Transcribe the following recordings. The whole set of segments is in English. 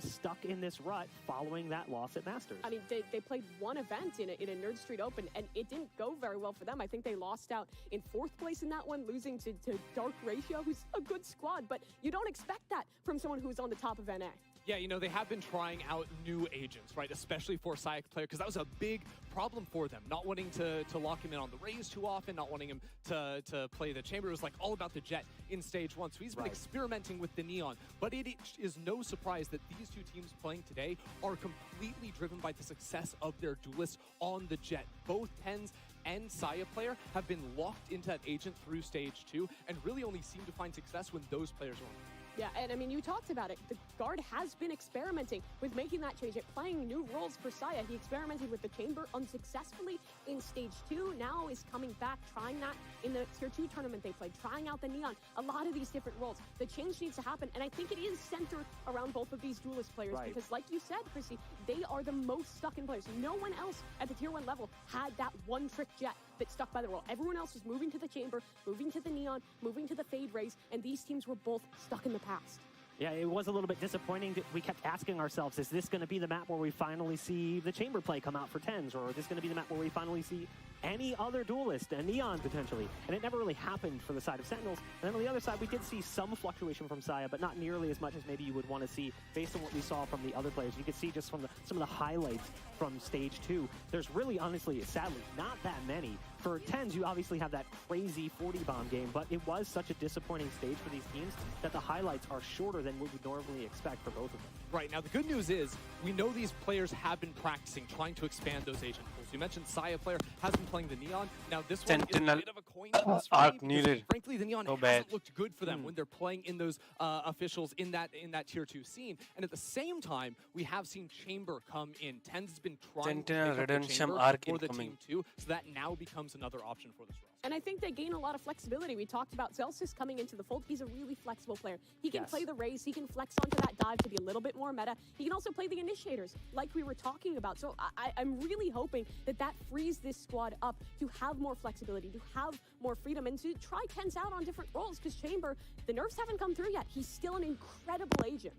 stuck in this rut following that loss at Masters. I mean, they played one event in a Nerd Street Open, and it didn't go very well for them. I think they lost out in 4th place in that one, losing to Dark Ratio, who's a good squad, but you don't expect that from someone who's on the top of NA. Yeah, you know, they have been trying out new agents, right? Especially for Saiyak player, because that was a big problem for them. Not wanting to lock him in on the Raze too often, not wanting him to play the Chamber. It was like all about the Jet in stage 1. So he's been experimenting with the Neon. But it is no surprise that these two teams playing today are completely driven by the success of their duelists on the Jet. Both TenZ and Saya player have been locked into that agent through stage 2 and really only seem to find success when those players are on. Yeah, and I mean, you talked about it. The Guard has been experimenting with making that change, playing new roles for Saya. He experimented with the Chamber unsuccessfully in Stage 2, now is coming back, trying that in the Tier 2 tournament they played, trying out the Neon, a lot of these different roles. The change needs to happen, and I think it is centered around both of these duelist players, because like you said, Chrissy, they are the most stuck-in players. No one else at the Tier 1 level had that one-trick Jet that stuck by the wall. Everyone else was moving to the Chamber, moving to the Neon, moving to the Fade Raze, and these teams were both stuck in the past. Yeah, it was a little bit disappointing that we kept asking ourselves, is this going to be the map where we finally see the Chamber play come out for TenZ, or is this going to be the map where we finally see any other duelist, a Neon potentially? And it never really happened for the side of Sentinels. And then on the other side, we did see some fluctuation from Saya, but not nearly as much as maybe you would want to see based on what we saw from the other players. You could see just from some of the highlights from Stage 2, there's really, honestly, sadly, not that many. For TenZ, you obviously have that crazy 40-bomb game, but it was such a disappointing stage for these teams that the highlights are shorter than what we normally expect for both of them. Right, now the good news is, we know these players have been practicing, trying to expand those agent pools. You mentioned Saya player has been playing the Neon. Now this one is a bit of a coin toss for me, because frankly, the Neon hasn't looked good for them when they're playing in those officials in that Tier 2 scene. And at the same time, we have seen Chamber come in. TenZ has been trying to pick up the Chamber for the Team 2, so that now becomes another option for this roster. And I think they gain a lot of flexibility. We talked about Celsius coming into the fold. He's a really flexible player. He can play the Raze, he can flex onto that dive to be a little bit more meta. He can also play the Initiators, like we were talking about. So I'm really hoping that that frees this squad up to have more flexibility, to have more freedom, and to try TenZ out on different roles, because Chamber, the nerfs haven't come through yet. He's still an incredible agent.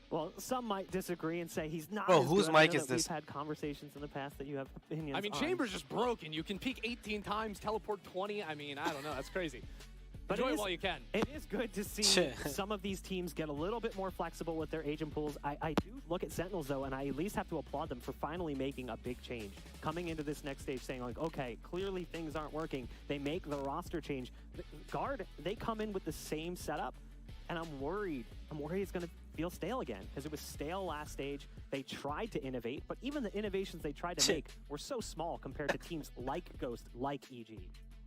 Well, some might disagree and say he's not. Well, as whose good. mic is this? We've had conversations in the past that you have opinions I mean, on. Chamber's just broken. You can peek 18 times, teleport 20. I mean, I don't know. That's crazy. But enjoy it while you can. It is good to see some of these teams get a little bit more flexible with their agent pools. I do look at Sentinels, though, and I at least have to applaud them for finally making a big change. Coming into this next stage saying, like, okay, clearly things aren't working. They make the roster change. Guard, they come in with the same setup, and I'm worried. I'm worried it's going to feel stale again, because it was stale last stage. They tried to innovate, but even the innovations they tried to make were so small compared to teams like Ghost, like EG.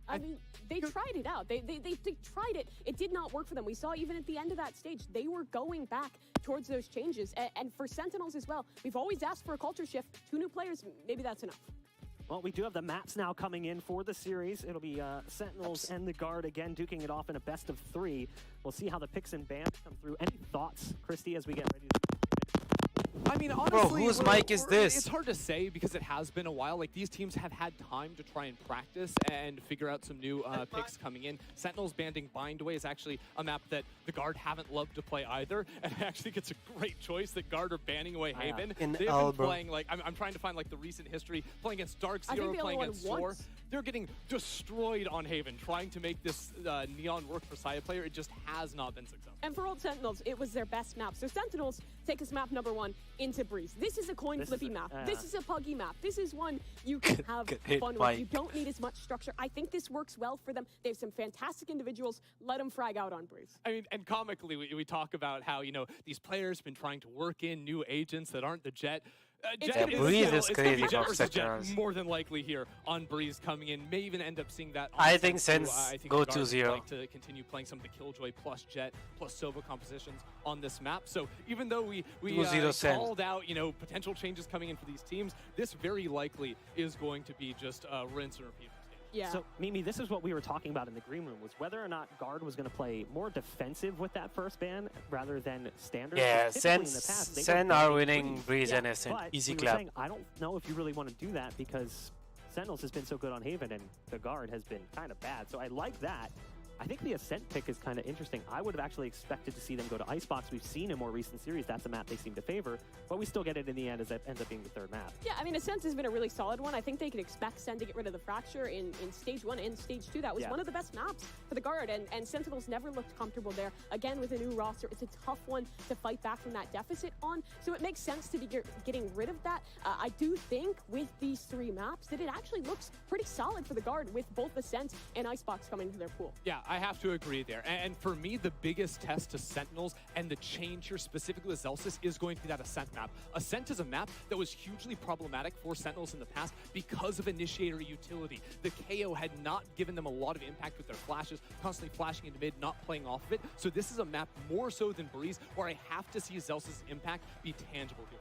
I mean, they tried it out. They tried it. It did not work for them. We saw even at the end of that stage, they were going back towards those changes. And for Sentinels as well, we've always asked for a culture shift. 2 new players, maybe that's enough. Well, we do have the maps now coming in for the series. It'll be Sentinels and the Guard again duking it off in a best of 3. We'll see how the picks and bans come through. Any thoughts, Christy, as we get ready to... I mean, honestly, whose mic is this? It's hard to say because it has been a while. Like, these teams have had time to try and practice and figure out some new picks coming in. Sentinels banding Bindaway is actually a map that the Guard haven't loved to play either, and I actually think it's a great choice that Guard are banning away Haven. They've been playing, like, I'm trying to find, like, the recent history, playing against Dark Zero, playing against Soar. They're getting destroyed on Haven, trying to make this Neon work for Saya player. It just has not been successful. And for old Sentinels, it was their best map. So Sentinels take us map number 1 into Breeze. This is a coin flippy map. This is a puggy map. This is one you can have fun with. You don't need as much structure. I think this works well for them. They have some fantastic individuals. Let them frag out on Breeze. I mean, and comically, we talk about how, you know, these players have been trying to work in new agents that aren't the Jet. Breeze is crazy Jet for Jet, more than likely here on Breeze coming in. May even end up seeing that. I think since go to 0. Like to continue playing some of the Killjoy plus Jet plus Sova compositions on this map. So even though we called out, you know, potential changes coming in for these teams, this very likely is going to be just rinse and repeat. Yeah. So, Mimi, this is what we were talking about in the green room, was whether or not Guard was going to play more defensive with that first ban rather than standard. Yeah, Sen are winning Breeze and Ascent. Easy clap. Saying, I don't know if you really want to do that because Sentinels has been so good on Haven and the Guard has been kind of bad. So I like that. I think the Ascent pick is kind of interesting. I would have actually expected to see them go to Icebox. We've seen in more recent series that's a map they seem to favor, but we still get it in the end as it ends up being the third map. Yeah, I mean, Ascent has been a really solid one. I think they can expect Sen to get rid of the Fracture in Stage 1 and Stage 2. That was one of the best maps for the Guard, and Sentinels never looked comfortable there. Again, with a new roster, it's a tough one to fight back from that deficit on, so it makes sense to be getting rid of that. I do think with these 3 maps that it actually looks pretty solid for the Guard with both Ascent and Icebox coming to their pool. Yeah, I have to agree there. And for me, the biggest test to Sentinels and the change here specifically with Zelsis is going to be that Ascent map. Ascent is a map that was hugely problematic for Sentinels in the past because of Initiator utility. The KO had not given them a lot of impact with their flashes, constantly flashing into mid, not playing off of it. So this is a map more so than Breeze where I have to see Zelsis' impact be tangible here.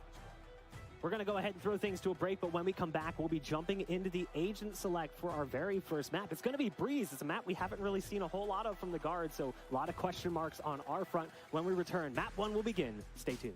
We're going to go ahead and throw things to a break, but when we come back, we'll be jumping into the agent select for our very first map. It's going to be Breeze. It's a map we haven't really seen a whole lot of from the Guard, so a lot of question marks on our front. When we return, map 1 will begin. Stay tuned.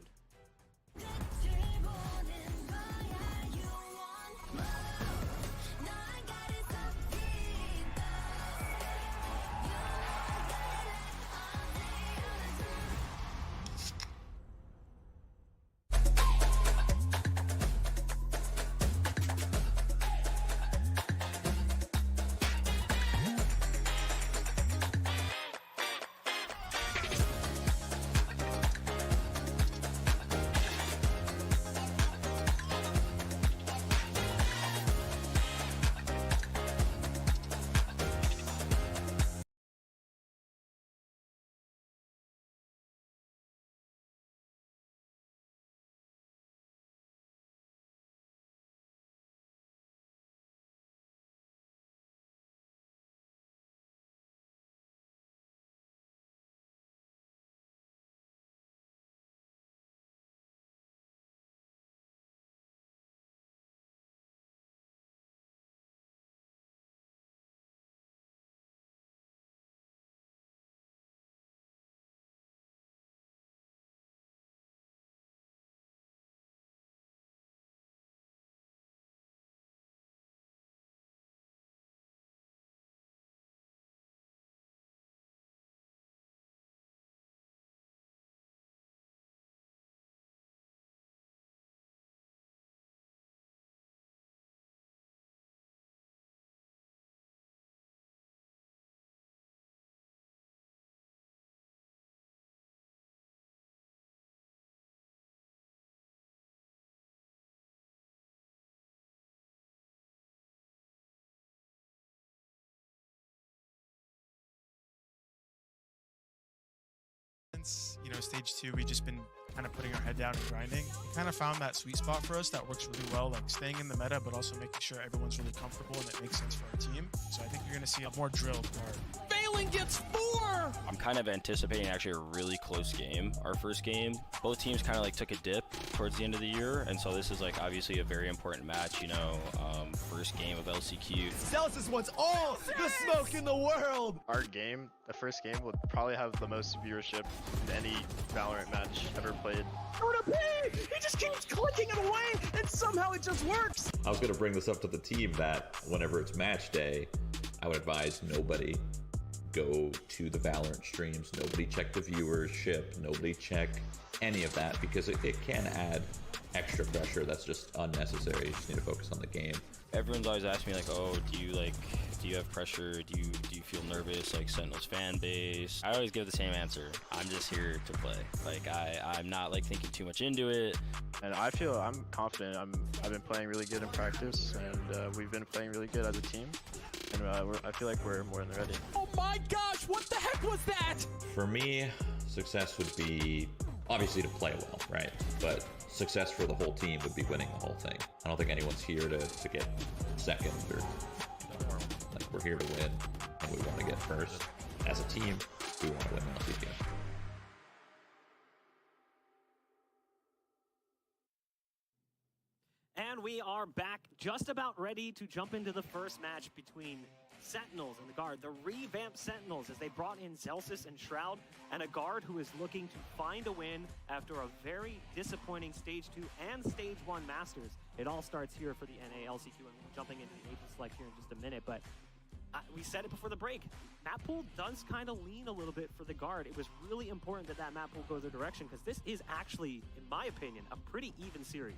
You know, stage 2, we've just been kind of putting our head down and grinding. We kind of found that sweet spot for us that works really well, like staying in the meta, but also making sure everyone's really comfortable and it makes sense for our team. So I think you're going to see a more drilled Guard. Failing gets 4! I'm kind of anticipating actually a really close game. Our first game, both teams kind of like took a dip towards the end of the year, and so this is like obviously a very important match, you know, first game of LCQ. Celsius wants all the smoke in the world! Our game, the first game, would probably have the most viewership in any Valorant match ever played. He just keeps clicking it away, and somehow it just works! I was going to bring this up to the team that whenever it's match day, I would advise nobody go to the Valorant streams, nobody check the viewership, nobody check any of that, because it can add extra pressure that's just unnecessary. You just need to focus on the game. Everyone's always asking me like, oh, do you have pressure? Do you feel nervous, like Sentinels fan base? I always give the same answer. I'm just here to play. Like I'm not like thinking too much into it. And I'm confident. I've been playing really good in practice, and we've been playing really good as a team. And I feel like we're more than ready. Oh my gosh, what the heck was that? For me, success would be obviously to play well, right? But success for the whole team would be winning the whole thing. I don't think anyone's here to get second or, you know, like we're here to win and we want to get first. As a team, we want to win LCQ. And we are back, just about ready to jump into the first match between Sentinels and the Guard, the revamped Sentinels, as they brought in Zelsis and Shroud, and a Guard who is looking to find a win after a very disappointing Stage 2 and Stage 1 Masters. It all starts here for the NA LCQ, and we're jumping into the agent select here in just a minute, but we said it before the break. Map pool does kind of lean a little bit for the Guard. It was really important that that map pool go their direction because this is actually, in my opinion, a pretty even series.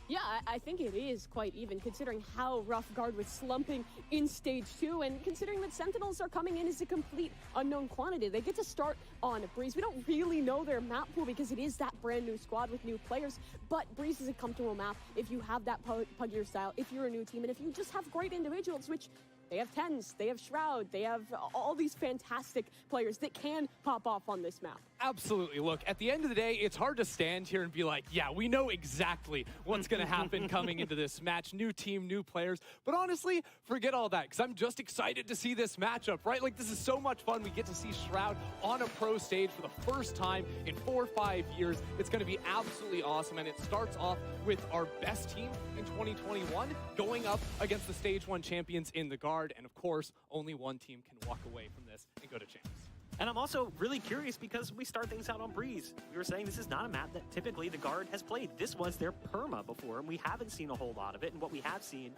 Yeah, I think it is quite even, considering how rough Guard was slumping in Stage 2, and considering that Sentinels are coming in as a complete unknown quantity. They get to start on Breeze. We don't really know their map pool because it is that brand new squad with new players, but Breeze is a comfortable map if you have that puggier style, if you're a new team, and if you just have great individuals, which they have TenZ, they have Shroud, they have all these fantastic players that can pop off on this map. Absolutely. Look, at the end of the day, it's hard to stand here and be like, yeah, we know exactly what's going to happen coming into this match. New team, new players. But honestly, forget all that, because I'm just excited to see this matchup, right? Like, this is so much fun. We get to see Shroud on a pro stage for the first time in 4 or 5 years. It's going to be absolutely awesome, and it starts off with our best team in 2021 going up against the Stage 1 champions in the Guard, and of course, only one team can walk away from this and go to champs. And I'm also really curious because we start things out on Breeze. We were saying this is not a map that typically the Guard has played. This was their perma before, and we haven't seen a whole lot of it. And what we have seen,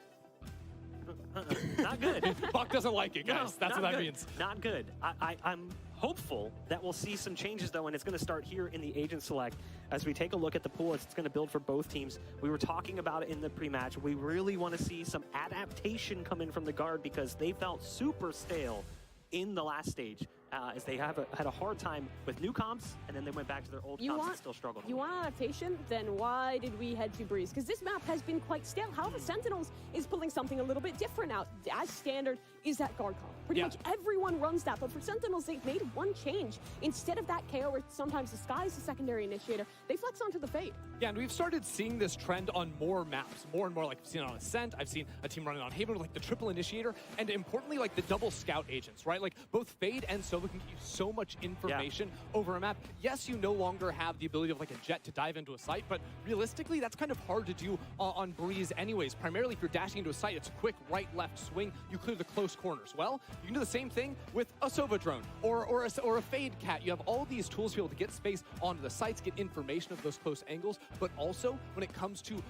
not good. Buck doesn't like it, guys. No, that's what that good. means. Not good. I'm hopeful that we'll see some changes, though, and it's going to start here in the Agent Select. As we take a look at the pool, it's going to build for both teams. We were talking about it in the pre-match. We really want to see some adaptation come in from the Guard because they felt super stale in the last stage. As they had a hard time with new comps, and then they went back to their old comps and still struggled. You want adaptation? Then why did we head to Breeze? Because this map has been quite stale. However, Sentinels is pulling something a little bit different out. As standard is that Guard comp. Pretty much everyone runs that, but for Sentinels, they've made one change. Instead of that KO where sometimes the Sky is the secondary initiator, they flex onto the Fade. Yeah, and we've started seeing this trend on more maps, more and more. Like, I've seen it on Ascent, I've seen a team running on Haven with like the triple initiator, and importantly, like the double scout agents, right? Like both Fade and Sova can give you so much information over a map. Yes, you no longer have the ability of like a jet to dive into a site, but realistically, that's kind of hard to do on Breeze anyways. Primarily, if you're dashing into a site, it's a quick right, left swing. You clear the close corners. Well, you can do the same thing with a Sova drone or a Fade cat. You have all these tools to be able to get space onto the sites, get information of those close angles, but also when it comes to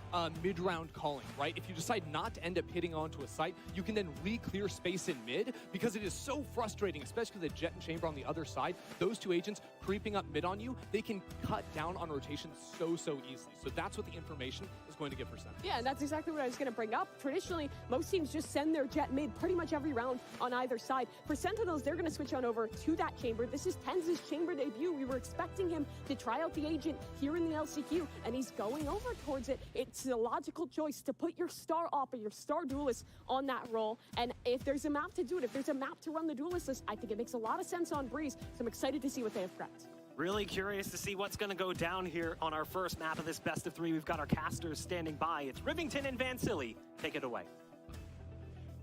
mid-round calling, right? If you decide not to end up hitting onto a site, you can then re-clear space in mid because it is so frustrating, especially with the jet and chamber on the other side. Those two agents creeping up mid on you, they can cut down on rotation so easily. So that's what the information is going to give for Sentinels. Yeah, and that's exactly what I was going to bring up. Traditionally, most teams just send their jet mid pretty much every round on either side. For Sentinels, they're going to switch on over to that chamber. This is TenZ's chamber debut. We were expecting him to try out the agent here in the LCQ, and he's going over towards it. It's a logical choice to put your star op or your star duelist on that role. And if there's a map to do it, if there's a map to run the duelist list, I think it makes a lot of sense on Breeze. So I'm excited to see what they have prepped. Really curious to see what's going to go down here on our first map of this best of 3. We've got our casters standing by. It's Rivington and Van Silly. Take it away.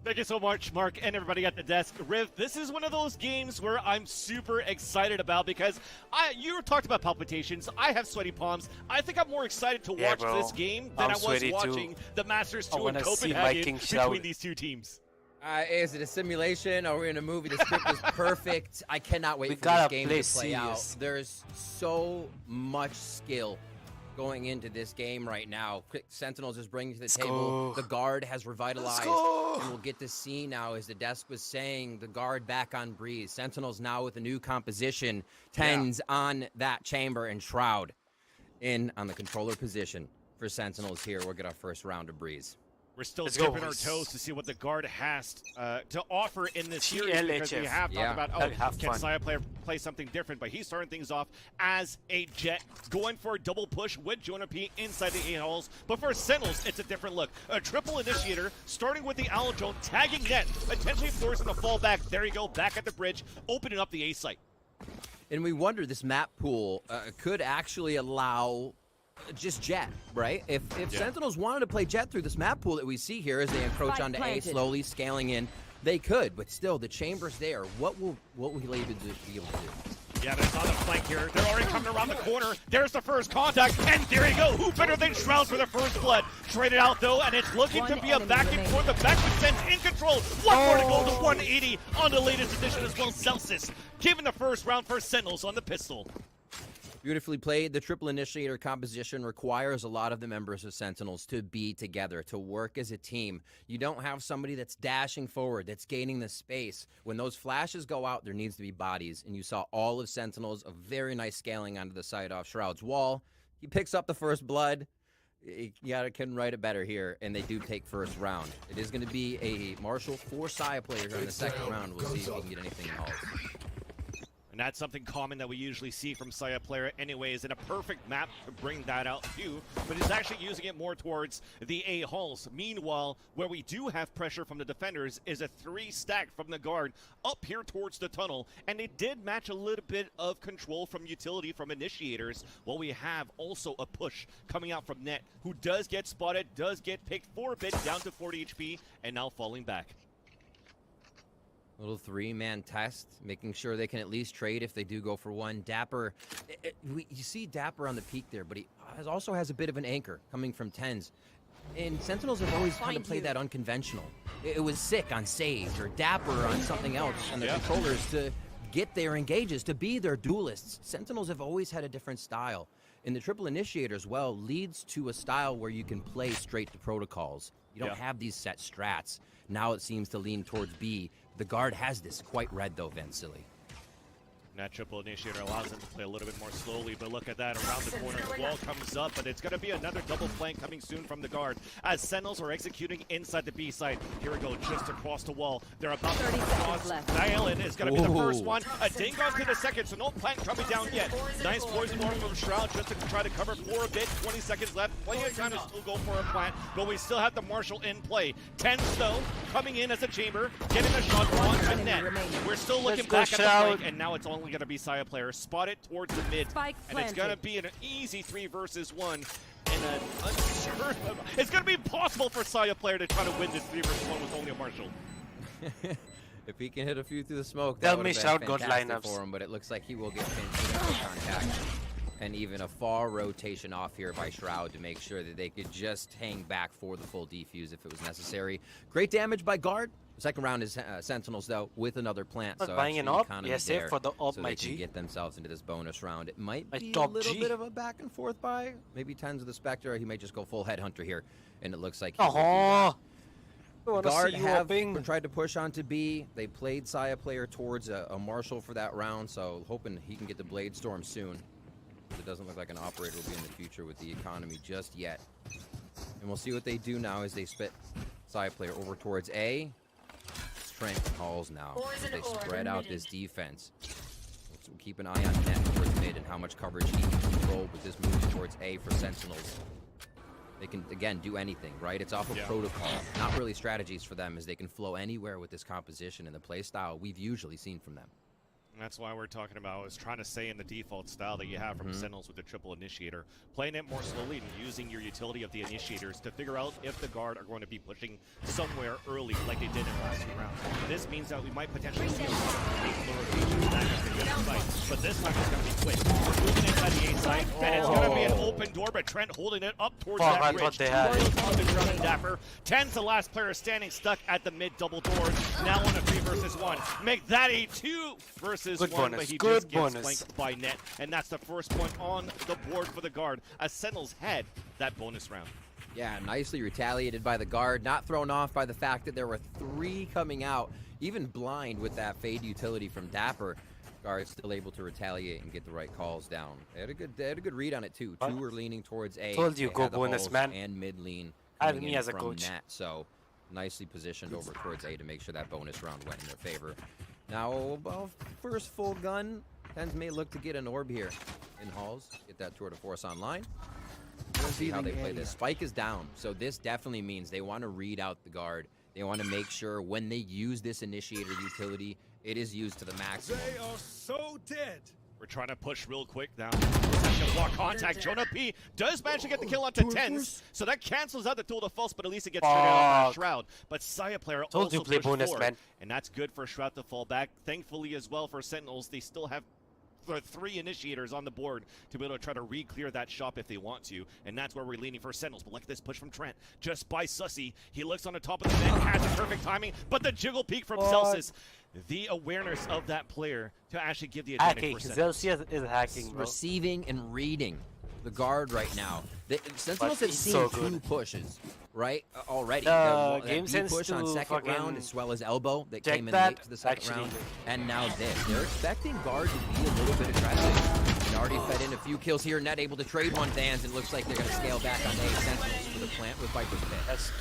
Thank you so much, Mark, and everybody at the desk. Riv, this is one of those games where I'm super excited about because you talked about palpitations. I have sweaty palms. I think I'm more excited to watch this game than I was watching the Masters 2 in Copenhagen between these two teams. Is it a simulation? Are we in a movie? The script is perfect. I cannot wait for this game to play out. There's so much skill going into this game right now. Sentinels is bringing to the table. The Guard has revitalized. And we'll get to see now, as the desk was saying, the Guard back on Breeze. Sentinels now with a new composition. TenZ on that chamber, and Shroud in on the controller position for Sentinels here. We'll get our first round of Breeze. We're still dipping our toes to see what the Guard has to offer in this series because we have talked about, can Saya play something different? But he's starting things off as a jet, going for a double push with Jonah P inside the A-halls. But for Sentinels, it's a different look. A triple initiator, starting with the Owl Drone, tagging net, potentially forcing the fallback. There you go, back at the bridge, opening up the A site. And we wonder, this map pool could actually allow just jet, right? If Sentinels wanted to play jet through this map pool that we see here as they encroach onto A, slowly scaling in, they could. But still, the chamber's there. What will he be able to do? Yeah, there's on the flank here. They're already coming around the corner. There's the first contact, and there you go. Who better than Shroud for the first blood? Traded out, though, and it's looking to be a back and forth. The back with Sense in control. One more to go to 180 on the latest edition as well. Celsius giving the first round for Sentinels on the pistol. Beautifully played. The triple initiator composition requires a lot of the members of Sentinels to be together, to work as a team. You don't have somebody that's dashing forward, that's gaining the space. When those flashes go out, there needs to be bodies. And you saw all of Sentinels, a very nice scaling onto the side off Shroud's wall. He picks up the first blood. You can write it better here, and they do take first round. It is going to be a Marshall for Saya player in the second round. We'll see if he can get anything in halls. And that's something common that we usually see from Saya player anyways, and a perfect map to bring that out too, but he's actually using it more towards the A halls. Meanwhile, where we do have pressure from the defenders is a 3-stack from the guard up here towards the tunnel, and it did match a little bit of control from utility from initiators, while we have also a push coming out from Net, who does get spotted, does get picked for a bit, down to 40 HP, and now falling back. Little 3-man test, making sure they can at least trade if they do go for one. Dapper, you see Dapper on the peak there, but he also has a bit of an anchor coming from 10s. And Sentinels have always kind of played that unconventional. It was Sick on Sage or Dapper on something else on their controllers to get their engages, to be their duelists. Sentinels have always had a different style. And the triple initiator as well leads to a style where you can play straight to protocols. You don't have these set strats. Now it seems to lean towards B. The guard has this quite red, though, Vansili. That triple initiator allows him to play a little bit more slowly, but look at that. Around the corner, the wall comes up, but it's going to be another double flank coming soon from the guard as Sentinels are executing inside the B side. Here we go, just across the wall. They're about to cross. Dial-in is going to be the first one. A ding-dong to the second, so no plant coming down yet. Nice poison orb from Shroud just to try to cover for a bit. 20 seconds left. Plenty of time to still go for a plant, but we still have the Marshall in play. 10 though, coming in as a chamber, getting a shot on to Net. We're still looking back at the flank, and now it's only going to be Saya player spotted towards the mid, and it's going to be an easy 3 versus 1. And it's going to be impossible for Saya player to try to win this 3 versus 1 with only a Marshall. If he can hit a few through the smoke, that would have been fantastic for him, but it looks like he will get contact. And even a far rotation off here by Shroud to make sure that they could just hang back for the full defuse if it was necessary. Great damage by guard. Second round is Sentinels, though, with another plant. So buying an op, yes, there, for the op, so my they G. can get themselves into this bonus round. It might be a little bit of a back and forth buy. Maybe 10s of the Spectre. He may just go full headhunter here, and it looks like he will do that. Guard have tried to push onto B. They played Saya player towards a Marshall for that round, so hoping he can get the Blade Storm soon. It doesn't look like an operator will be in the future with the economy just yet. And we'll see what they do now as they spit Saya player over towards A. Trent calls now as they spread out this defense. So keep an eye on Net towards mid and how much coverage he can control with this move towards A for Sentinels. They can, again, do anything, right? It's off of protocol. Not really strategies for them, as they can flow anywhere with this composition and the play style we've usually seen from them. And that's why we're talking about is trying to stay in the default style that you have from Sentinels with the triple initiator. Playing it more slowly and using your utility of the initiators to figure out if the guard are going to be pushing somewhere early like they did in the last 2 rounds. This means that we might potentially see a lot of rotations back at the other side, but this time it's going to be quick. We're moving inside the A side, and it's going to be an open door, but Trent holding it up towards that bridge. On the ground, Dapper. 10's the last player standing stuck at the mid double doors. Now on a 3 versus 1. Make that a 2 versus Good 1, bonus. but he Good just bonus. gets flanked by Net, and that's the first point on the board for the guard as Sentinels head that bonus round. Yeah, nicely retaliated by the guard, not thrown off by the fact that there were 3 coming out, even blind with that fade utility from Dapper. Guard still able to retaliate and get the right calls down. They had a good read on it too. 2 were leaning towards A. Told you, go bonus, man. And mid lean. Have me as a coach. Net, so nicely positioned over towards A to make sure that bonus round went in their favor. Now, first full gun. 10s may look to get an orb here in halls. Get that tour de force online. We'll see how they play this. Spike is down, so this definitely means they want to read out the guard. They want to make sure when they use this initiator utility, it is used to the maximum. They are so dead. We're trying to push real quick down. Block contact. Jonah P does manage to get the kill onto 10s, so that cancels out the tool to false, but at least it gets traded off by Shroud. But Saya player also pushed forward, and that's good for Shroud to fall back. Thankfully as well for Sentinels, they still have 3 initiators on the board to be able to try to re-clear that shop if they want to, and that's where we're leaning for Sentinels. But look at this push from Trent, just by Sussy. He looks on the top of the net, has the perfect timing, but the jiggle peek from Celsius. The awareness of that player to actually give the advantage for Sentinels. Celsius is hacking, bro. Receiving and reading the guard right now. The Sentinels have seen so 2 pushes, right? Already. Game sense push on to second round as well as elbow that check came in that, late to the second actually. round. And now this. They're expecting guard to be a little bit aggressive. And already fed in a few kills here. Net able to trade one Vans, and looks like they're going to scale back on the Sentinels for the plant with Viper's Pit. That's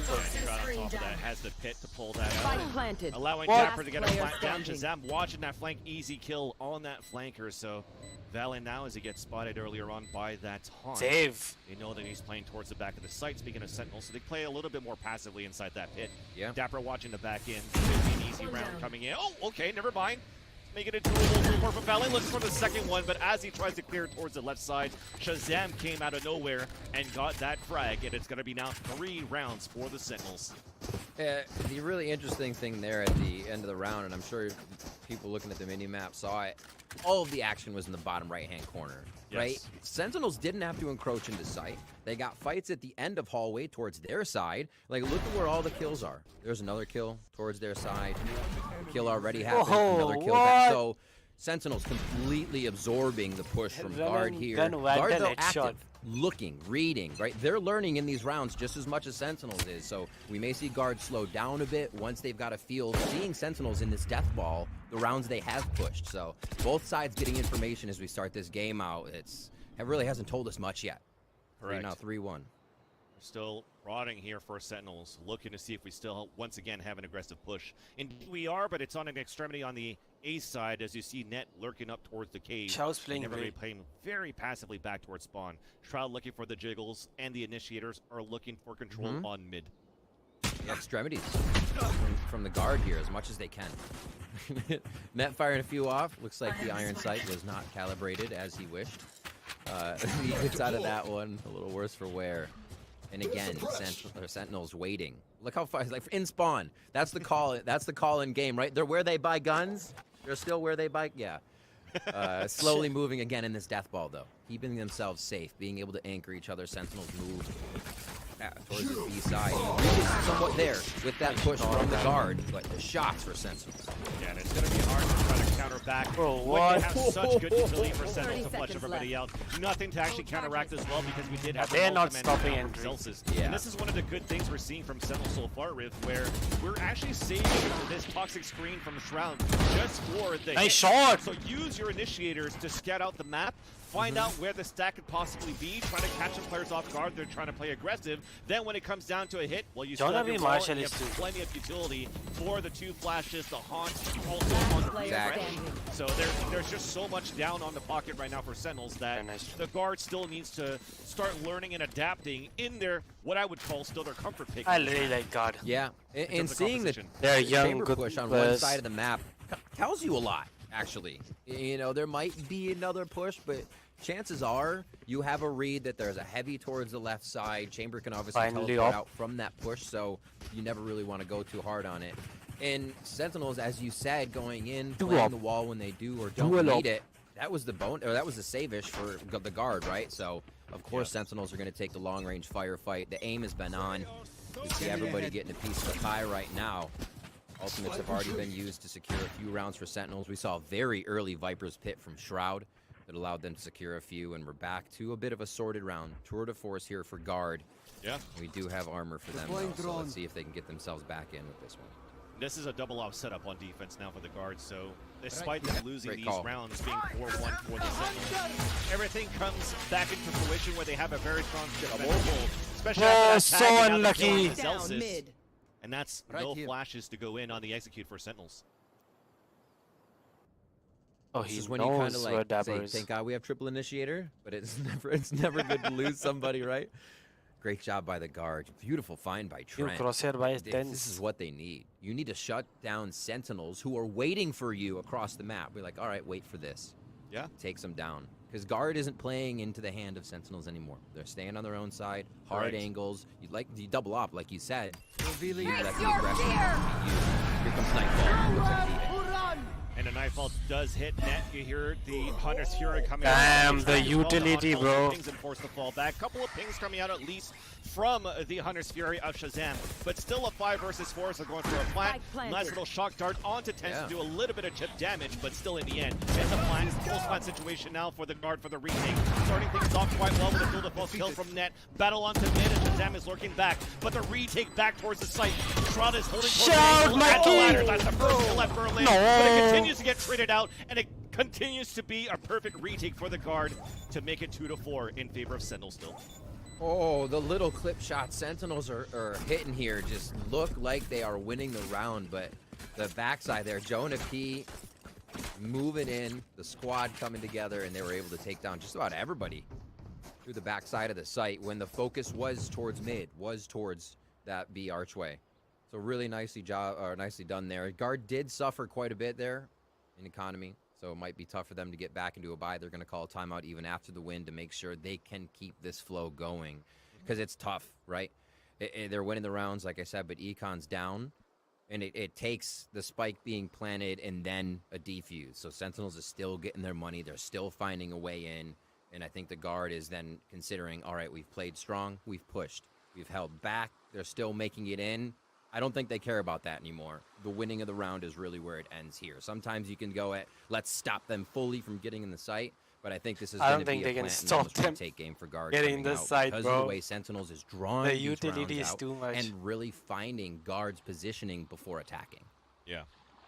Right on top of that, has the pit to pull that Spike out. planted. Allowing Last Dapper to get a player flank down. standing. Shazam watching that flank, easy kill on that flanker. So Valen now, as he gets spotted earlier on by that taunt. save. They know that he's playing towards the back of the site, speaking of Sentinels, so they play a little bit more passively inside that pit. Yeah. Dapper watching the back end. An easy round coming in. Oh, okay, never mind. Making it to a little more from Valen. Looks for the second one, but as he tries to clear towards the left side, Shazam came out of nowhere and got that frag, and it's going to be now 3 rounds for the Sentinels. The really interesting thing there at the end of the round, and I'm sure people looking at the mini-map saw it, all of the action was in the bottom right-hand corner, right? Yes. Sentinels didn't have to encroach into sight. They got fights at the end of hallway towards their side. Like, look at where all the kills are. There's another kill towards their side. The kill already happened. Another kill back. So Sentinels completely absorbing the push from guard here. Guard, though, active, looking, reading, right? They're learning in these rounds just as much as Sentinels is. So we may see guard slow down a bit once they've got a feel. Seeing Sentinels in this death ball, the rounds they have pushed. So both sides getting information as we start this game out. It really hasn't told us much yet. Correct. Now 3-1. We're still prodding here for Sentinels, looking to see if we still once again have an aggressive push. Indeed we are, but it's on an extremity on the A side as you see Net lurking up towards the cave. Chow's playing Everybody great. playing very passively back towards spawn. Shroud looking for the jiggles, and the initiators are looking for control on mid. The extremities from the guard here as much as they can. Net firing a few off. Looks like the iron sight was not calibrated as he wished. He gets out of that one. A little worse for wear. And again, Sentinels waiting. Look how far, like in spawn. That's the call. That's the call in game, right? They're where they buy guns. They're still where they buy. Yeah. Slowly moving again in this death ball, though, keeping themselves safe, being able to anchor each other. Sentinels move towards the B side. Somewhat there with that push from the guard, but the shots for Sentinels. Yeah, and it's going to be hard to try to counter back. Bro, When what? you have such good utility for Sentinels to flush everybody out. Nothing to actually counteract as well because we did have they're not ultimate stopping from entry. Celsius. Yeah. And this is one of the good things we're seeing from Sentinels so far, Riv, where we're actually saving this toxic screen from Shroud just for the Nice hit. shot! So use your initiators to scout out the map, find out where the stack could possibly be, trying to catch some players off guard. They're trying to play aggressive. Then when it comes down to a hit, well, you still have your wall, and you have plenty of utility for the 2 flashes, the haunt, also on the refresh. So there's just so much down on the pocket right now for Sentinels that the guard still needs to start learning and adapting in their, what I would call still their comfort pick. I really like guard. Yeah, and seeing the They're young, chamber good push on players. one side of the map tells you a lot, actually. You know, there might be another push, but chances are you have a read that there's a heavy towards the left side. Chamber can obviously teleport out from that push, so you never really want to go too hard on it. And Sentinels, as you said, going in, playing the wall when they do or don't need it, that was the that was the save-ish for the guard, right? So, of course, Sentinels are going to take the long-range firefight. The aim has been on. You see everybody getting a piece of the pie right now. Ultimates have already been used to secure a few rounds for Sentinels. We saw a very early Viper's Pit from Shroud that allowed them to secure a few, and we're back to a bit of a sorted round. Tour de force here for guard. Yeah. We do have armor for them, though, so let's see if they can get themselves back in with this one. This is a double-off setup on defense now for the guards, so despite them losing these rounds, being 4-1 for the Sentinels, everything comes back into fruition where they have a very strong defensive hold, especially after that tag, unlucky. Celsius, and that's no flashes to go in on the execute for Sentinels. Oh, this is when you kind of like say, thank God we have triple initiator, but it's never good to lose somebody, right? Great job by the guard. Beautiful find by Trent. This is what they need. You need to shut down Sentinels who are waiting for you across the map. We're like, all right, wait for this. Yeah. Takes them down. Because guard isn't playing into the hand of Sentinels anymore. They're staying on their own side, hard angles. You double up, like you said. You let the aggression be used. Here comes Nightfall. Looks like And a Nightfall does hit net. You hear the Hunter's Fury coming out. Damn, the utility, bro. Pings and force the fall back. Couple of pings coming out at least from the Hunter's Fury of Shazam. But still a 5 versus 4, so going for a plant. Nice little shock dart onto Tens to do a little bit of chip damage, but still in the end, it's a plant. Close plant situation now for the guard for the retake. Starting things off quite well with a dual defense kill from net. Battle onto mid, and Shazam is lurking back. But the retake back towards the site. Shroud is holding Shout, the ladder. That's the first kill at Berlin. But it continues to get traded out, and it continues to be a perfect retake for the guard to make it 2-4 in favor of Sentinel still. Oh, the little clip shot Sentinels are hitting here just look like they are winning the round, but the backside there, Jonah P moving in, the squad coming together, and they were able to take down just about everybody through the backside of the site when the focus was towards mid, was towards that B archway. So really nicely done there. Guard did suffer quite a bit there in economy, so it might be tough for them to get back into a bye. They're going to call a timeout even after the win to make sure they can keep this flow going, because it's tough, right? They're winning the rounds, like I said, but Econ's down, and it takes the spike being planted and then a defuse. So Sentinels is still getting their money. They're still finding a way in, and I think the guard is then considering, all right, we've played strong, we've pushed, we've held back, they're still making it in. I don't think they care about that anymore. The winning of the round is really where it ends here. Sometimes you can go at, let's stop them fully from getting in the site, but I think this is going to be a plant and take game for guard getting the site, because bro. of the way Sentinels is drawing the these utility is out too much, and really finding guards positioning before attacking. Yeah,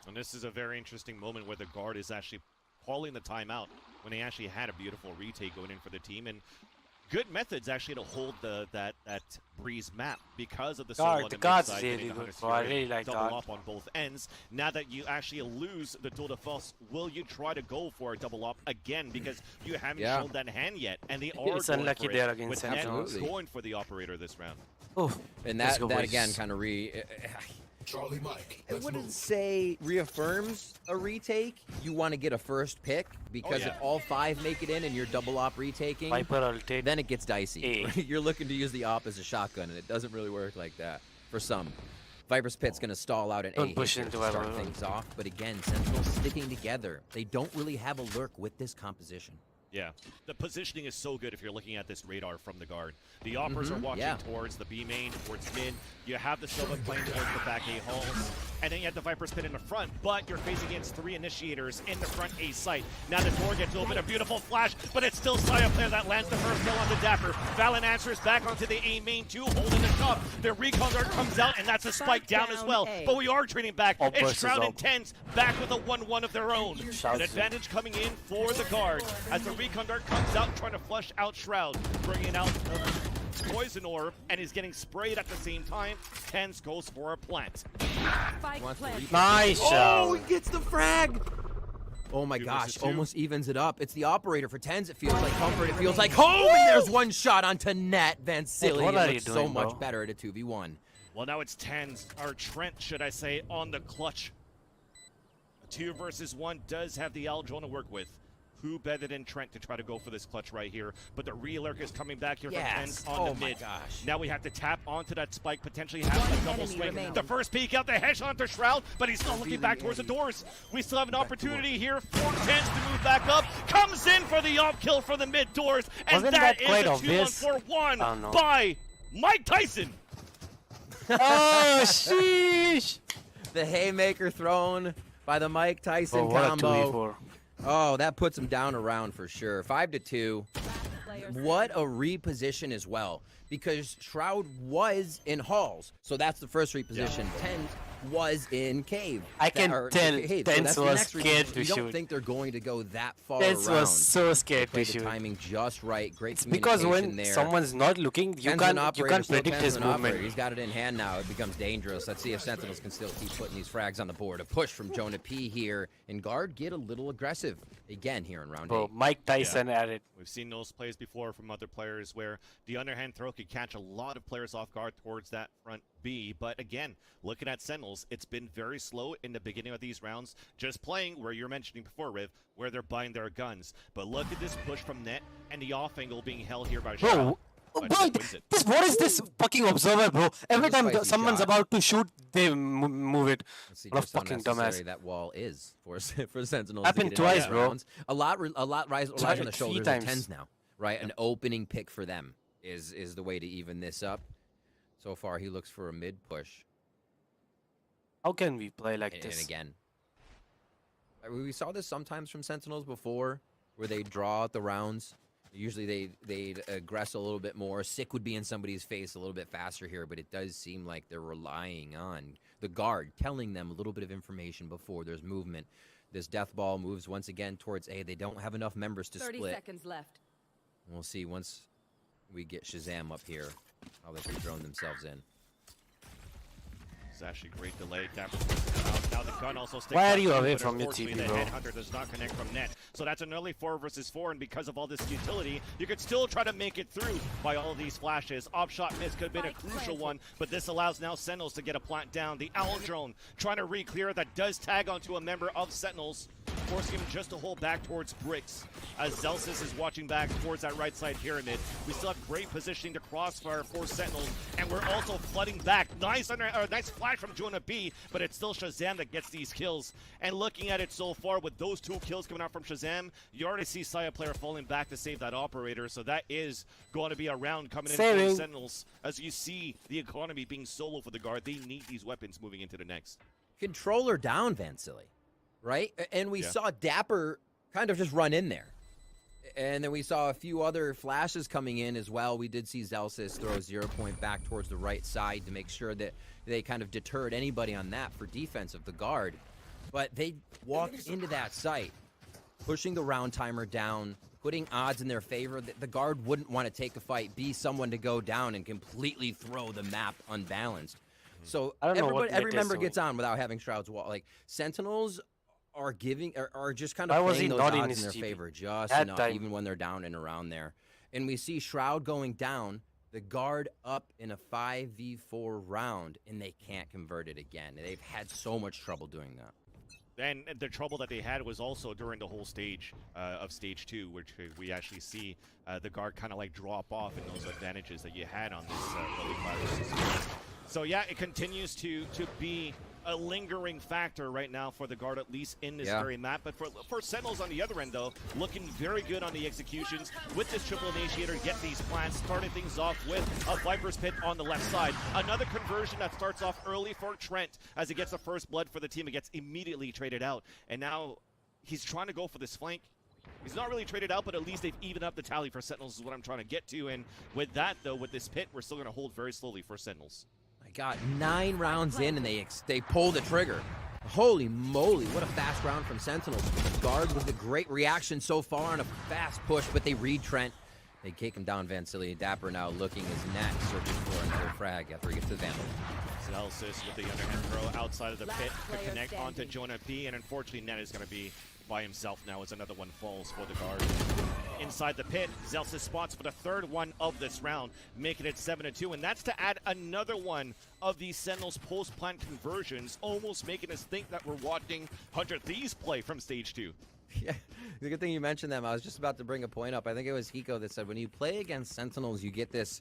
and this is a very interesting moment where the guard is actually calling the timeout when they actually had a beautiful retake going in for the team, and good methods actually to hold that Breeze map because of the solo on the mid side, really good, bro. I really like double up on both ends. Now that you actually lose the dual defense, will you try to go for a double up again, because you haven't shown that hand yet, and they are it's going unlucky for there it, against with Sentinels. going for the operator this round. Oh, and that again kind of Charlie Mike. I wouldn't say reaffirms a retake. You want to get a first pick, because if all 5 make it in and you're double op retaking, then it gets dicey. You're looking to use the op as a shotgun, and it doesn't really work like that for some. Viper's Pit's going to stall out an A to start things off, but again, Sentinels sticking together. They don't really have a lurk with this composition. Yeah, the positioning is so good if you're looking at this radar from the guard. The Oppers are walking towards the B main, towards mid. You have the Silva playing towards the back A halls. And then you have the Viper spin in the front, but you're facing against 3 initiators in the front A site. Now the door gets open, a beautiful flash, but it's still Saya player that lands the first kill on the Dapper. Valen answers back onto the A main 2, holding the top. The recon guard comes out, and that's a spike down as well. But we are trading back. It's Shroud and Tens back with a 1-1 of their own. An advantage coming in for the guard as the recon dart comes out trying to flush out Shroud, bringing out Poison Orb, and he's getting sprayed at the same time. Tens goes for a plant. Nice. Oh, he gets the frag. Oh my gosh, almost evens it up. It's the operator for Tens. It feels like comfort. It feels like home, and there's one shot onto net. Van Silly looks so much better at a 2v1. Well, now it's Tens, or Trent, should I say, on the clutch. A 2 versus 1 does have the Aljona to work with. Who better than Trent to try to go for this clutch right here? But the re-lurk is coming back here from Tens on the mid. Now we have to tap onto that spike, potentially have a double swing. The first peek out, the headshot to Shroud, but he's still looking back towards the doors. We still have an opportunity here for Tens to move back up. Comes in for the op kill for the mid doors, and that is a 2-1-4-1 by Mike Tyson. Oh, sheesh! The haymaker thrown by the Mike Tyson combo. Oh, that puts him down a round for sure. 5-2. What a reposition as well, because Shroud was in halls, so that's the first reposition. Tens was in cave. I can tell Tens was scared to shoot. You don't think they're going to go that far Tens around. was so scared to shoot. The timing just right. Great it's communication because when there. Someone's not looking, you can't predict his movement. He's got it in hand now. It becomes dangerous. Let's see if Sentinels can still keep putting these frags on the board. A push from Jonah P here, and guard get a little aggressive again here in round 8. Mike Tyson at it. We've seen those plays before from other players where the underhand throw could catch a lot of players off guard towards that front B. But again, looking at Sentinels, it's been very slow in the beginning of these rounds, just playing where you're mentioning before, Riv, where they're buying their guns. But look at this push from net and the off angle being held here by Shroud. but Bro, wins it. what is this fucking observer, bro? Every time someone's about to shoot, they move it. Let's see What a just how fucking necessary dumbass. that wall is for Sentinels. Happened to get in twice, these bro. rounds. A lot relies on the shoulders of 10s now, right? Yep. An opening pick for them is the way to even this up. So far, he looks for a mid push. How can we play like this? And again, we saw this sometimes from Sentinels before, where they draw out the rounds. Usually they'd aggress a little bit more. Sick would be in somebody's face a little bit faster here, but it does seem like they're relying on the guard telling them a little bit of information before there's movement. This death ball moves once again towards A. They don't have enough members to 30 split. seconds left. We'll see once we get Shazam up here how they can drone themselves in. It's actually great delay. Now the gun also sticks. Why are you up, away but from your unfortunately TP, the bro? Headhunter does not connect from net. So that's an early 4 versus 4, and because of all this utility, you could still try to make it through by all of these flashes. Op shot miss could have been a crucial one, but this allows now Sentinels to get a plant down. The Owl drone trying to re-clear that does tag onto a member of Sentinels, forcing him just to hold back towards bricks. As Zelsis is watching back towards that right side pyramid. We still have great positioning to crossfire for Sentinels, and we're also flooding back. Nice flash from Jonah B, but it's still Shazam that gets these kills. And looking at it so far, with those 2 kills coming out from Shazam, you already see Saya player falling back to save that operator, so that is going to be a round coming in for Sentinels. As you see the economy being so low for the guard, they need these weapons moving into the next. Controller down, Vansily, right? And we saw Dapper kind of just run in there. And then we saw a few other flashes coming in as well. We did see Zelsis throw 0 point back towards the right side to make sure that they kind of deterred anybody on that for defense of the guard. But they walked into that site, pushing the round timer down, putting odds in their favor. The guard wouldn't want to take a fight, be someone to go down and completely throw the map unbalanced. So every member gets on without having Shroud's wall. Like, Sentinels are just kind of playing those odds in their favor just enough, even when they're down and around there. And we see Shroud going down, the guard up in a 5v4 round, and they can't convert it again. They've had so much trouble doing that. And the trouble that they had was also during the whole stage of stage 2, which we actually see the guard kind of like drop off in those advantages that you had on this early virus. So yeah, it continues to be a lingering factor right now for the guard, at least in this very map. But for Sentinels on the other end, though, looking very good on the executions with this triple initiator, get these plants, starting things off with a Viper's Pit on the left side. Another conversion that starts off early for Trent as he gets the first blood for the team. It gets immediately traded out. And now he's trying to go for this flank. He's not really traded out, but at least they've evened up the tally for Sentinels is what I'm trying to get to. And with that, though, with this pit, we're still going to hold very slowly for Sentinels. I got 9 rounds in, and they pull the trigger. Holy moly, what a fast round from Sentinels. Guard with a great reaction so far and a fast push, but they read Trent. They kick him down, Vansily. Dapper now looking his neck, searching for another frag after he gets to the Vandal. Zelsis with the underhand throw outside of the pit to connect onto Jonah B, and unfortunately Net is going to be by himself now as another one falls for the guard. Inside the pit, Zelsis spots for the 3rd one of this round, making it 7-2, and that's to add another one of these Sentinels post-plant conversions, almost making us think that we're watching 100 Thieves play from stage 2. Yeah, the good thing you mentioned them. I was just about to bring a point up. I think it was Hiko that said when you play against Sentinels, you get this,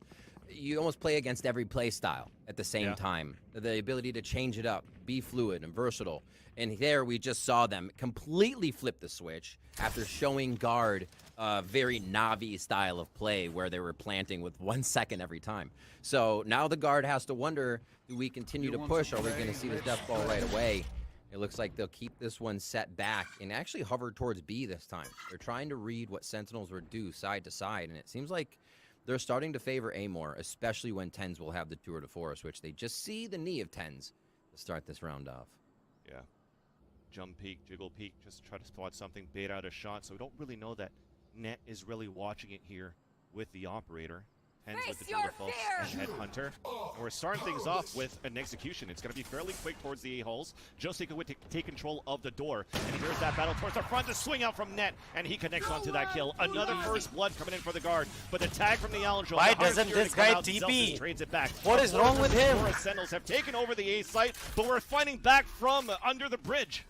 you almost play against every play style at the same time. The ability to change it up, be fluid and versatile. And there we just saw them completely flip the switch after showing guard a very Navi style of play where they were planting with 1 second every time. So now the guard has to wonder, do we continue to push? Are we going to see this death ball right away? It looks like they'll keep this one set back and actually hover towards B this time. They're trying to read what Sentinels would do side to side, and it seems like they're starting to favor A more, especially when 10s will have the Tour de Force, which they just see the knee of 10s to start this round off. Yeah. Jump peek, jiggle peek, just try to spot something, bait out a shot, so we don't really know that Net is really watching it here with the operator. Hens with the beautiful and Headhunter. And we're starting things off with an execution. It's going to be fairly quick towards the A-holes. Josika would take control of the door. And here's that battle towards the front to swing out from Net. And he connects onto that kill. Another first blood coming in for the guard. But the tag from the Allen. Why doesn't this guy TP? Trades it back. What is wrong with him? Sentinels have taken over the A site, but we're fighting back from under the bridge.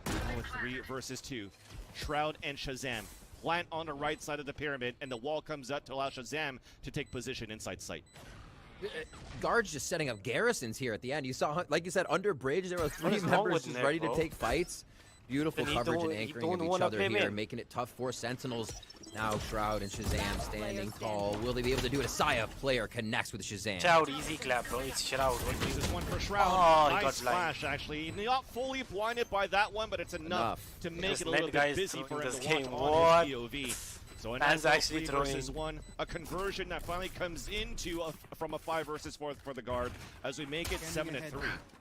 Now it's 3 versus 2. Shroud and Shazam plant on the right side of the pyramid, and the wall comes up to allow Shazam to take position inside sight. Guards just setting up garrisons here at the end. You saw, like you said, under bridge, there were 3 members just ready to take fights. Beautiful coverage and anchoring of each other here, making it tough for Sentinels. Now Shroud and Shazam standing tall. Will they be able to do it? A Saya player connects with Shazam. Shroud, easy clap, bro. It's Shroud. This is one for Shroud. Oh, nice flash, actually. Not fully blinded by that one, but it's enough to make it a little bit busy for him to watch on his POV. So an actually 3 versus 1, a conversion that finally comes into from a 5 versus 4 for the guard as we make it 7-3.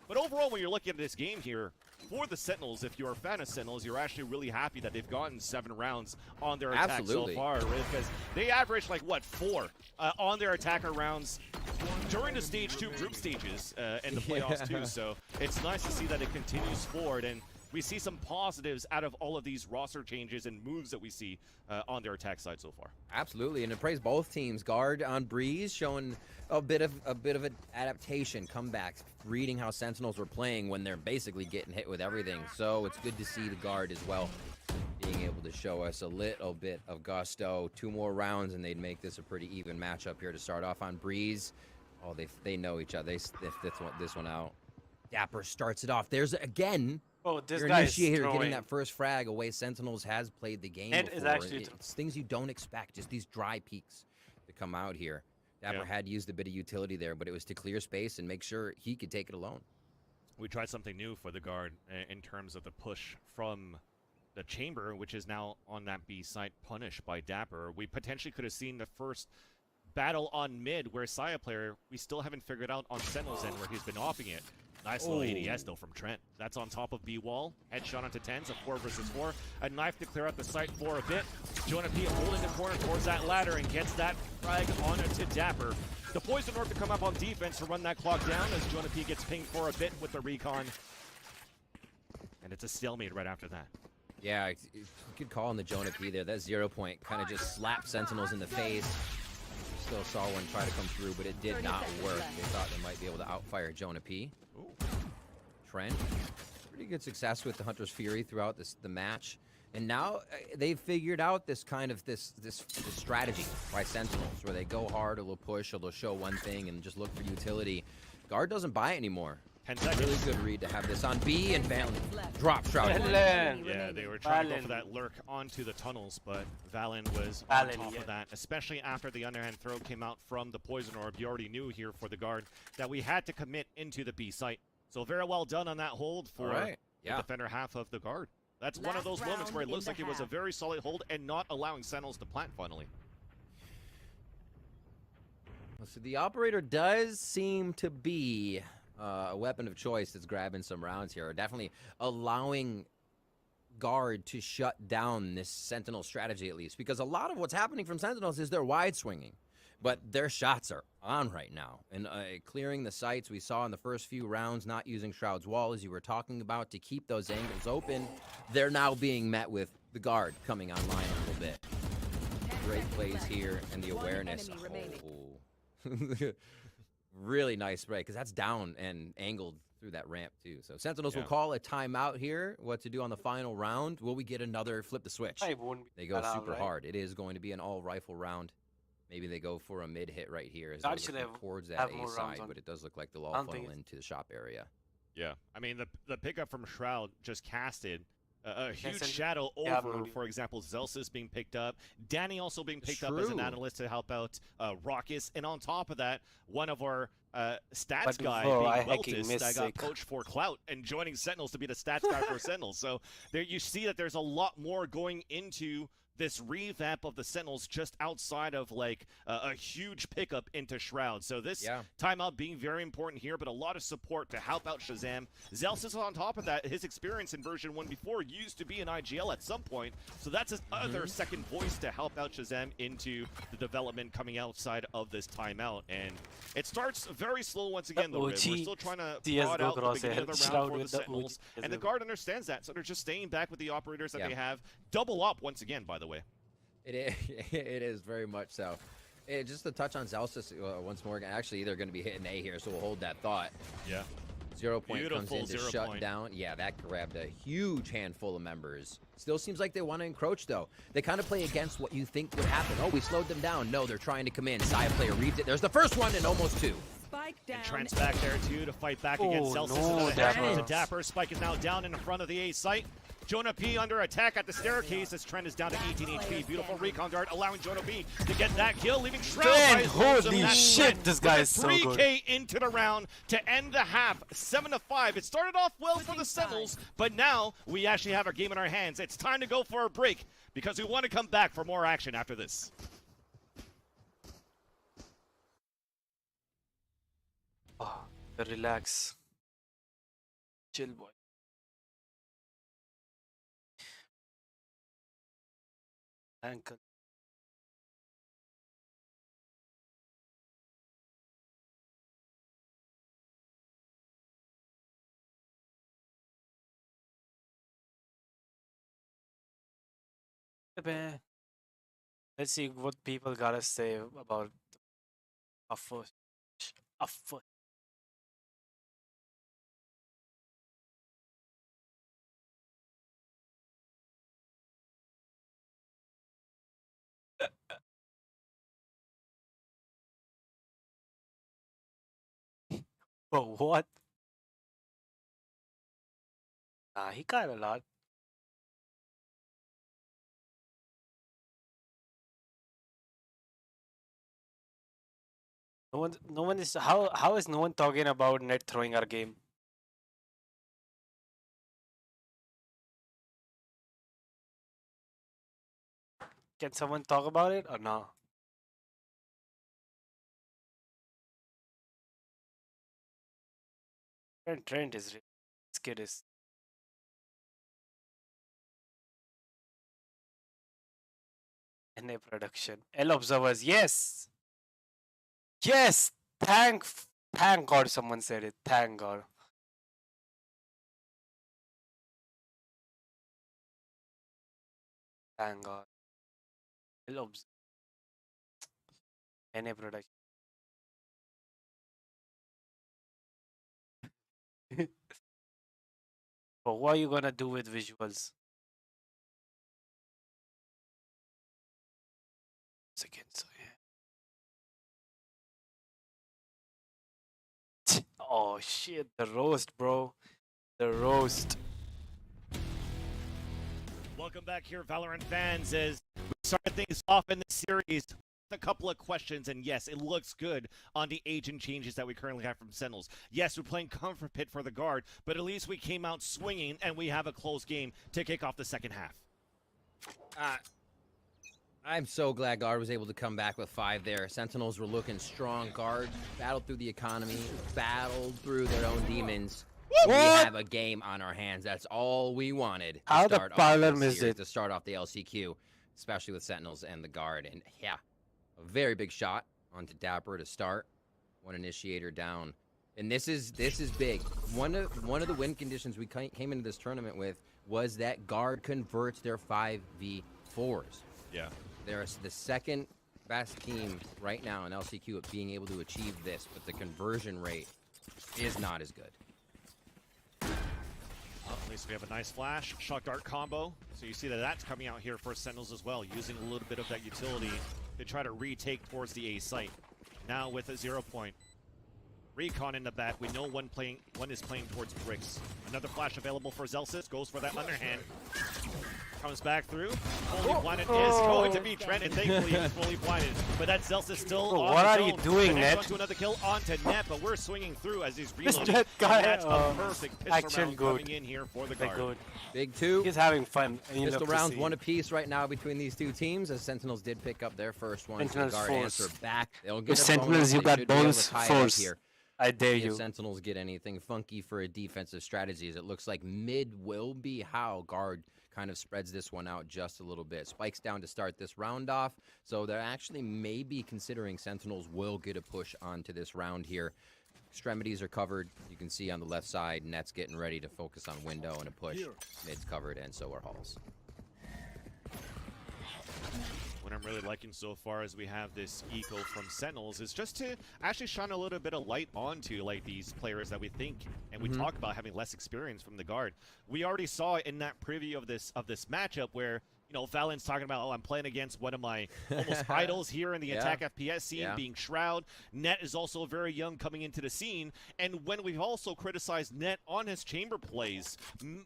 But overall, when you're looking at this game here, for the Sentinels, if you're a fan of Sentinels, you're actually really happy that they've gotten 7 rounds on their attack so far, right? Because they averaged like, what, 4 on their attacker rounds during the Stage 2 group stages and the playoffs too. So it's nice to see that it continues forward, and we see some positives out of all of these roster changes and moves that we see on their attack side so far. Absolutely, and it praise both teams. Guard on Breeze showing a bit of an adaptation, comebacks, reading how Sentinels were playing when they're basically getting hit with everything. So it's good to see the Guard as well being able to show us a little bit of gusto. 2 more rounds and they'd make this a pretty even matchup here to start off on Breeze. Oh, they know each other. They sniff this one out. Dapper starts it off. There's again. Oh, this your guy initiator is getting that first frag away. Sentinels has played the game before. It's things you don't expect, just these dry peaks to come out here. Dapper had used a bit of utility there, but it was to clear space and make sure he could take it alone. We tried something new for the guard in terms of the push from the chamber, which is now on that B site punished by Dapper. We potentially could have seen the first battle on mid where Saya player, we still haven't figured out on Sentinel's end where he's been offing it. Nice little ADS though from Trent. That's on top of B wall. Headshot onto 10s, a 4 versus 4. A knife to clear out the site for a bit. Jonah P holding the corner towards that ladder and gets that frag on it to Dapper. The Poison Orb to come up on defense to run that clock down as Jonah P gets pinged for a bit with the recon. And it's a stalemate right after that. Yeah, good call on the Jonah P there. That 0 point kind of just slapped Sentinels in the face. Still saw one try to come through, but it did not work. They thought they might be able to outfire Jonah P. Trent, pretty good success with the Hunter's Fury throughout the match, and now they've figured out this kind of this strategy by Sentinels, where they go hard, or they'll push, or they'll show one thing and just look for utility. Guard doesn't buy it anymore. 10 seconds. Really good read to have this on B, and Valen drop Shroud. Yeah, they were trying to go for that lurk onto the tunnels, but Valen was on top of that, especially after the underhand throw came out from the Poison Orb. You already knew here for the guard that we had to commit into the B site. So very well done on that hold for the defender half of the guard. That's one of those moments where it looks like it was a very solid hold and not allowing Sentinels to plant finally. So the operator does seem to be a weapon of choice that's grabbing some rounds here. Definitely allowing guard to shut down this Sentinel strategy at least, because a lot of what's happening from Sentinels is they're wide swinging, but their shots are on right now. And clearing the sites we saw in the first few rounds, not using Shroud's wall as you were talking about to keep those angles open, they're now being met with the guard coming online a little bit. Great plays here and the awareness. Really nice spray, because that's down and angled through that ramp too. So Sentinels will call a timeout here. What to do on the final round? Will we get another flip the switch? They go super hard. It is going to be an all rifle round. Maybe they go for a mid hit right here as they're looking towards that A side, but it does look like they'll all funnel into the shop area. Yeah, I mean the pickup from Shroud just casted a huge shadow over, for example, Zelsis being picked up, Danny also being picked up as an analyst to help out Raucus, and on top of that, one of our stats guy being Weltis that got poached for clout and joining Sentinels to be the stats guy for Sentinels. So there you see that there's a lot more going into this revamp of the Sentinels just outside of like a huge pickup into Shroud. So this timeout being very important here, but a lot of support to help out Shazam. Zelsis on top of that, his experience in version 1 before used to be an IGL at some point. So that's his other second voice to help out Shazam into the development coming outside of this timeout. And it starts very slow once again though. We're still trying to prod out the beginning of the round for the Sentinels. And the guard understands that, so they're just staying back with the operators that they have. Double up once again, by the way. It is very much so. Just to touch on Zelsis once more. Actually, they're going to be hitting A here, so we'll hold that thought. Yeah. 0 Point comes in to 0 shut Point. down. Yeah, that grabbed a huge handful of members. Still seems like they want to encroach, though. They kind of play against what you think would happen. Oh, we slowed them down. No, they're trying to come in. Saya player reads it. There's the first one and almost two. And Trent's back there, too, to fight back against Celsius. No, Dapper. Dapper. Spike is now down in front of the A site. Jonah P under attack at the staircase as Trent is down to 18 HP. Beautiful recon dart allowing Jonah P to get that kill, leaving Shroud by his holy lonesome. shit, this guy is so good. 3K into the round to end the half, 7-5. It started off well for the Sentinels, but now we actually have our game in our hands. It's time to go for a break because we want to come back for more action after this. Oh, relax. Chill, boy. Ankle. Let's see what people gotta say about a foot. A foot. But what? Nah, he got a lot. No one is how is no one talking about net throwing our game? Can someone talk about it or no? Trent is this kid is NA production. L observers, yes. Yes! Thank God someone said it. Thank God. Thank God. L observers. NA production. But what are you gonna do with visuals? Second, so yeah. Oh shit, the roast, bro. The roast. Welcome back here, Valorant fans, as we start things off in the series. A couple of questions, and yes, it looks good on the agent changes that we currently have from Sentinels. Yes, we're playing Comfort Pit for the guard, but at least we came out swinging, and we have a close game to kick off the second half. I'm so glad guard was able to come back with 5 there. Sentinels were looking strong. Guard battled through the economy, battled through their own demons. We have a game on our hands. That's all we wanted. How the Parlor missed it to start off the LCQ, especially with Sentinels and the guard. And yeah, a very big shot onto Dapper to start. One initiator down. And this is big. One of the win conditions we came into this tournament with was that guard converts their 5v4s. Yeah. They're the second best team right now in LCQ at being able to achieve this, but the conversion rate is not as good. Well, at least we have a nice flash, shock dart combo. So you see that that's coming out here for Sentinels as well, using a little bit of that utility to try to retake towards the A site. Now with a 0 point. Recon in the back. We know one is playing towards bricks. Another flash available for Zelsis. Goes for that underhand. Comes back through. Fully blinded is going to be Trent, and thankfully he's fully blinded. But that Zelsis still on what are his you own. doing, Net? Onto another kill onto Net, but we're swinging through as he's reloading. That guy, and that's a perfect pistol round good. coming in here for the guard. Big 2. He's having fun. Pistol rounds one apiece right now between these two teams as Sentinels did pick up their first one. Sentinels the guard force. answer back. They'll get Sentinels, you got bonus force. Here. I dare If you. Sentinels get anything funky for a defensive strategy, as it looks like mid will be how guard kind of spreads this one out just a little bit. Spikes down to start this round off, so they're actually maybe considering Sentinels will get a push onto this round here. Extremities are covered. You can see on the left side, Net's getting ready to focus on window and a push. Mid's covered, and so are Halls. What I'm really liking so far as we have this eco from Sentinels is just to actually shine a little bit of light onto like these players that we think and we talk about having less experience from the guard. We already saw in that preview of this matchup where, you know, Valen's talking about, oh, I'm playing against one of my almost idols here in the attack FPS scene, being Shroud. Net is also very young coming into the scene. And when we've also criticized Net on his chamber plays,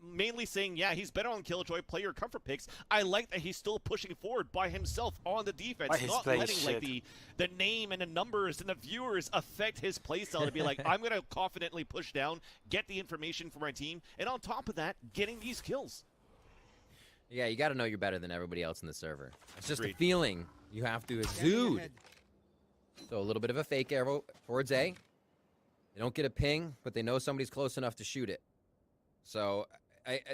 mainly saying, yeah, he's better on Killjoy, play your comfort picks, I like that he's still pushing forward by himself on the defense, not letting like the name and the numbers and the viewers affect his playstyle to be like, I'm going to confidently push down, get the information from my team, and on top of that, getting these kills. Yeah, you got to know you're better than everybody else in the server. It's just a feeling you have to exude. So a little bit of a fake arrow towards A. They don't get a ping, but they know somebody's close enough to shoot it. So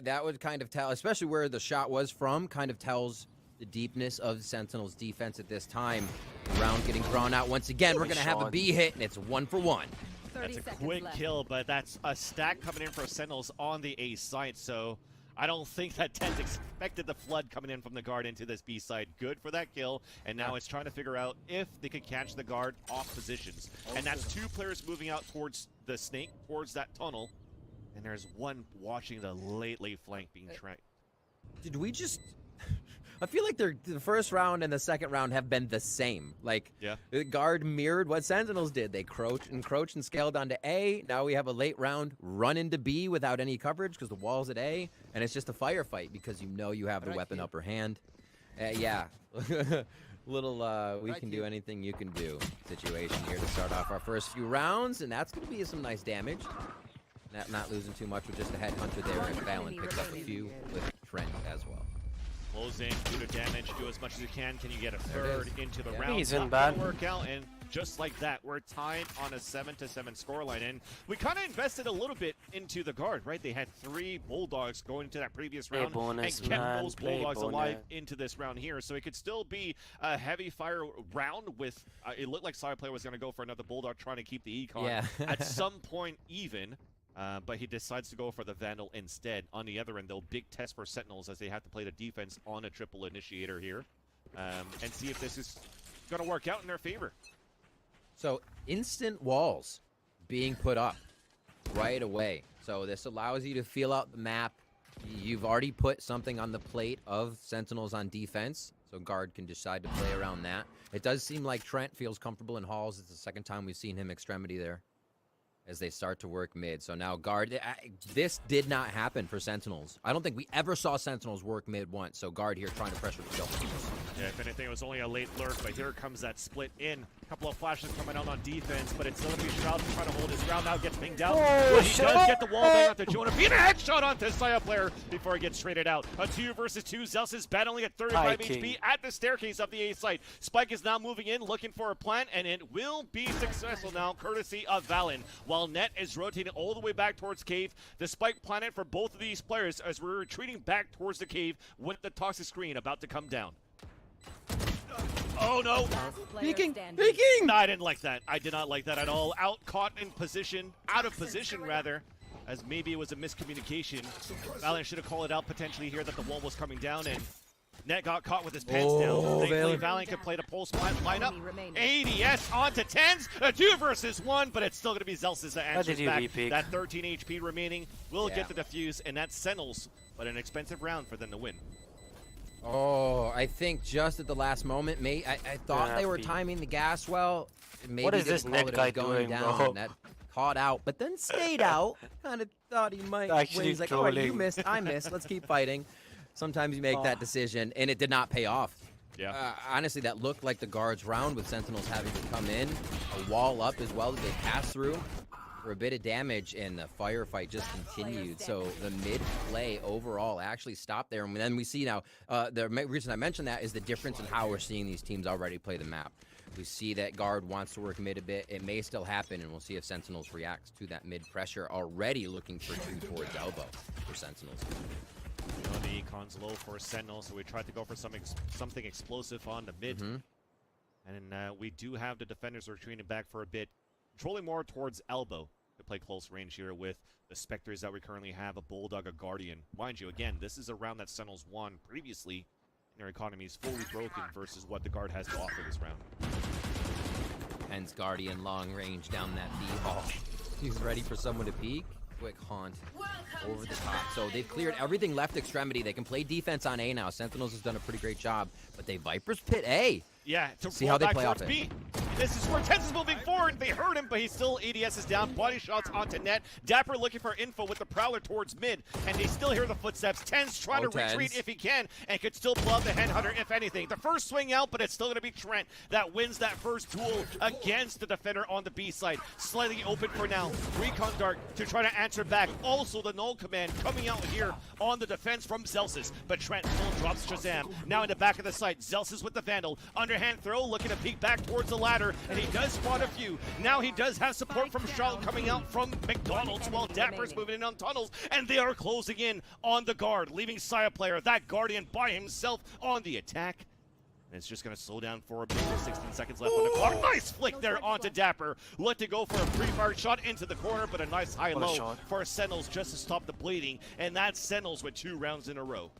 that would kind of tell, especially where the shot was from, kind of tells the deepness of Sentinel's defense at this time. The round getting drawn out once again. We're going to have a B hit, and it's 1 for 1. That's a quick kill, but that's a stack coming in for Sentinels on the A site, so I don't think that Tens expected the flood coming in from the guard into this B side. Good for that kill, and now it's trying to figure out if they could catch the guard off positions. And that's 2 players moving out towards the snake, towards that tunnel, and there's one watching the late flank being tracked. Did we just... I feel like the first round and the second round have been the same. Like, the guard mirrored what Sentinels did. They encroached and scaled onto A. Now we have a late round run into B without any coverage because the wall's at A. And it's just a firefight because you know you have the weapon upper hand. Yeah. Little, we can do anything you can do situation here to start off our first few rounds. And that's going to be some nice damage. Not losing too much with just a headhunter there. And Valen picks up a few with Trent as well. Close in, do the damage, do as much as you can. Can you get a third into the round? He's in bad. Work out, and just like that, we're tied on a 7-7 scoreline. And we kind of invested a little bit into the guard, right? They had 3 Bulldogs going into that previous round and kept those Bulldogs alive into this round here. So it could still be a heavy fire round with, it looked like Side Player was going to go for another Bulldog trying to keep the econ at some point even. But he decides to go for the Vandal instead. On the other end, though, big test for Sentinels as they have to play the defense on a triple initiator here and see if this is going to work out in their favor. So instant walls being put up right away. So this allows you to feel out the map. You've already put something on the plate of Sentinels on defense, so guard can decide to play around that. It does seem like Trent feels comfortable in halls. It's the second time we've seen him extremity there as they start to work mid. So now guard, this did not happen for Sentinels. I don't think we ever saw Sentinels work mid once. So guard here trying to pressure the kill. Yeah, if anything, it was only a late lurk, but here comes that split in. A couple of flashes coming out on defense, but it's still going to be Shroud trying to hold his ground. Now gets pinged out. But he does get the wall bang onto Jonah. Being a headshot onto Saya player before he gets traded out. A 2 versus 2. Zeus is battling at 35 HP at the staircase of the A site. Spike is now moving in, looking for a plant, and it will be successful now, courtesy of Valen. While Net is rotating all the way back towards cave. The spike planet for both of these players as we're retreating back towards the cave with the toxic screen about to come down. Oh no! Peeking! No, I didn't like that. I did not like that at all. Out of position rather, as maybe it was a miscommunication. Valen should have called it out potentially here that the wall was coming down, and Net got caught with his pants down. Thankfully, Valen could play the pulse lineup. ADS onto Tens. A 2 versus 1, but it's still going to be Zelsis that answers back. That 13 HP remaining will get the defuse, and that's Sentinels, but an expensive round for them to win. Oh, I think just at the last moment, I thought they were timing the gas well. Maybe what is this Net guy doing, bro? Net caught out, but then stayed out. Kind of thought he might win. He's like, all right, you missed, I missed. Let's keep fighting. Sometimes you make that decision, and it did not pay off. Yeah. Honestly, that looked like the guards round with Sentinels having to come in, a wall up as well that they passed through for a bit of damage, and the firefight just continued. So the mid play overall actually stopped there, and then we see now, the reason I mentioned that is the difference in how we're seeing these teams already play the map. We see that guard wants to work mid a bit. It may still happen, and we'll see if Sentinels reacts to that mid pressure. Already looking for 2 towards elbow for Sentinels. You know, the econ's low for Sentinel, so we tried to go for something explosive on the mid. And we do have the defenders retreating back for a bit, controlling more towards elbow to play close range here with the Spectres that we currently have, a Bulldog, a Guardian. Mind you, again, this is a round that Sentinels won previously, Their economy is fully broken versus what the guard has to offer this round. Hence Guardian long range down that B-hall. He's ready for someone to peek. Quick haunt over the top. So they've cleared everything left extremity. They can play defense on A now. Sentinels has done a pretty great job, but they Vipers pit A. Yeah, to see how they play towards off B. This is where Tens is moving forward. They heard him, but he still ADS is down. Body shots onto net. Dapper looking for info with the Prowler towards mid, and they still hear the footsteps. Tens trying to retreat if he can, and could still pull out the Headhunter if anything. The first swing out, but it's still going to be Trent that wins that first duel against the defender on the B side. Slightly open for now. Recon Dart to try to answer back. Also the null command coming out here on the defense from Zelsis, but Trent full drops Shazam. Now in the back of the site, Zelsis with the Vandal. Underhand throw, looking to peek back towards the ladder, and he does spot a few. Now he does have support from Charlotte coming out from McDonald's while Dapper's moving in on tunnels, and they are closing in on the guard, leaving Saya player, that Guardian by himself on the attack. And it's just going to slow down for a bit. 16 seconds left on the clock. Nice flick there onto Dapper. Let to go for a pre-fired shot into the corner, but a nice high-low for Sentinels just to stop the bleeding, and that's Sentinels with 2 rounds in a row.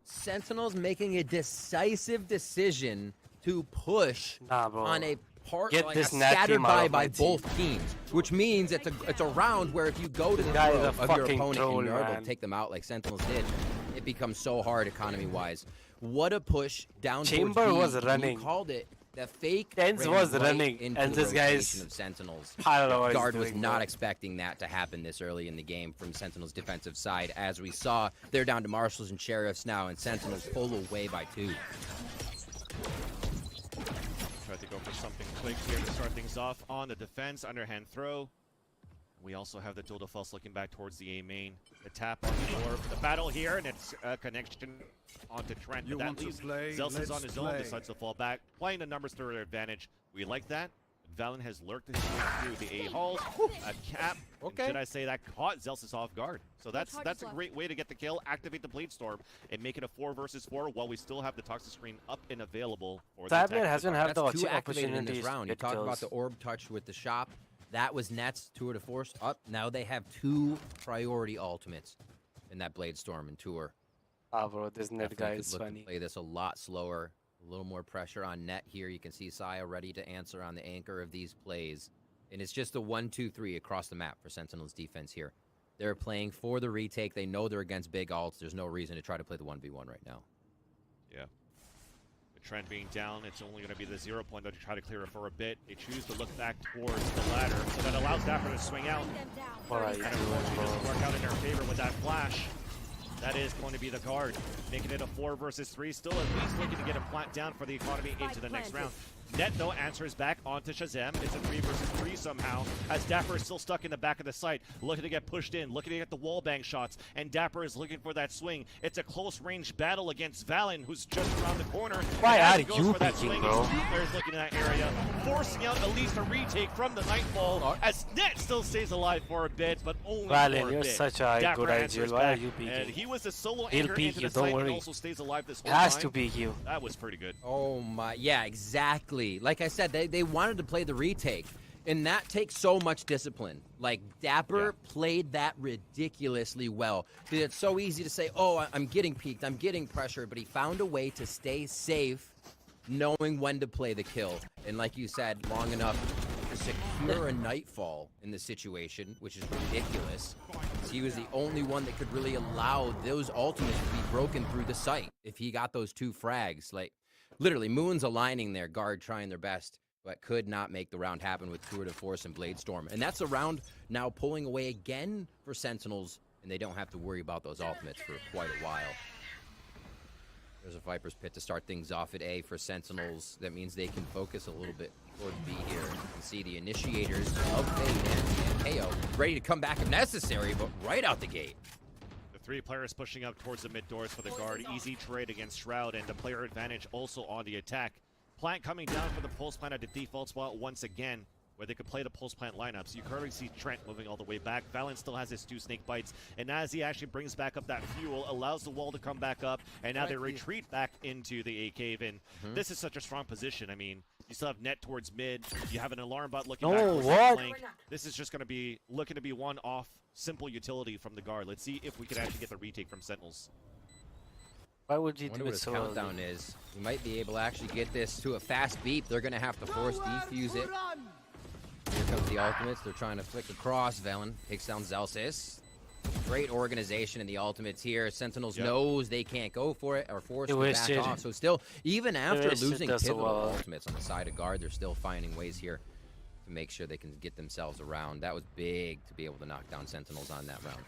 Sentinels making a decisive decision to push on a part like a scattered by both teams, which means it's a round where if you go to the throw of your opponent and you're able to take them out like Sentinels did, it becomes so hard economy-wise. What a push down Chamber was running. You called it. The fake Tens was running, and this guy's of Sentinels. I don't know what Guard was not expecting that to happen this early in the game from Sentinels' defensive side. As we saw, they're down to Marshals and Sheriffs now, and Sentinels pull away by 2. Tried to go for something quick here to start things off on the defense. Underhand throw. We also have the dual defense looking back towards the A main. The tap on the door for the battle here, and it's a connection onto Trent. But that leaves Zelsis on his own, decides to fall back, playing the numbers to their advantage. We like that. Valen has lurked his way through the A-halls. A cap, should I say, that caught Zelsis off guard. So that's a great way to get the kill, activate the Blade Storm, and make it a 4 versus 4 while we still have the Toxic Screen up and available for the attack. Hasn't had the opportunity in this round. You talked about the orb touch with the shop. That was Nets, Tour de Force up. Now they have 2 priority ultimates in that Blade Storm and Tour. Bro, this net guy is funny. Play this a lot slower. A little more pressure on net here. You can see Saya ready to answer on the anchor of these plays. And it's just a 1-2-3 across the map for Sentinels defense here. They're playing for the retake. They know they're against big alts. There's no reason to try to play the 1v1 right now. Yeah. The Trent being down, it's only going to be the 0 point though to try to clear it for a bit. They choose to look back towards the ladder, so that allows Dapper to swing out. And unfortunately doesn't work out in their favor with that flash. That is going to be the guard, making it a 4 versus 3. Still at least looking to get a plant down for the economy into the next round. Net, though, answers back onto Shazam. It's a 3 versus 3 somehow, as Dapper is still stuck in the back of the site, looking to get pushed in, looking to get the wallbang shots, and Dapper is looking for that swing. It's a close-range battle against Valen, who's just around the corner. Why are you picking, bro? Players looking in that area, forcing out at least a retake from the Nightfall, as Net still stays alive for a bit, but only Valen, for a you're bit. such a Dapper good idea. Why are you peeking? And he was the solo He'll anchor peek into you, the don't site and worry. also stays alive this whole Has time. to peek you. That was pretty good. Oh my, yeah, exactly. Like I said, they wanted to play the retake, and that takes so much discipline. Like, Dapper played that ridiculously well. It's so easy to say, oh, I'm getting peaked, I'm getting pressure, but he found a way to stay safe, knowing when to play the kill. And like you said, long enough to secure a Nightfall in the situation, which is ridiculous. He was the only one that could really allow those ultimates to be broken through the site. If he got those 2 frags, like, literally, Moon's aligning their guard, trying their best, but could not make the round happen with Tour de Force and Blade Storm. And that's a round now pulling away again for Sentinels, and they don't have to worry about those ultimates for quite a while. There's a Viper's Pit to start things off at A for Sentinels. That means they can focus a little bit toward B here. You can see the initiators of Fade and KO ready to come back if necessary, but right out the gate. 3 players pushing up towards the mid doors for the guard. Easy trade against Shroud, and the player advantage also on the attack. Plant coming down for the Pulse Plant at the default spot once again, where they could play the Pulse Plant lineups. You currently see Trent moving all the way back. Valen still has his 2 snake bites, and as he actually brings back up that fuel, allows the wall to come back up, and now they retreat back into the A cave. And this is such a strong position. I mean, you still have net towards mid. You have an alarm bot looking back towards the flank. This is just going to be looking to be one off simple utility from the guard. Let's see if we can actually get the retake from Sentinels. Why would you wonder do what it his so countdown early? is. You might be able to actually get this to a fast beep. They're going to have to force defuse it. Here comes the ultimates. They're trying to flick across. Velen takes down Zelsis. Great organization in the ultimates here. Sentinels knows they can't go for it or force to back off. So still, even after losing pivotal ultimates on the side of guard, they're still finding ways here to make sure they can get themselves around. That was big to be able to knock down Sentinels on that round.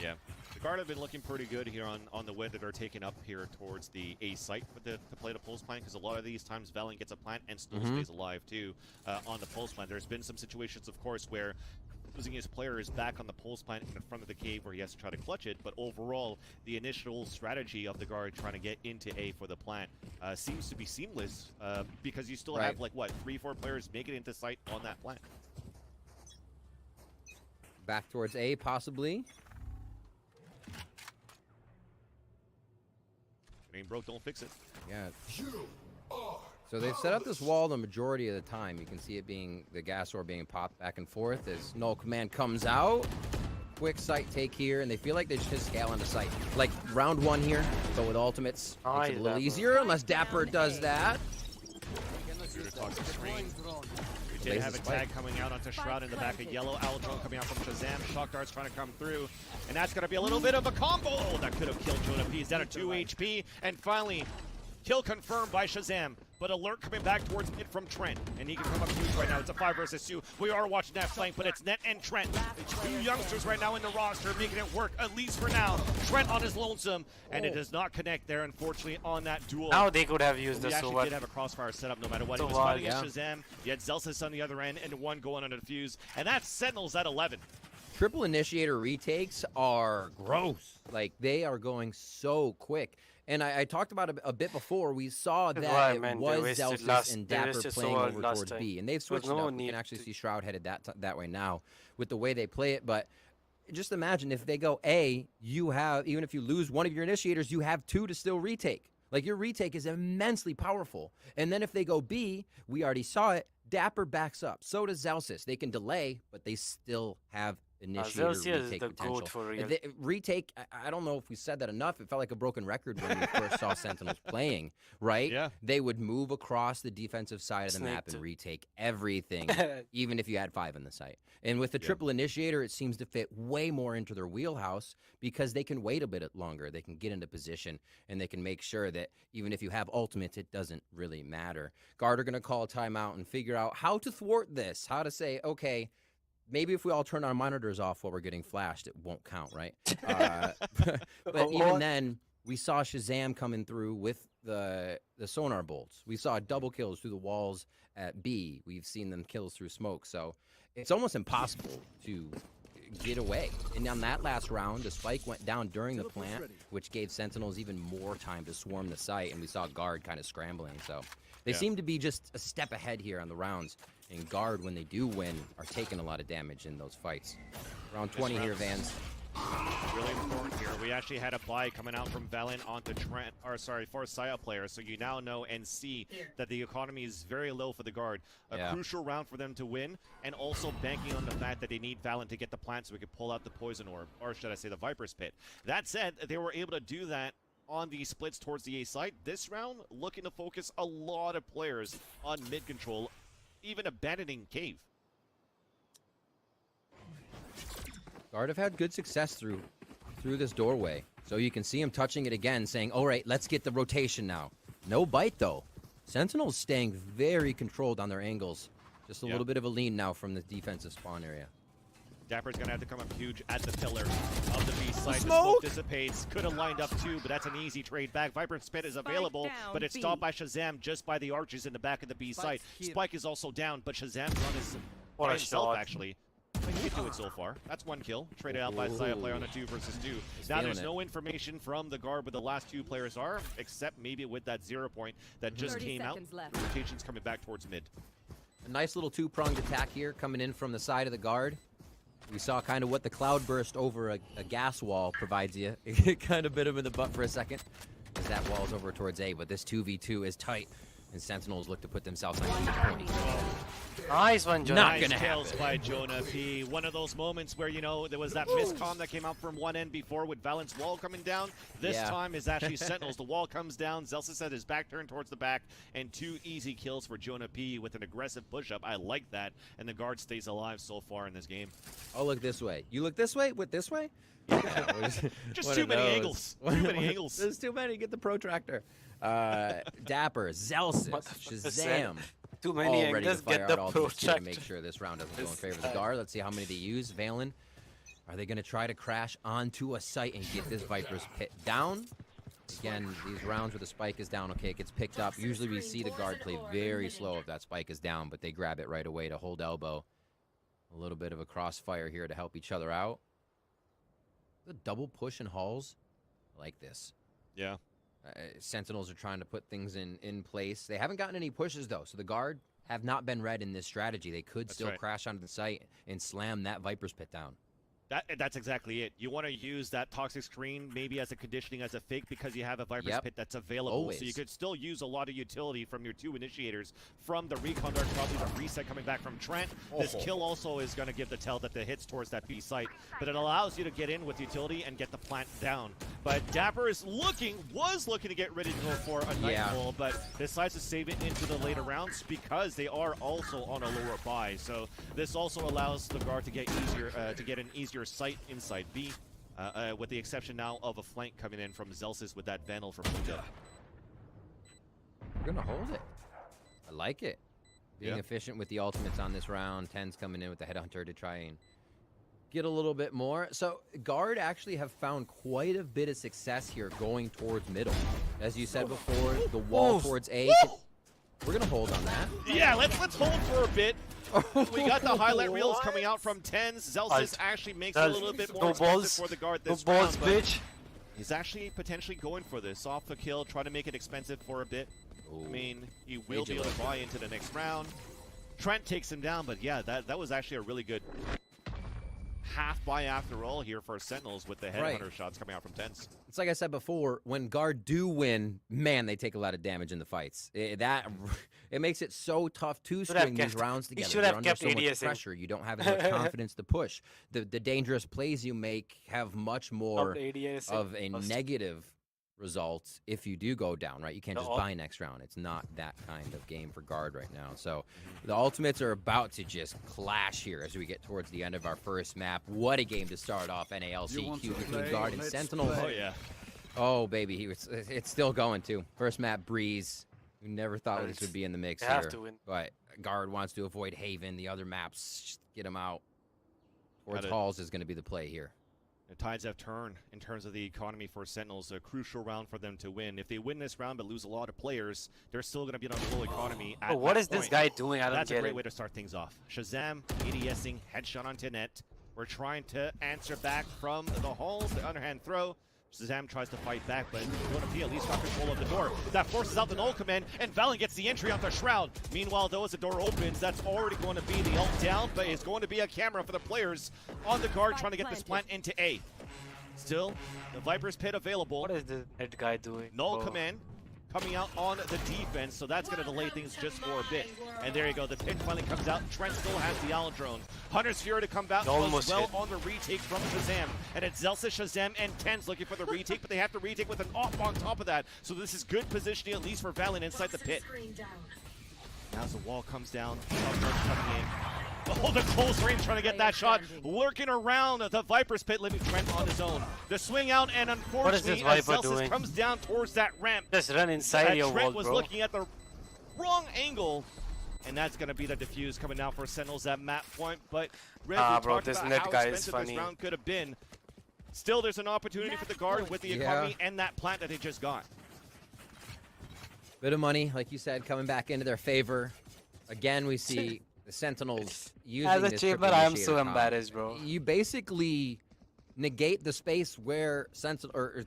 Yeah. The guard have been looking pretty good here on the way that they're taking up here towards the A site to play the pulse plan, because a lot of these times Velen gets a plant and still stays alive too on the pulse plan. There's been some situations, of course, where losing his player is back on the pulse plant in front of the cave where he has to try to clutch it, but overall the initial strategy of the guard trying to get into A for the plant seems to be seamless because you still have like what, 3-4 players make it into sight on that plant. Back towards A possibly. It ain't broke, don't fix it. Yeah. So they've set up this wall the majority of the time. You can see it being the gas ore being popped back and forth as Null Command comes out. Quick site take here, and they feel like they should just scale into sight. Like round 1 here, but with ultimates, makes it a little easier unless Dapper does that. We did have a tag coming out onto Shroud in the back of yellow. Aldrone coming out from Shazam. Shock Dart's trying to come through. And that's going to be a little bit of a combo. That could have killed Jonah P. He's down at 2 HP. And finally, kill confirmed by Shazam. But alert coming back towards mid from Trent. And he can come up huge right now. It's a 5 versus 2. We are watching that flank, but it's Net and Trent. 2 youngsters right now in the roster making it work, at least for now. Trent on his lonesome. And it does not connect there, unfortunately, on that duel. Now they could have used the the actually sword. did have a crossfire set up no matter what. He was fighting Shazam. You had Zelsis on the other end and 1 going under the fuse. And that's Sentinels at 11. Triple initiator retakes are gross. Like, they are going so quick. And I talked about it a bit before. We saw that it was Zelsis and Dapper playing over towards B. And they've switched it up. You can actually see Shroud headed that way now with the way they play it. But just imagine if they go A, you have, even if you lose one of your initiators, you have 2 to still retake. Like, your retake is immensely powerful. And then if they go B, we already saw it, Dapper backs up. So does Zelsis. They can delay, but they still have initiator retake potential. Retake, I don't know if we said that enough. It felt like a broken record when we first saw Sentinels playing, right? Yeah. They would move across the defensive side of the map and retake everything, even if you had 5 in the site. And with the triple initiator, it seems to fit way more into their wheelhouse because they can wait a bit longer. They can get into position, and they can make sure that even if you have ultimates, it doesn't really matter. Guard are going to call a timeout and figure out how to thwart this, how to say, okay, maybe if we all turn our monitors off while we're getting flashed, it won't count, right? But even then, we saw Shazam coming through with the sonar bolts. We saw double kills through the walls at B. We've seen them kills through smoke. So it's almost impossible to get away. And on that last round, the spike went down during the plant, which gave Sentinels even more time to swarm the site, and we saw Guard kind of scrambling. So they seem to be just a step ahead here on the rounds. And Guard, when they do win, are taking a lot of damage in those fights. Round 20 here, Vans. Really important here. We actually had a buy coming out from Velen onto Trent, or sorry, for a Saya player. So you now know and see that the economy is very low for the Guard. A crucial round for them to win, and also banking on the fact that they need Velen to get the plant so we can pull out the Poison Orb, or should I say the Viper's Pit. That said, they were able to do that on the splits towards the A side. This round, looking to focus a lot of players on mid control, even abandoning Cave. Guard have had good success through this doorway. So you can see him touching it again, saying, all right, let's get the rotation now. No bite, though. Sentinels staying very controlled on their angles. Just a little bit of a lean now from the defensive spawn area. Dapper's going to have to come up huge at the pillar of the B side. The smoke dissipates. Could have lined up too, but that's an easy trade back. Vibrant Spit is available, but it's stopped by Shazam just by the archers in the back of the B side. Spike is also down, but Shazam's run is by himself, actually. He can do it so far. That's 1 kill. Traded out by Saya player on a 2 versus 2. Now there's no information from the Guard where the last 2 players are, except maybe with that 0 point that just came out. The rotation's coming back towards mid. A nice little 2-pronged attack here coming in from the side of the Guard. We saw kind of what the cloud burst over a gas wall provides you. It kind of bit him in the butt for a second as that wall's over towards A, but this 2v2 is tight, and Sentinels look to put themselves on key point. Nice one, Jonah. Nice kills by Jonah P. One of those moments where, you know, there was that miscomm that came out from one end before with Valent's wall coming down. This time is actually Sentinels. The wall comes down. Zelsis had his back turned towards the back, and 2 easy kills for Jonah P with an aggressive push-up. I like that, and the guard stays alive so far in this game. I'll look this way. You look this way? With this way? Yeah, just too many angles. Too many angles. There's too many. Get the protractor. Dapper, Zelsis, Shazam. Too many all ready angles. to fire Get out the all protractor. to make sure this round doesn't go in favor of the guard. Let's see how many they use. Valen, are they going to try to crash onto a site and get this Viper's pit down? Again, these rounds where the spike is down, okay, it gets picked up. Usually we see the guard play very slow if that spike is down, but they grab it right away to hold elbow. A little bit of a crossfire here to help each other out. The double push in halls, I like this. Yeah. Sentinels are trying to put things in place. They haven't gotten any pushes, though, so the guard have not been read in this strategy. They could still crash onto the site and slam that Viper's pit down. That's exactly it. You want to use that toxic screen maybe as a conditioning, as a fake, because you have a Viper's pit that's available. Always. So you could still use a lot of utility from your 2 initiators from the recon dart, probably the reset coming back from Trent. This kill also is going to give the tell that the hits towards that B site, but it allows you to get in with utility and get the plant down. But Dapper is was looking to get ready to go for a Nightfall, but decides to save it into the later rounds because they are also on a lower buy. So this also allows the guard to get an easier sight inside B, with the exception now of a flank coming in from Zelsis with that Vandal from Punta. We're going to hold it. I like it. Being efficient with the ultimates on this round. 10's coming in with the Headhunter to try and get a little bit more. So guard actually have found quite a bit of success here going towards middle. As you said before, the wall towards A. We're going to hold on that. Yeah, let's hold for a bit. We got the highlight reels coming out from 10s. Zelsis actually makes it a little bit more expensive for the guard this round. Bitch. He's actually potentially going for this off the kill, trying to make it expensive for a bit. I mean, he will be able to buy into the next round. Trent takes him down, but yeah, that was actually a really good half buy after all here for Sentinels with the Headhunter shots coming out from 10s. It's like I said before, when guard do win, man, they take a lot of damage in the fights. It makes it so tough to string these rounds together. Should You're have under kept so much ADS pressure. You don't have as much confidence to push. The dangerous plays you make have much more of a negative result if you do go down, right? You can't just buy next round. It's not that kind of game for guard right now. So the ultimates are about to just clash here as we get towards the end of our first map. What a game to start off NALCQ between guard and Sentinels. Oh, yeah. Oh, baby. It's still going, too. First map, Breeze. We never thought this would be in the mix here. But guard wants to avoid Haven. The other maps, just get them out. Towards Halls is going to be the play here. The tides have turned in terms of the economy for Sentinels. A crucial round for them to win. If they win this round but lose a lot of players, they're still going to be on a low economy. What is this guy doing? I don't That's get a great it. way to start things off. Shazam, ADSing, headshot onto net. We're trying to answer back from the halls. The underhand throw. Shazam tries to fight back, but Jonah P at least got control of the door. That forces out the null command, and Valen gets the entry off the Shroud. Meanwhile, though, as the door opens, that's already going to be the ult down, but it's going to be a camera for the players on the guard trying to get this plant into A. Still, the Viper's pit available. What is the head guy doing? Null command coming out on the defense, so that's going to delay things just for a bit. And there you go, the pit finally comes out. Trent still has the Allen drone. Hunter's Fury to come back as well on the retake from Shazam. And it's Zelsis, Shazam, and 10's looking for the retake, but they have to retake with an off on top of that. So this is good positioning, at least for Valen inside the pit. Now as the wall comes down, coming in. Oh, the close range trying to get that shot. Lurking around the Viper's pit, leaving Trent on his own. The swing out, and unfortunately, as Zelsis comes down towards that ramp. Just run inside your wall, Trent was looking at the wrong angle. And that's going to be the defuse coming down for Sentinels at map point. But bro, this net guy is funny. This round could have been. Still, there's an opportunity for the guard with the economy and that plant that they just got. Bit of money, like you said, coming back into their favor. Again, we see the Sentinels using this triple I am so initiator embarrassed, bro. You basically negate the space where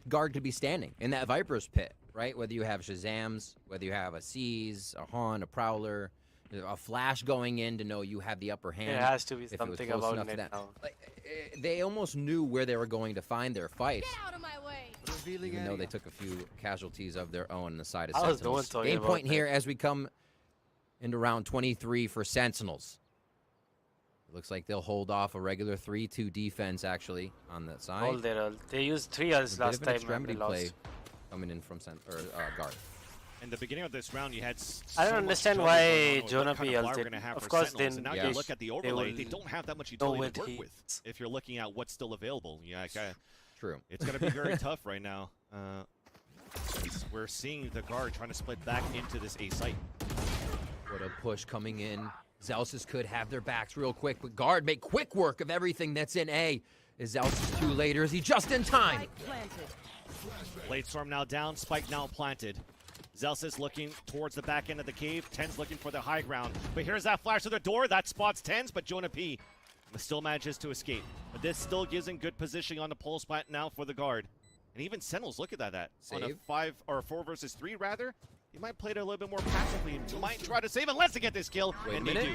guard could be standing in that Viper's pit, right? Whether you have Shazams, whether you have a Seize, a Han, a Prowler, a Flash going in to know you have the upper hand. It has to be something about it now. Like, they almost knew where they were going to find their fight. Get out of my way. Even though they took a few casualties of their own on the side of I was Sentinels. the one talking Game about point that. here as we come into round 23 for Sentinels. It looks like they'll hold off a regular 3-2 defense, actually, on that side. Hold their ult. They used 3 ults last time and they play lost. coming in from guard. In the beginning of this round, you had I don't understand why Jonah P ulted. Of course, then now you look at the overlay, they don't have that much utility to work with. If you're looking at what's still available, True. It's going to be very tough right now. We're seeing the guard trying to split back into this A site. What a push coming in. Zelsis could have their backs real quick, but guard make quick work of everything that's in A. Is Zelsis too late, or is he just in time? Blade Storm now down, Spike now planted. Zelsis looking towards the back end of the cave. Ten's looking for the high ground. But here's that flash to the door. That spots Ten's, but Jonah P still manages to escape. But this still gives him good positioning on the pole spot now for the guard. And even Sentinels, look at that. Save. On a 5 or 4 versus 3 rather, he might play it a little bit more passively and might try to save unless they get this kill. And they do.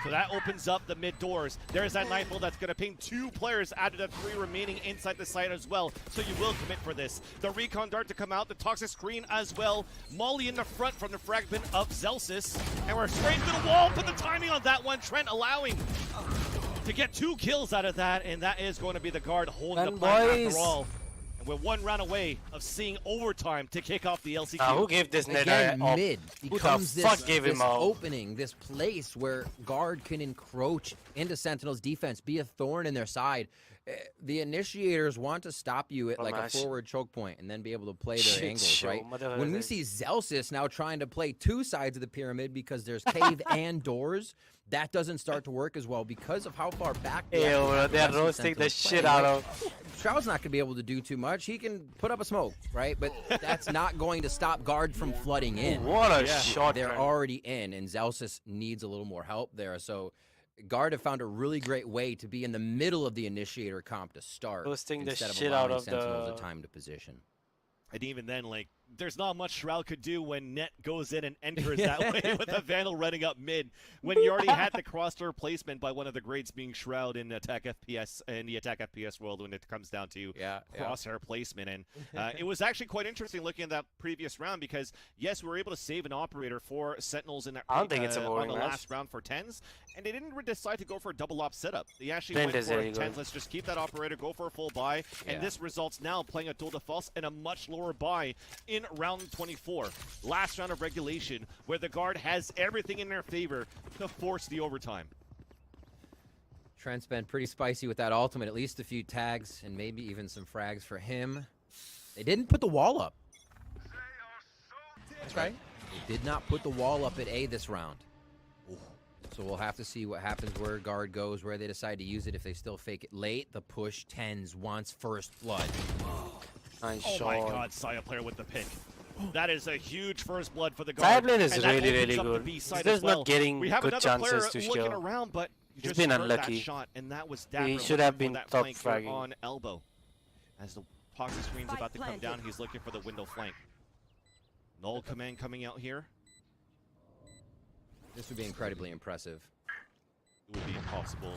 So that opens up the mid doors. There's that Nightfall that's going to ping 2 players out of the 3 remaining inside the site as well. So you will commit for this. The Recon Dart to come out, the Toxic Screen as well. Molly in the front from the fragment of Zelsis. And we're straight to the wall. Put the timing on that one. Trent allowing to get 2 kills out of that. And that is going to be the guard holding the plan after all. We're 1 round away of seeing overtime to kick off the LCQ. Who gave this net mid becomes this off? opening, this place where guard can encroach into Sentinel's defense, be a thorn in their side. The initiators want to stop you at like a forward choke point and then be able to play their angles, right? When we see Zelsis now trying to play 2 sides of the pyramid because there's cave and doors, that doesn't start to work as well because of how far back they're roasting the shit out of. Shroud's not going to be able to do too much. He can put up a smoke, right? But that's not going to stop guard from flooding in. What a shot. They're already in, and Zelsis needs a little more help there. So guard have found a really great way to be in the middle of the initiator comp to start roasting the instead shit of out of Sentinels a time to position. And even then, like, there's not much Shroud could do when Net goes in and enters that way with a Vandal running up mid. When you already had the crosshair placement by one of the greats being Shroud in attack FPS in the attack FPS world when it comes down to crosshair placement. And it was actually quite interesting looking at that previous round because yes, we were able to save an operator for Sentinels in that on the last round for Tens, and they didn't decide to go for a double op setup. They actually went for Tens. Let's just keep that operator, go for a full buy, and this results now playing a dual defense and a much lower buy in round 24, last round of regulation, where the guard has everything in their favor to force the overtime. Trent's been pretty spicy with that ultimate, at least a few tags and maybe even some frags for him. They didn't put the wall up. That's right. They did not put the wall up at A this round. So we'll have to see what happens where guard goes, where they decide to use it. If they still fake it late, the push Tens wants first blood. Nice shot. My God, Saya player with the pick. That is a huge first blood for the guard. Saya is really, really good. He's not getting good chances to show. Around, but he's been unlucky. That shot, and that was he should have been top fragging. On elbow. As the Toxic Screen's about to come down, he's looking for the window flank. Null command coming out here. This would be incredibly impressive. It would be impossible.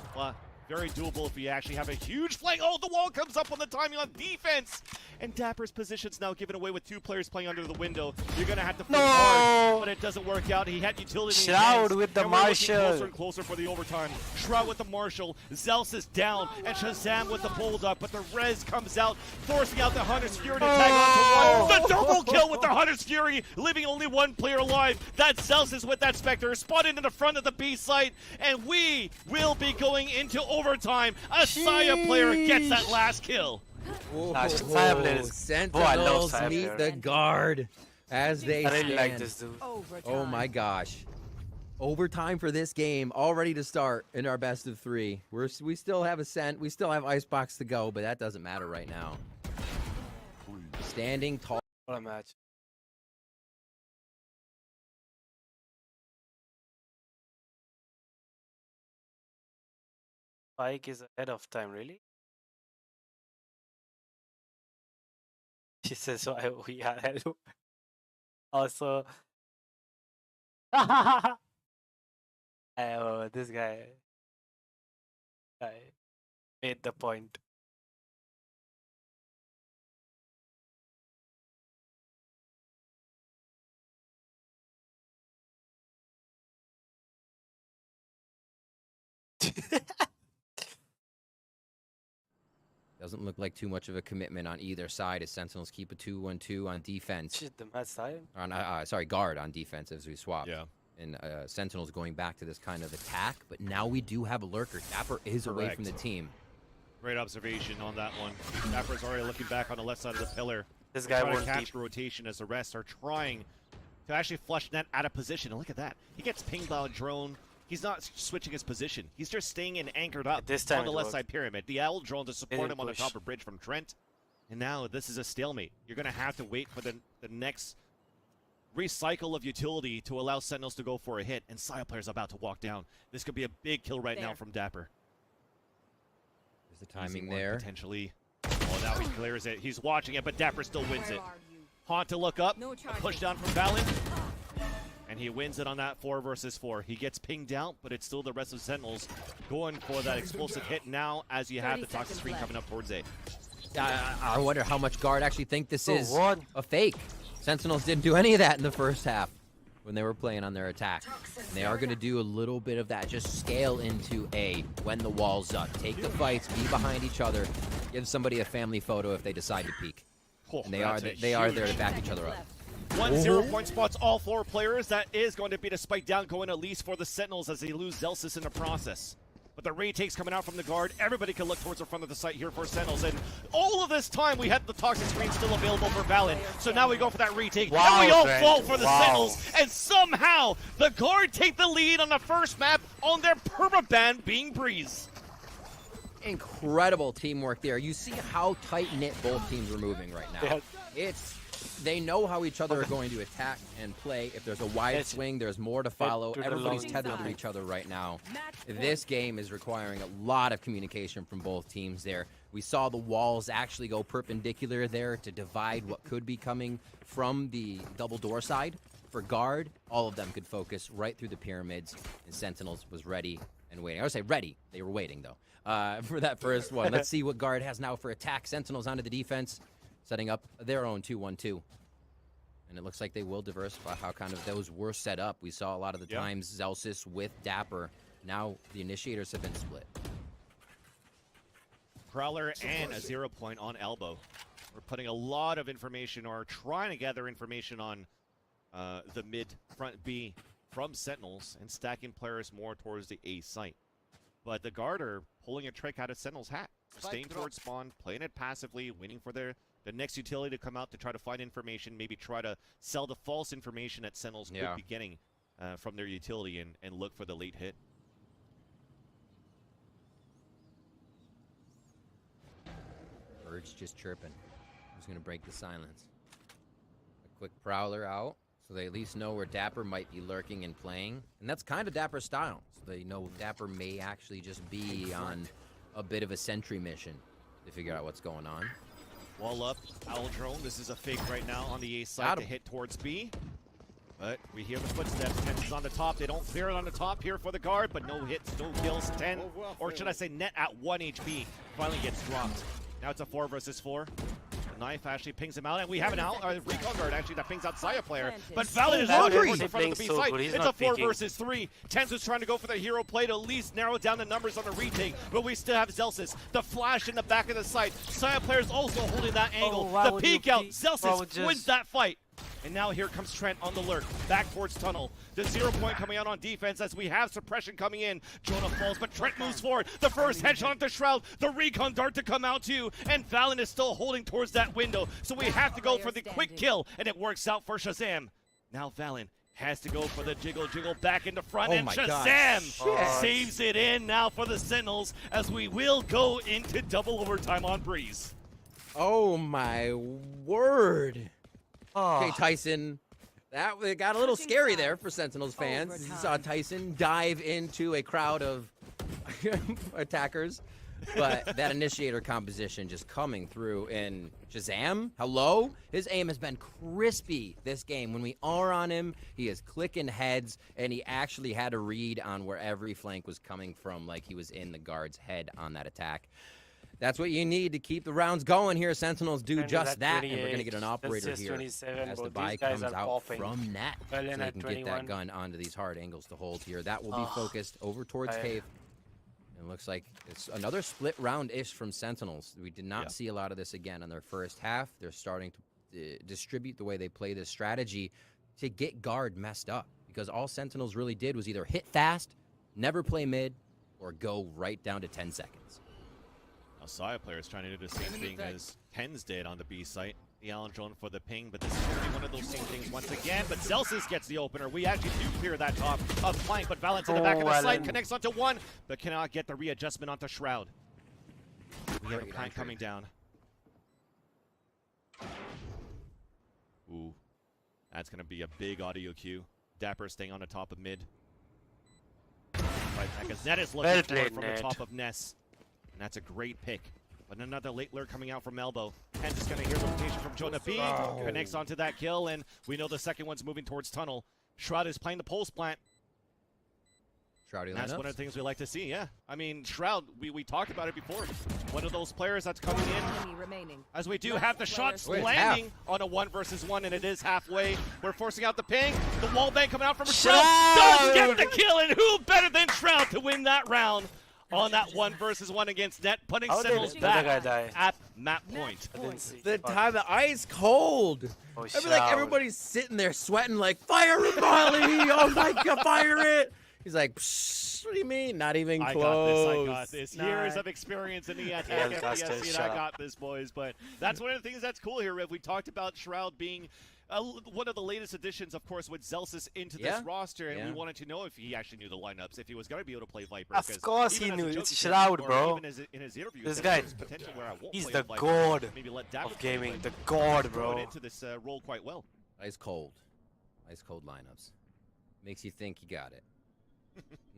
Very doable if we actually have a huge flank. Oh, the wall comes up on the timing on defense. And Dapper's position's now given away with 2 players playing under the window. You're going to have to play hard, but it doesn't work out. He had utility in his hands, with the and Marshall. Closer and closer for the overtime. Shroud with the Marshall. Zels is down, and Shazam with the Bulldog, but the Rez comes out, forcing out the Hunter's Fury to tag onto one. The double kill with the Hunter's Fury, leaving only 1 player alive. That's Zels with that Spectre, spotted in the front of the B site, and we will be going into overtime. A Saya player gets that last kill. Sentinels meet the guard as they stand. I really like this dude. Oh my gosh. Overtime for this game, all ready to start in our best of 3. We still have we still have Icebox to go, but that doesn't matter right now. Standing tall. What a match. Spike is ahead of time, really? She says, so we are also. Oh, this guy made the point. Doesn't look like too much of a commitment on either side as Sentinels keep a 2-1-2 on defense. Shit, the mad side? Sorry, guard on defense as we swap. Yeah. And Sentinels going back to this kind of attack, but now we do have a lurker. Dapper is away from the team. Great observation on that one. Dapper's already looking back on the left side of the pillar. This guy trying won't to catch the rotation as the rest are trying to actually flush net out of position. And look at that. He gets pinged by a drone. He's not switching his position. He's just staying in anchored up on the left side pyramid. The owl drone to support him on the top of bridge from Trent. And now this is a stalemate. You're going to have to wait for the next recycle of utility to allow Sentinels to go for a hit. And Saya player's about to walk down. This could be a big kill right now from Dapper. There's the timing there. Potentially. Oh, now he clears it. He's watching it, but Dapper still wins it. Haunt to look up. A push down from Valen. And he wins it on that 4 versus 4. He gets pinged out, but it's still the rest of Sentinels going for that explosive hit now as you have the toxic screen coming up towards A. I wonder how much guard actually think this is a fake. Sentinels didn't do any of that in the first half when they were playing on their attack. And they are going to do a little bit of that. Just scale into A when the wall's up. Take the fights, be behind each other. Give somebody a family photo if they decide to peek. And they are there to back each other up. 1 0-point spots all 4 players. That is going to be the spike down going at least for the Sentinels as they lose Zelsis in the process. But the retakes coming out from the guard. Everybody can look towards the front of the site here for Sentinels. And all of this time we had the toxic screen still available for Valen. So now we go for that retake. And we all fall for the Sentinels. And somehow the guard take the lead on the first map on their permaban being Breeze. Incredible teamwork there. You see how tight-knit both teams are moving right now. They know how each other are going to attack and play. If there's a wide swing, there's more to follow. Everybody's tethered to each other right now. This game is requiring a lot of communication from both teams there. We saw the walls actually go perpendicular there to divide what could be coming from the double door side. For guard, all of them could focus right through the pyramids, and Sentinels was ready and waiting. I would say ready. They were waiting, though, for that first one. Let's see what guard has now for attack. Sentinels onto the defense, setting up their own 2-1-2. And it looks like they will diversify how kind of those were set up. We saw a lot of the times Zelsis with Dapper. Now the initiators have been split. Prowler and a 0 point on elbow. We're putting a lot of information or trying to gather information on the mid front B from Sentinels and stacking players more towards the A site. But the guard are pulling a trick out of Sentinel's hat. Staying towards spawn, playing it passively, waiting for the next utility to come out to try to find information, maybe try to sell the false information that Sentinels could be getting from their utility and look for the late hit. Birds just chirping. Who's going to break the silence? A quick Prowler out, so they at least know where Dapper might be lurking and playing. And that's kind of Dapper's style. So they know Dapper may actually just be on a bit of a sentry mission to figure out what's going on. Wall up, Owl Drone. This is a fake right now on the A side to hit towards B. But we hear the footsteps. Tens is on the top. They don't clear it on the top here for the guard, but no hits, no kills. 10, or should I say net at 1 HP, finally gets dropped. Now it's a 4 versus 4. The knife actually pings him out, and we have an recon guard actually that pings out Saya player. But Valen is not towards the front of the B site. It's a 4 versus 3. Tens was trying to go for the hero play to at least narrow down the numbers on the retake, but we still have Zelsis. The flash in the back of the site. Saya player is also holding that angle. The peek out. Zelsis wins that fight. And now here comes Trent on the lurk, back towards tunnel. The 0 point coming out on defense as we have suppression coming in. Jonah falls, but Trent moves forward. The first headshot at the Shroud. The recon dart to come out too. And Valen is still holding towards that window. So we have to go for the quick kill, and it works out for Shazam. Now Valen has to go for the jiggle back into front, and Shazam saves it in now for the Sentinels as we will go into double overtime on Breeze. Oh my word. Okay, Tyson, that got a little scary there for Sentinels fans. You saw Tyson dive into a crowd of attackers, but that initiator composition just coming through. And Shazam, hello? His aim has been crispy this game. When we are on him, he is clicking heads, and he actually had a read on where every flank was coming from, like he was in the guard's head on that attack. That's what you need to keep the rounds going here. Sentinels do just that, and we're going to get an operator here as the buy comes out from net. So they can get that gun onto these hard angles to hold here. That will be focused over towards Cave. It looks like it's another split round-ish from Sentinels. We did not see a lot of this again in their first half. They're starting to distribute the way they play this strategy to get guard messed up, because all Sentinels really did was either hit fast, never play mid, or go right down to 10 seconds. Now, Saya players trying to do the same thing as Tens did on the B site. The Allen drone for the ping, but this is going to be one of those same things once again. But Zelsis gets the opener. We actually do clear that top of flank, but Valence in the back of the site connects onto one, but cannot get the readjustment onto Shroud. We have a plank coming down. Ooh, that's going to be a big audio cue. Dapper staying on the top of mid. Right back as Net is looking for it from the top of Ness. And that's a great pick. But another late lure coming out from Elbow. Tens is going to hear the rotation from Jonah B. Connects onto that kill, and we know the second one's moving towards tunnel. Shroud is playing the pulse plant. Shroudy That's one of the things we like to see, yeah. I mean, Shroud, we talked about it before. One of those players that's coming in. As we do have the shots landing on a 1-versus-1, and it is halfway. We're forcing out the ping. The wall bang coming out from Shroud. Does get the kill, and who better than Shroud to win that round on that 1-versus-1 against Net, putting Sentinels back at map point. The time, the ice cold. I feel like everybody's sitting there sweating like, fire it, Molly! Oh my God, fire it! He's like, psh, what do you mean? Not even close. I got this. Years of experience in the attack FPSC, and I got this, boys. But that's one of the things that's cool here, Riv. We talked about Shroud being one of the latest additions, of course, with Zelsis into this roster, and we wanted to know if he actually knew the lineups, if he was going to be able to play Viper. Of course he knew. It's Shroud, bro. In his interview, this guy, he's the god of gaming. The god, bro. Into this role quite well. Ice cold lineups. Makes you think you got it.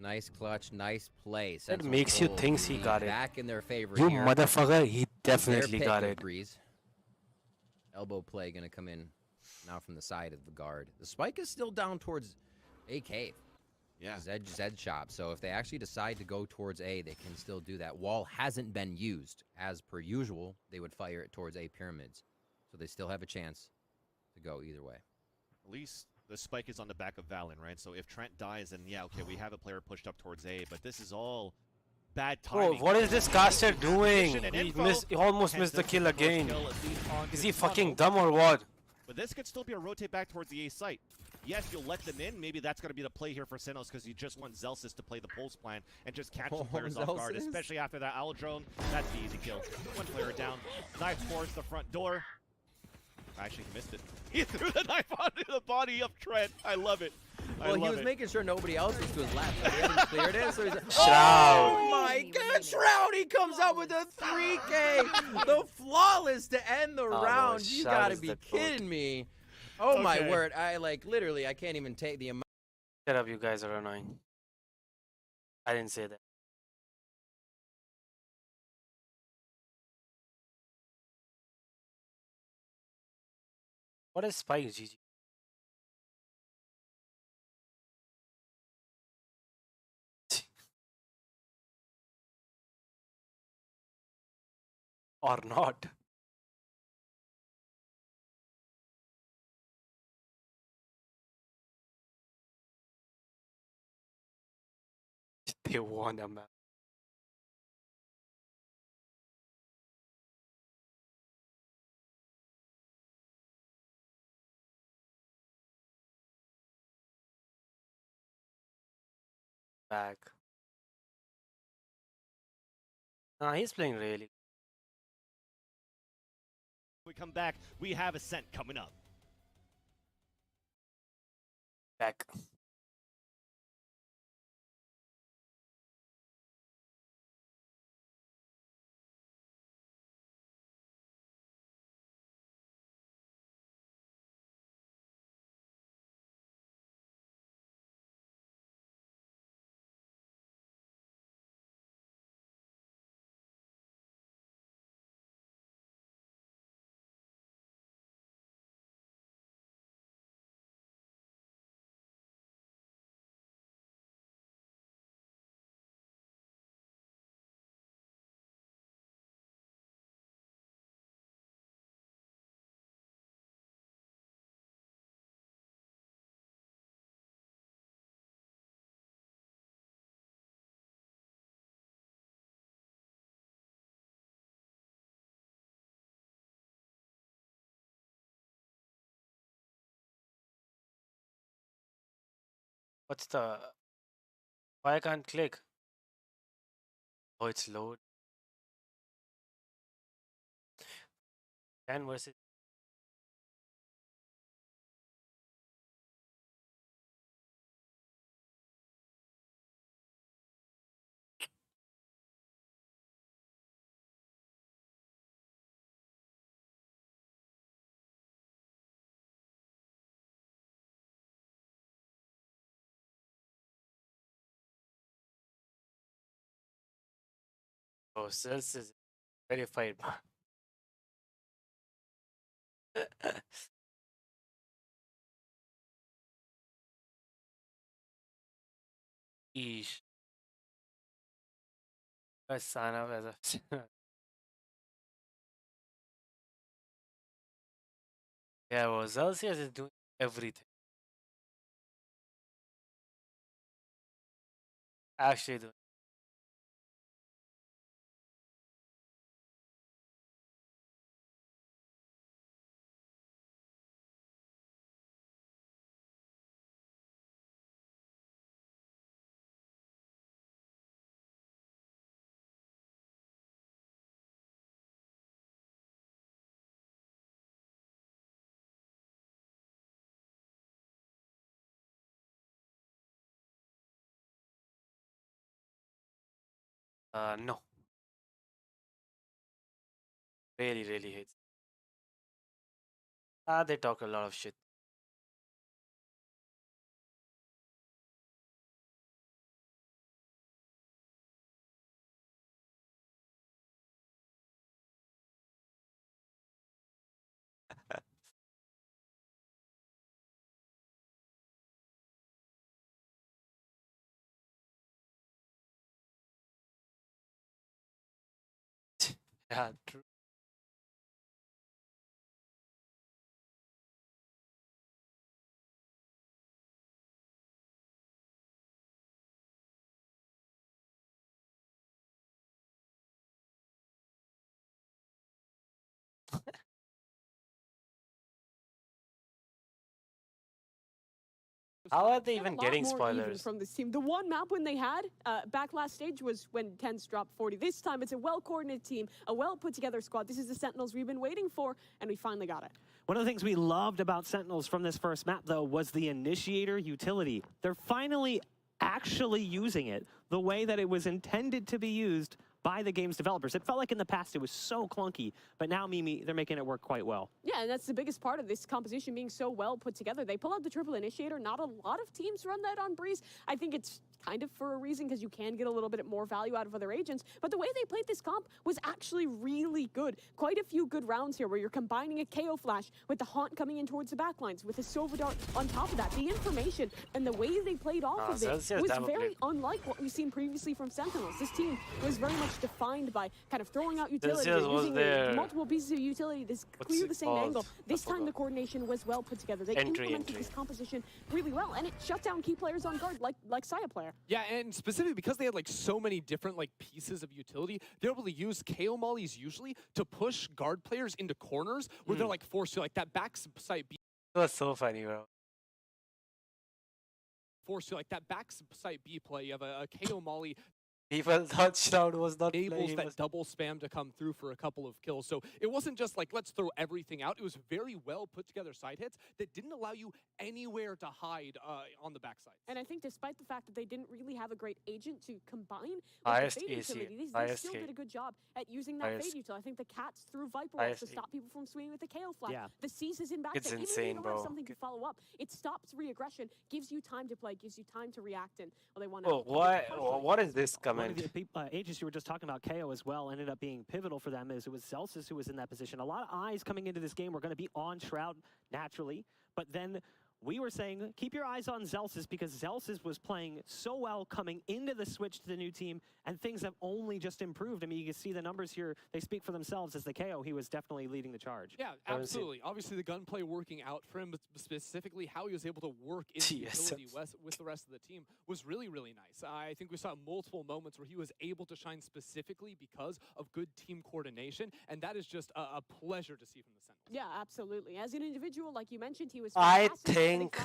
Nice clutch, nice play. It makes you think he got it. Back in their favor you here. Motherfucker, he definitely got it. Breeze. Elbow play gonna come in now from the side of the guard. The spike is still down towards A cave. Yeah. Zed shop. So if they actually decide to go towards A, they can still do that. Wall hasn't been used. As per usual, they would fire it towards A pyramids. So they still have a chance to go either way. At least the spike is on the back of Valen, right? So if Trent dies, then yeah, okay, we have a player pushed up towards A, but this is all bad timing. Bro, what is this caster doing? He almost missed the kill again. Is he fucking dumb or what? But this could still be a rotate back towards the A site. Yes, you'll let them in. Maybe that's going to be the play here for Sentinels, because you just want Zelsis to play the pulse plan and just catch the players off guard, especially after that owl drone. That's the easy kill. One player down. Knife towards the front door. Actually, he missed it. He threw the knife onto the body of Trent. I love it. Well, he was making sure nobody else was to his left. So he hadn't cleared it. So he's like, Shroud. Oh my God, Shroud! He comes out with a 3K. The flawless to end the round. You gotta be kidding me. Oh my word! I literally, I can't even take the amount. Shut up, you guys are annoying. I didn't say that. What is Spike, GG? Or not? They won a map. Back. Nah, he's playing really. We come back, we have Ascent coming up. Back. What's the... Why I can't click? Oh, it's load. 10 versus... Oh, Cells is verified. Eesh. I sign up as a... Yeah, well, Celsius is doing everything. Actually doing. No. Really, really hates. They talk a lot of shit. Yeah, true. How are they even getting spoilers? From this team? The one map when they had back last stage was when Tens dropped 40. This time it's a well-coordinated team, a well-put-together squad. This is the Sentinels we've been waiting for, and we finally got it. One of the things we loved about Sentinels from this first map, though, was the initiator utility. They're finally actually using it the way that it was intended to be used by the game's developers. It felt like in the past it was so clunky, but now Mimi, they're making it work quite well. Yeah, and that's the biggest part of this composition being so well put together. They pull out the triple initiator. Not a lot of teams run that on Breeze. I think it's kind of for a reason because you can get a little bit more value out of other agents, but the way they played this comp was actually really good. Quite a few good rounds here where you're combining a KO flash with the Haunt coming in towards the backlines, with a Silver Dart on top of that. The information and the way they played off of it was very unlike what we've seen previously from Sentinels. This team was very much defined by kind of throwing out utility, using multiple pieces of utility to clear the same angle. This time the coordination was well put together. They implemented this composition really well, and it shut down key players on guard like Saya player. Yeah, and specifically because they had like so many different like pieces of utility, they're able to use KO mollies usually to push guard players into corners where they're like forced to like that backside B. That's so funny, bro. Forced to like that backside B play. You have a KO molly. Even touchdown was not enables that double spam to come through for a couple of kills. So it wasn't just like, let's throw everything out. It was very well put together side hits that didn't allow you anywhere to hide on the backside. And I think despite the fact that they didn't really have a great agent to combine with the fade utility, they still did a good job at using that fade utility. I think the Cats threw Viper Walls to stop people from swinging with the KO flash. Yeah. The Cease is in back. It's even insane, if you don't bro. have something to follow up, it stops re-aggression, gives you time to play, gives you time to react, and well, they want to. Oh, what is this comment? One of the agents you were just talking about, KO as well, ended up being pivotal for them as it was Celsius who was in that position. A lot of eyes coming into this game were going to be on Shroud naturally, but then we were saying, keep your eyes on Celsius because Celsius was playing so well coming into the switch to the new team, and things have only just improved. I mean, you can see the numbers here. They speak for themselves. As the KO, he was definitely leading the charge. Yeah, absolutely. Obviously, the gunplay working out for him, but specifically how he was able to work in the utility with the rest of the team was really, really nice. I think we saw multiple moments where he was able to shine specifically because of good team coordination, and that is just a pleasure to see from the Sentinels. Yeah, absolutely. As an individual, like you mentioned, he was I fantastic. think think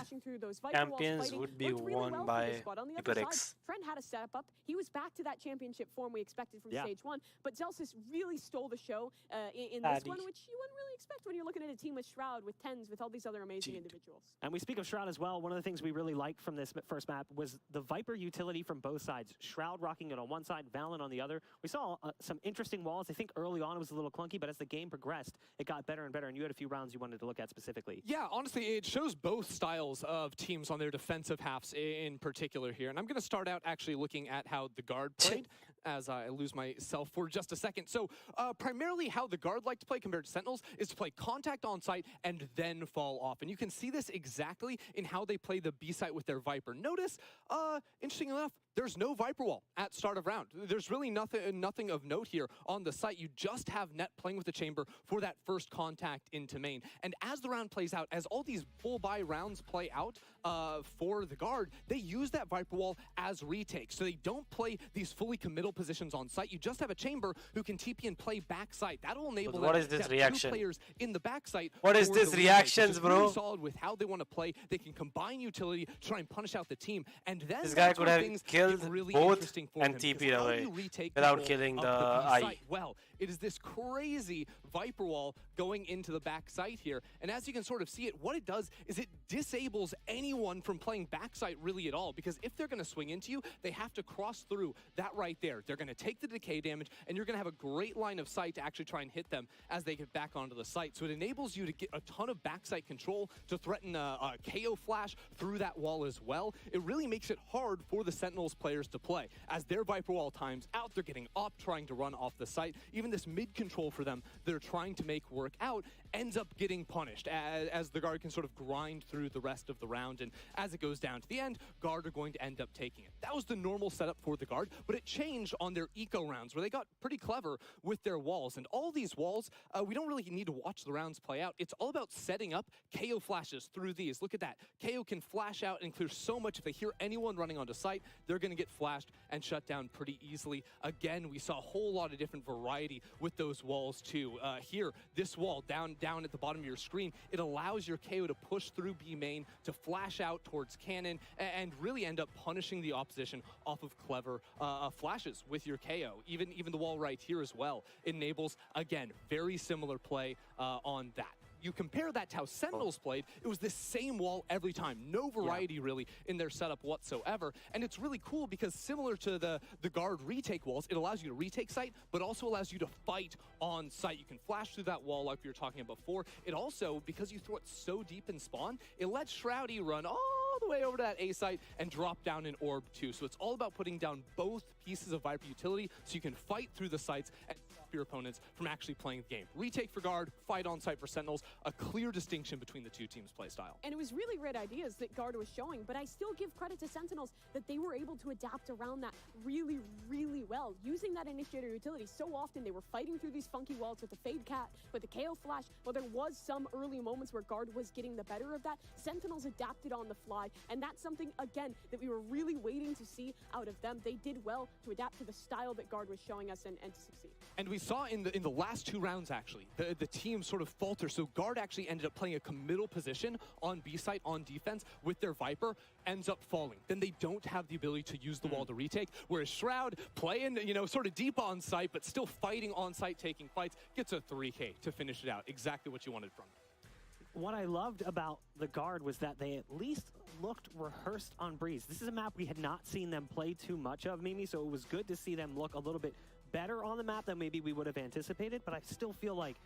champions would be won by HyperX. Trent had a setup up. He was back to that championship form we expected from stage 1, but Zelsis really stole the show in this one, which you wouldn't really expect when you're looking at a team with Shroud, with TenZ, with all these other amazing individuals. And we speak of Shroud as well. One of the things we really liked from this first map was the Viper utility from both sides. Shroud rocking it on one side, Valen on the other. We saw some interesting walls. I think early on it was a little clunky, but as the game progressed, it got better and better, and you had a few rounds you wanted to look at specifically. Yeah, honestly, it shows both styles of teams on their defensive halves in particular here. And I'm going to start out actually looking at how the Guard played as I lose myself for just a second. So primarily how the Guard like to play compared to Sentinels is to play contact on site and then fall off. And you can see this exactly in how they play the B site with their Viper. Notice, interesting enough, there's no Viper wall at start of round. There's really nothing of note here on the site. You just have Net playing with the chamber for that first contact into main. And as the round plays out, as all these full buy rounds play out for the Guard, they use that Viper wall as retakes. So they don't play these fully committal positions on site. You just have a chamber who can TP and play back site. That'll enable them to have two players in the back site. What is this reactions, bro? Really solid with how they want to play. They can combine utility to try and punish out the team. And then this guy could have killed really both and TP'd away without killing the eye. Well, it is this crazy Viper wall going into the back site here. And as you can sort of see it, what it does is it disables anyone from playing backside really at all. Because if they're going to swing into you, they have to cross through that right there. They're going to take the decay damage, and you're going to have a great line of sight to actually try and hit them as they get back onto the site. So it enables you to get a ton of backside control to threaten a KO flash through that wall as well. It really makes it hard for the Sentinels players to play. As their Viper wall times out, they're getting up, trying to run off the site. Even this mid control for them, they're trying to make work out, ends up getting punished as the Guard can sort of grind through the rest of the round. And as it goes down to the end, Guard are going to end up taking it. That was the normal setup for the Guard, but it changed on their eco rounds where they got pretty clever with their walls. And all these walls, we don't really need to watch the rounds play out. It's all about setting up KO flashes through these. Look at that. KO can flash out and clear so much. If they hear anyone running onto site, they're going to get flashed and shut down pretty easily. Again, we saw a whole lot of different variety with those walls too. Here, this wall down at the bottom of your screen, it allows your KO to push through B main, to flash out towards cannon, and really end up punishing the opposition off of clever flashes with your KO. Even the wall right here as well enables, again, very similar play on that. You compare that to how Sentinels played, it was the same wall every time. No variety really in their setup whatsoever. And it's really cool because similar to the Guard retake walls, it allows you to retake site, but also allows you to fight on site. You can flash through that wall like we were talking about before. It also, because you throw it so deep in spawn, it lets Shroudy run all the way over to that A site and drop down an orb too. So it's all about putting down both pieces of Viper utility so you can fight through the sites and stop your opponents from actually playing the game. Retake for Guard, fight on site for Sentinels, a clear distinction between the two teams' play style. And it was really great ideas that Guard was showing, but I still give credit to Sentinels that they were able to adapt around that really, really well. Using that initiator utility, so often they were fighting through these funky walls with the Fade Cat, with the KO Flash. Well, there was some early moments where Guard was getting the better of that. Sentinels adapted on the fly, and that's something, again, that we were really waiting to see out of them. They did well to adapt to the style that Guard was showing us and to succeed. And we saw in the last two rounds, actually, the team sort of falter. So Guard actually ended up playing a committal position on B site on defense with their Viper, ends up falling. Then they don't have the ability to use the wall to retake, whereas Shroud playing, sort of deep on site, but still fighting on site, taking fights, gets a 3K to finish it out. Exactly what you wanted from them. What I loved about the Guard was that they at least looked rehearsed on Breeze. This is a map we had not seen them play too much of, Mimi, so it was good to see them look a little bit better on the map than maybe we would have anticipated, but I still feel like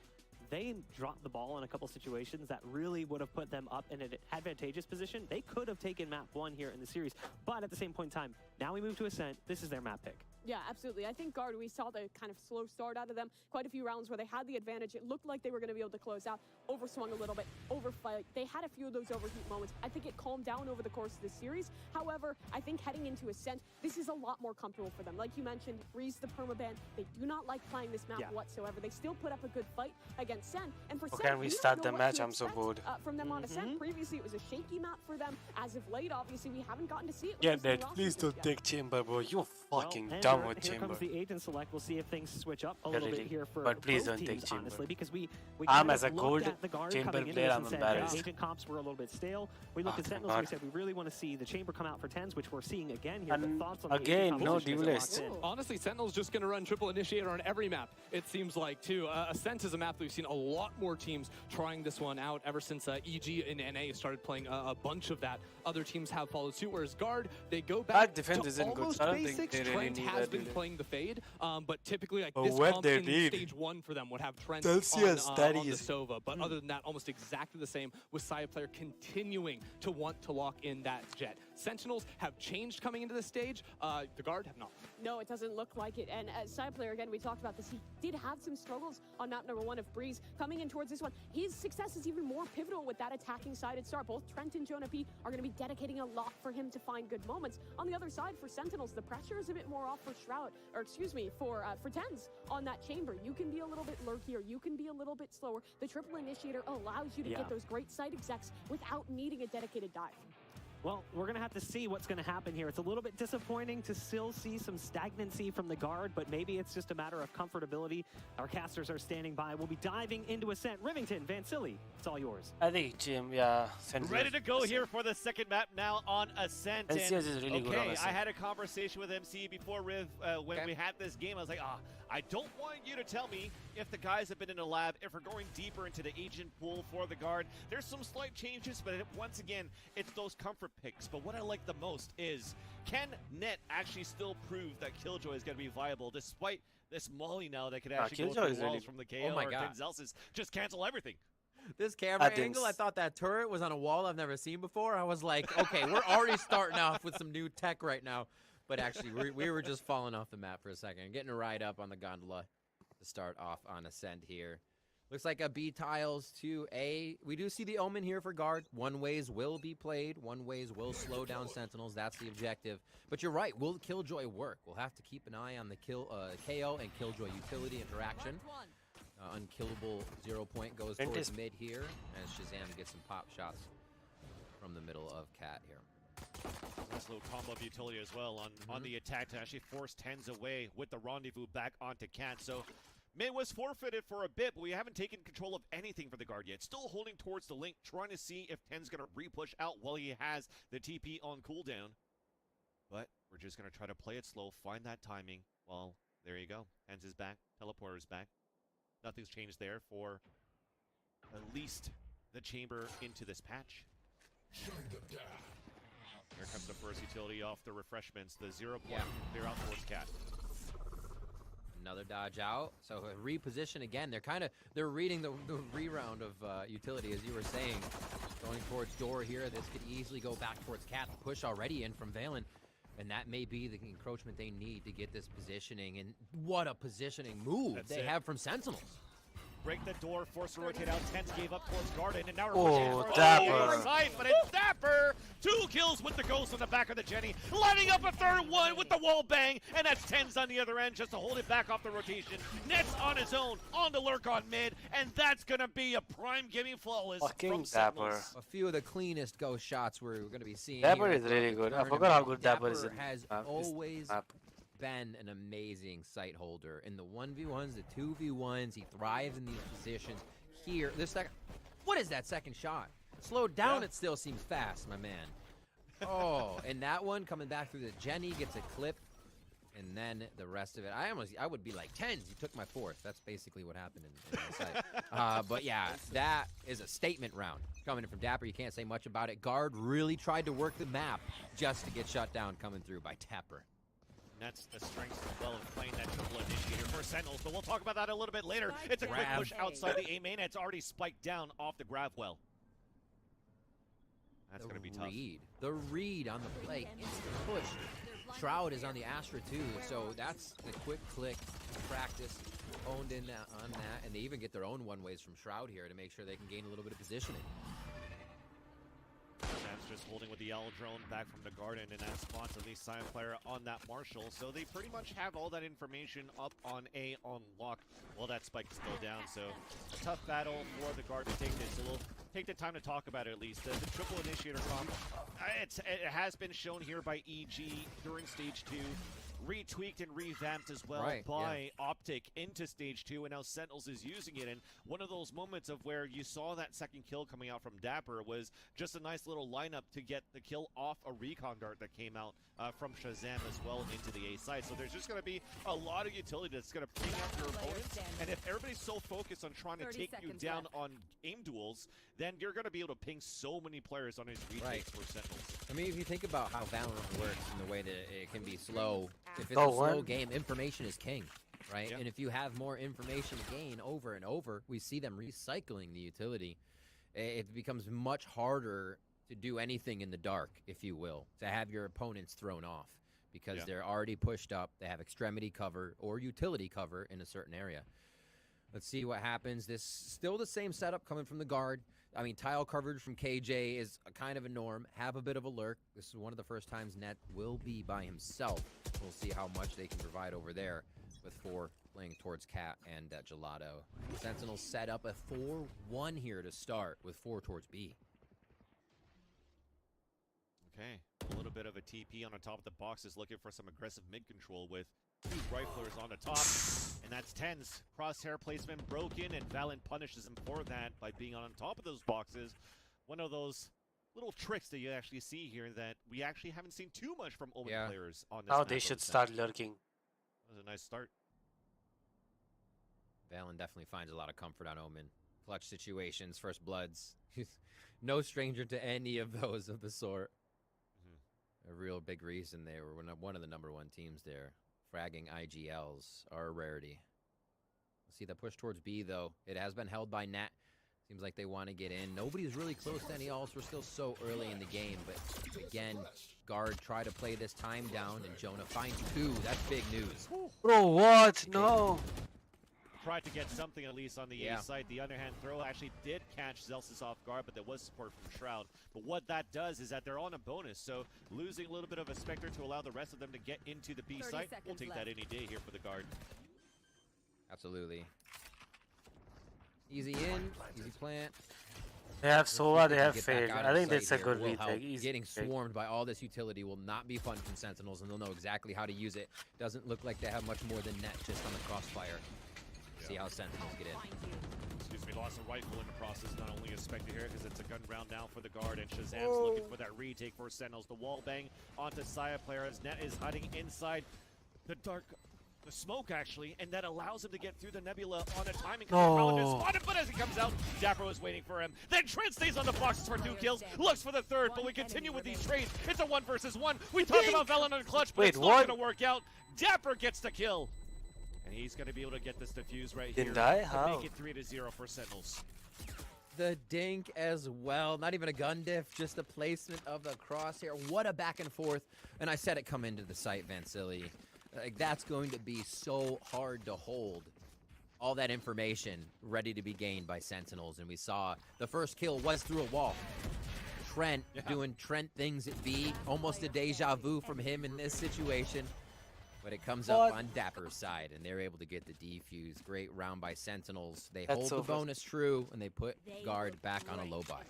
they dropped the ball in a couple situations that really would have put them up in an advantageous position. They could have taken map 1 here in the series, but at the same point in time, now we move to Ascent. This is their map pick. Yeah, absolutely. I think Guard, we saw the kind of slow start out of them. Quite a few rounds where they had the advantage. It looked like they were going to be able to close out. Overswung a little bit, overfight. They had a few of those overheat moments. I think it calmed down over the course of the series. However, I think heading into Ascent, this is a lot more comfortable for them. Like you mentioned, Breeze the permaban. They do not like playing this map whatsoever. They still put up a good fight against Sen. And for Sen, can we start the match? I'm so bored. From them on Ascent. Previously, it was a shaky map for them. As of late, obviously, we haven't gotten to see it. Yeah, Ned, please don't take chamber, bro. You're fucking dumb. done with here Chamber. comes the agent select. We'll see if things switch up a little bit here for but please both don't teams, take Chamber. honestly, because we I'm kind as a of gold looked at the guard Chamber coming into player, this I'm and said, embarrassed. agent comps were a little bit stale. We looked at Sentinels, we said we really want to see the Chamber come out for 10s, which we're seeing again here. And but thoughts on the again, agent no composition as it locks duelists. in? Honestly, Sentinel's just going to run triple initiator on every map, it seems like, too. Ascent is a map that we've seen a lot more teams trying this one out ever since EG and NA started playing a bunch of that. Other teams have followed suit, whereas Guard, they go back That defense to isn't good, almost so I don't think basics. they really Trent need has that, been do they? playing the fade, but typically like But this what comp they in need. stage 1 for them would have Trent Chelsea on, has on that the easy. Sova. But other than that, almost exactly the same with Saya player continuing to want to lock in that Jet. Sentinels have changed coming into this stage. The Guard have not. No, it doesn't look like it. And as side player, again, we talked about this. He did have some struggles on map number 1 of Breeze. Coming in towards this one, his success is even more pivotal with that attacking sided start. Both Trent and Jonah P are going to be dedicating a lot for him to find good moments. On the other side, for Sentinels, the pressure is a bit more off for Shroud, or excuse me, for Tens on that Chamber. You can be a little bit lurkier. You can be a little bit slower. The triple initiator allows you to get those great side execs without needing a dedicated dive. Well, we're going to have to see what's going to happen here. It's a little bit disappointing to still see some stagnancy from the Guard, but maybe it's just a matter of comfortability. Our casters are standing by. We'll be diving into Ascent. Rivington, Vansili, it's all yours. I think Jim, Sentinels. Ready to go here for the second map now on Ascent. And, NCS is really good on okay, Ascent. I had a conversation with MC before Riv when we had this game. I was like, I don't want you to tell me if the guys have been in a lab, if we're going deeper into the agent pool for the Guard. There's some slight changes, but once again, it's those comfort picks. But what I like the most is, can Net actually still prove that Killjoy is going to be viable despite this Molly now that could actually go through walls from the KO Oh my or God. things else? Just cancel everything. This camera angle, I thought that turret was on a wall I've never seen before. I was like, okay, we're already starting off with some new tech right now. But actually, we were just falling off the map for a second. Getting a ride up on the gondola to start off on Ascent here. Looks like a B tiles to A. We do see the Omen here for Guard. One ways will be played. One ways will slow down Sentinels. That's the objective. But you're right. Will Killjoy work? We'll have to keep an eye on the KO and Killjoy utility interaction. Unkillable 0 point goes towards mid here as Shazam gets some pop shots from the middle of Cat here. Nice little combo of utility as well on the attack to actually force Tens away with the rendezvous back onto Cat. So mid was forfeited for a bit, but we haven't taken control of anything for the Guard yet. Still holding towards the link, trying to see if Ten's going to re-push out while he has the TP on cooldown. But we're just going to try to play it slow, find that timing. Well, there you go. Tens is back, Teleporter's back. Nothing's changed there for at least the Chamber into this patch. Here comes the first utility off the refreshments. The 0 point clear out towards Cat. Another dodge out. So a reposition again. They're reading the re-round of utility, as you were saying. Going towards door here. This could easily go back towards Cat. The push already in from Valen. And that may be the encroachment they need to get this positioning. And what a positioning move they have from Sentinels. Break the door, force to rotate out. Tens gave up towards Garden, and now we're pushing Dapper. Side, but it's Dapper. 2 kills with the ghost on the back of the Jenny, lining up a third one with the wall bang, and that's Tens on the other end just to hold it back off the rotation. Nets on his own, on the lurk on mid, and that's gonna be a prime giving flawless from Sentinels. A few of the cleanest ghost shots we're gonna be seeing. Dapper is really good. I forgot how good Dapper is. Has always been an amazing sight holder in the 1v1s, the 2v1s. He thrives in these positions. Here, this second, what is that second shot? Slowed down, it still seems fast, my man. Oh, and that one coming back through the Jenny gets a clip, and then the rest of it. I would be like, Tens, you took my fourth. That's basically what happened in the site. But yeah, that is a statement round coming in from Dapper. You can't say much about it. Guard really tried to work the map just to get shut down coming through by Dapper. That's the strength as well of playing that triple initiator for Sentinels, but we'll talk about that a little bit later. It's a quick push outside the A main, and it's already spiked down off the grab well. That's going to be tough. The read on the play, instant push. Shroud is on the Astra too, so that's the quick click practice honed in on that, and they even get their own one-ways from Shroud here to make sure they can gain a little bit of positioning. Sam's just holding with the yellow drone back from the Garden, and that spots at least Scion player on that Marshall. So they pretty much have all that information up on A on lock. Well, that spike is still down, so a tough battle for the Guard to take this. So we'll take the time to talk about it at least. The triple initiator comp, it has been shown here by EG during stage 2. retweaked and revamped as well by Optic into Stage 2, and now Sentinels is using it. And one of those moments of where you saw that second kill coming out from Dapper was just a nice little lineup to get the kill off a recon dart that came out from Shazam as well into the A side. So there's just going to be a lot of utility that's going to ping out your opponents. And if everybody's so focused on trying to take you down on aim duels, then you're going to be able to ping so many players on his retakes for Sentinels. I mean, if you think about how Valorant works and the way that it can be slow, if it's a slow game, information is king, right? Yep. And if you have more information to gain over and over, we see them recycling the utility. It becomes much harder to do anything in the dark, if you will, to have your opponents thrown off because they're already pushed up. They have extremity cover or utility cover in a certain area. Let's see what happens. This still the same setup coming from the guard. I mean, tile coverage from KJ is a kind of a norm. Have a bit of a lurk. This is one of the first times Net will be by himself. We'll see how much they can provide over there with 4 playing towards Cat and Gelato. Sentinels set up a 4-1 here to start with 4 towards B. Okay, a little bit of a TP on the top of the boxes, looking for some aggressive mid control with 2 riflers on the top, and that's TenZ. Crosshair placement broken, and Valen punishes him for that by being on top of those boxes. One of those little tricks that you actually see here that we actually haven't seen too much from Omen players on this Now map they should start lurking. That was a nice start. Valen definitely finds a lot of comfort on Omen. Clutch situations, first bloods. No stranger to any of those of the sort. A real big reason they were one of the #1 teams there. Fragging IGLs are a rarity. See the push towards B, though. It has been held by Nat. Seems like they want to get in. Nobody's really close to any alts. We're still so early in the game. But again, guard try to play this time down, and Jonah finds 2. That's big news. Bro, what? No. Tried to get something at least on the A side. The underhand throw actually did catch Zelsis off guard, but there was support from Shroud. But what that does is that they're on a bonus, so losing a little bit of a Spectre to allow the rest of them to get into the B site, we'll take that any day here for the guard. Absolutely. Easy in, easy plant. They have Sova, they have Fade. I think that's a good retake. Getting swarmed by all this utility will not be fun from Sentinels, and they'll know exactly how to use it. Doesn't look like they have much more than Net just on the crossfire. See how Sentinels get in. Excuse me, lost a rifle in the process. Not only a Spectre here because it's a gun round now for the guard, and Shazam's looking for that retake for Sentinels. The wall bang onto Saya player as Net is hiding inside the smoke actually, and that allows him to get through the nebula on a timing. Spotted, but as he comes out, Dapper was waiting for him. Then Trent stays on the boxes for 2 kills, looks for the 3rd, but we continue with these trades. It's a 1 versus 1. We talk about Valen on clutch, but it's not going to work out. Dapper gets the kill. And he's going to be able to get this defuse right here. How? Make it 3-0 for Sentinels. The dink as well. Not even a gun diff, just the placement of the crosshair. What a back and forth. And I said it come into the site, Vansili. Like, that's going to be so hard to hold. All that information ready to be gained by Sentinels. And we saw the first kill was through a wall. Trent doing Trent things at B. Almost a deja vu from him in this situation. But it comes up on Dapper's side, and they're able to get the defuse. Great round by Sentinels. They hold the bonus true, and they put guard back on a low buy.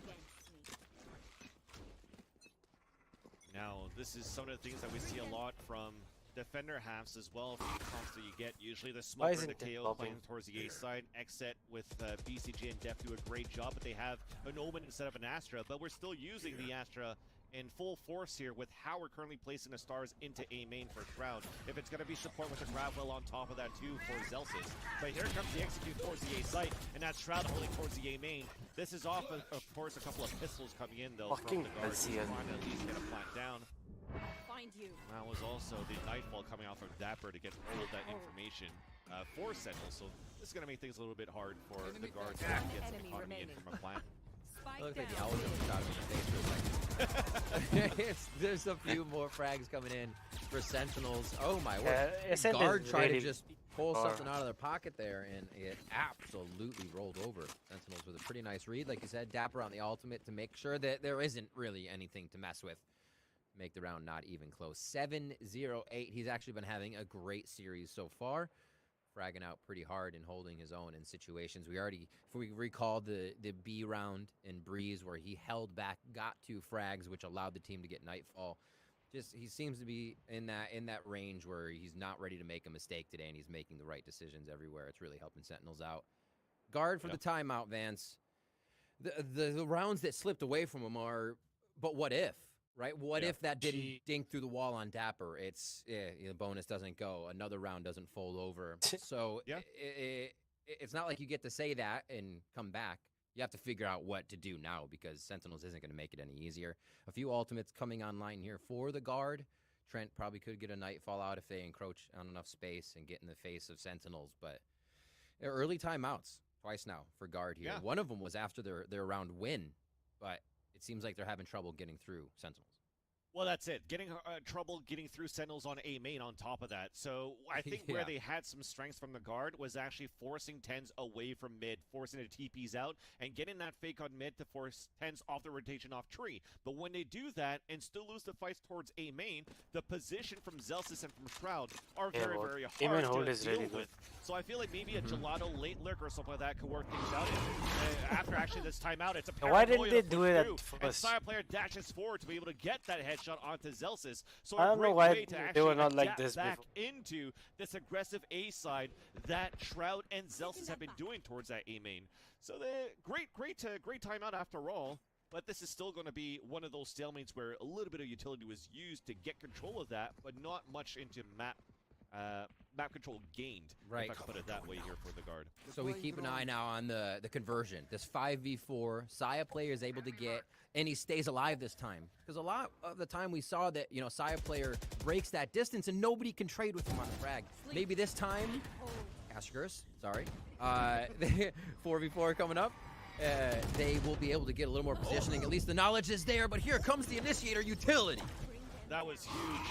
Now, this is some of the things that we see a lot from defender halves as well. From the comps that you get, usually the smoker and the KO playing towards the A side. Xset with BCG and Def do a great job, but they have an Omen instead of an Astra. But we're still using the Astra in full force here with how we're currently placing the stars into A main for Shroud. If it's going to be support with the Gravwell on top of that too for Zelsis. But here comes the execute towards the A site, and that's Shroud holding towards the A main. This is off, of course, a couple of pistols coming in though from the guard, trying to at least get a plant down. That was also the Nightfall coming out from Dapper to get all of that information for Sentinel. So this is going to make things a little bit hard for the guard to get some economy in from a plant. It looks like the owl shot him in the face for a second. There's a few more frags coming in for Sentinels. Oh my word. The guard tried to just pull something out of their pocket there, and it absolutely rolled over. Sentinels with a pretty nice read. Like you said, Dapper on the ultimate to make sure that there isn't really anything to mess with. Make the round not even close. 7-0-8. He's actually been having a great series so far. Fragging out pretty hard and holding his own in situations. If we recall the B round in Breeze where he held back, got 2 frags, which allowed the team to get Nightfall. Just he seems to be in that range where he's not ready to make a mistake today, and he's making the right decisions everywhere. It's really helping Sentinels out. Guard for the timeout, Vance. The rounds that slipped away from him are, but what if, right? What if that didn't dink through the wall on Dapper? It's the bonus doesn't go, another round doesn't fold over. So it's not like you get to say that and come back. You have to figure out what to do now because Sentinels isn't going to make it any easier. A few ultimates coming online here for the guard. Trent probably could get a Nightfall out if they encroach on enough space and get in the face of Sentinels. But early timeouts twice now for guard here. One of them was after their round win, but it seems like they're having trouble getting through Sentinels. Well, that's it. Getting trouble getting through Sentinels on A main on top of that. So I think where they had some strengths from the guard was actually forcing TENS away from mid, forcing the TPs out, and getting that fake on mid to force TENS off the rotation off tree. But when they do that and still lose the fights towards A main, the position from Zelsis and from Shroud are very, very hard to deal with. So I feel like maybe a Gelato late lurk or something like that could work things out. After actually this timeout, it's a paranoia. Why didn't they do it at first? And Sire player dashes forward to be able to get that headshot onto Zelsis. So I don't know why they were not like this back before. into this aggressive A side that Shroud and Zelsis have been doing towards that A main. So the great timeout after all. But this is still going to be one of those stalemates where a little bit of utility was used to get control of that, but not much into map control gained. Right. If I can put it that way here for the guard. So we keep an eye now on the conversion. This 5v4, Saya player is able to get, and he stays alive this time. Because a lot of the time we saw that, Saya player breaks that distance and nobody can trade with him on a frag. Maybe this time, Asher's, sorry, 4v4 coming up. They will be able to get a little more positioning. At least the knowledge is there, but here comes the initiator utility. That was huge.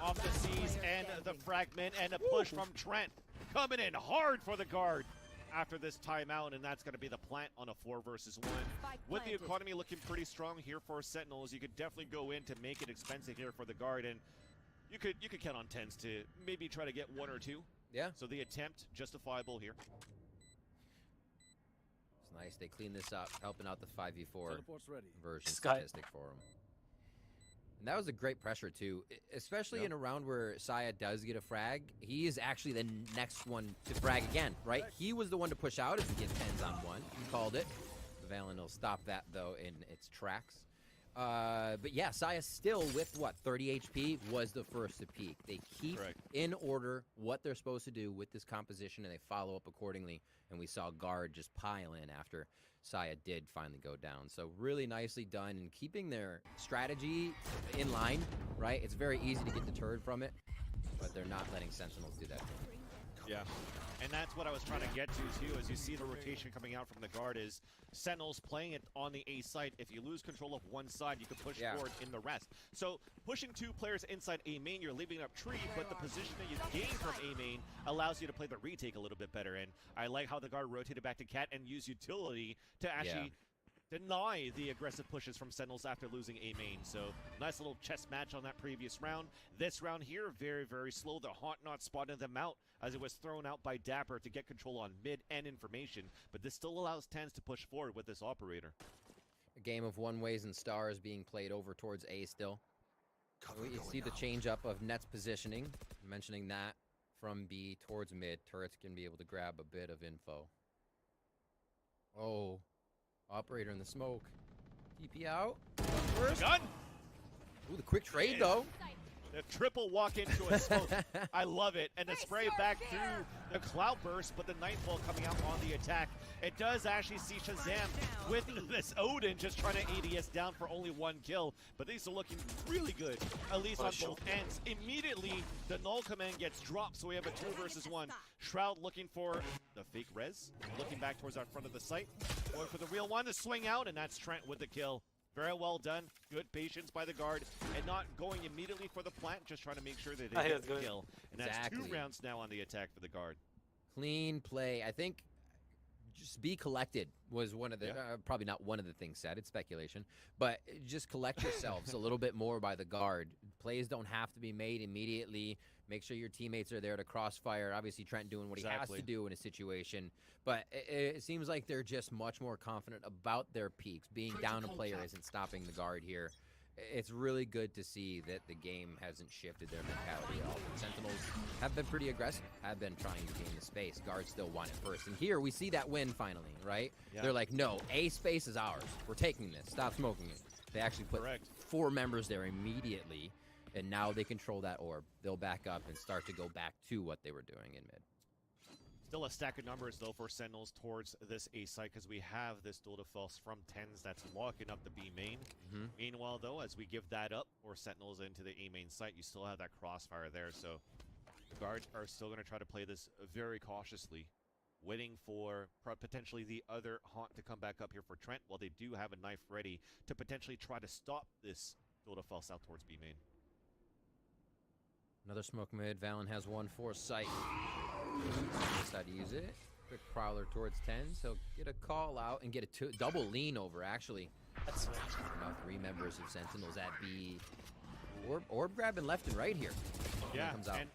Off the seas and the fragment and a push from Trent. Coming in hard for the guard after this timeout, and that's going to be the plant on a 4 versus 1. With the economy looking pretty strong here for Sentinels, you could definitely go in to make it expensive here for the guard, and you could count on TENS to maybe try to get 1 or 2. Yeah. So the attempt, justifiable here. It's nice. They clean this up, helping out the 5v4 version Sky. statistic for them. And that was a great pressure, too, especially in a round where Saya does get a frag. He is actually the next one to frag again, right? He was the one to push out as we get TENS on 1. He called it. Valen will stop that, though, in its tracks. But yeah, Saya still with, 30 HP, was the first to peak. They keep in order what they're supposed to do with this composition, and they follow up accordingly. And we saw guard just pile in after Saya did finally go down. So really nicely done and keeping their strategy in line, right? It's very easy to get deterred from it, but they're not letting Sentinels do that. Yeah, and that's what I was trying to get to too, as you see the rotation coming out from the guard is Sentinels playing it on the A side. If you lose control of one side, you can push forward in the rest. So pushing 2 players inside A main, you're leaving up tree, but the position that you gain from A main allows you to play the retake a little bit better. And I like how the guard rotated back to Cat and used utility to actually deny the aggressive pushes from Sentinels after losing A main. So nice little chess match on that previous round. This round here, very, very slow. The Haunt Knot spotted them out as it was thrown out by Dapper to get control on mid and information. But this still allows TENS to push forward with this operator. A game of one ways and stars being played over towards A still. You see the change up of Net's positioning. Mentioning that from B towards mid. Turrets can be able to grab a bit of info. Oh. Operator in the smoke. TP out. First. Gun! Ooh, the quick trade, though. The triple walk into a smoke. I love it. And the spray back through the cloud burst, but the Nightfall coming out on the attack. It does actually see Shazam with this Odin just trying to ADS down for only 1 kill. But these are looking really good, at least on both ends. Immediately, the null command gets dropped, so we have a 2 versus 1. Shroud looking for the fake res, looking back towards our front of the site. Going for the real one to swing out, and that's Trent with the kill. Very well done. Good patience by the guard, and not going immediately for the plant, just trying to make sure that they get the kill. And that's 2 rounds now on the attack for the guard. Clean play. I think just be collected was one of the, probably not one of the things said, it's speculation, but just collect yourselves a little bit more by the guard. Plays don't have to be made immediately. Make sure your teammates are there to crossfire. Obviously, Trent doing what he has to do in a situation, but it seems like they're just much more confident about their peaks. Being down a player isn't stopping the guard here. it's really good to see that the game hasn't shifted their mentality at all. The Sentinels have been pretty aggressive, have been trying to gain the space. Guards still want it first. And here we see that win finally, right? Yeah. They're like, no, A space is ours. We're taking this. Stop smoking it. They actually put 4 members there immediately, and now they control that orb. They'll back up and start to go back to what they were doing in mid. Still a stack of numbers, though, for Sentinels towards this A site, because we have this duel to false from TenZ that's locking up the B main. Meanwhile, though, as we give that up for Sentinels into the A main site, you still have that crossfire there. So Guards are still going to try to play this very cautiously, waiting for potentially the other Haunt to come back up here for Trent, while they do have a knife ready to potentially try to stop this duel to false out towards B main. Another smoke mid. Valen has 1-4 sight. Knows how to use it. Quick prowler towards TenZ. He'll get a call out and get a double lean over, actually. That's right. Now 3 members of Sentinels at B. Orb grabbing left and right here. Yeah, comes out. And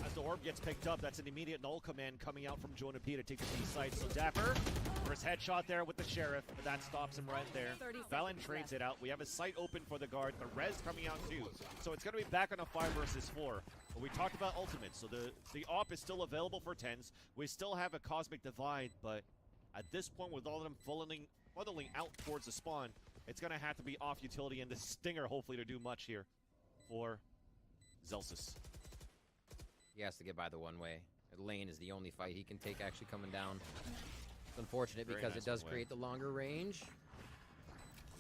as the orb gets picked up, that's an immediate null command coming out from Jonah P to take the B site. So Dapper, first headshot there with the Sheriff, but that stops him right there. Valen trades it out. We have a site open for the guard. The res coming out too. So it's going to be back on a 5 versus 4. But we talked about ultimate, so the AWP is still available for TenZ. We still have a Cosmic Divide, but at this point, with all of them funneling out towards the spawn, it's going to have to be off utility and the Stinger, hopefully, to do much here for Zelsis. He has to get by the one way. Lane is the only fight he can take actually coming down. It's unfortunate because it does create the longer range.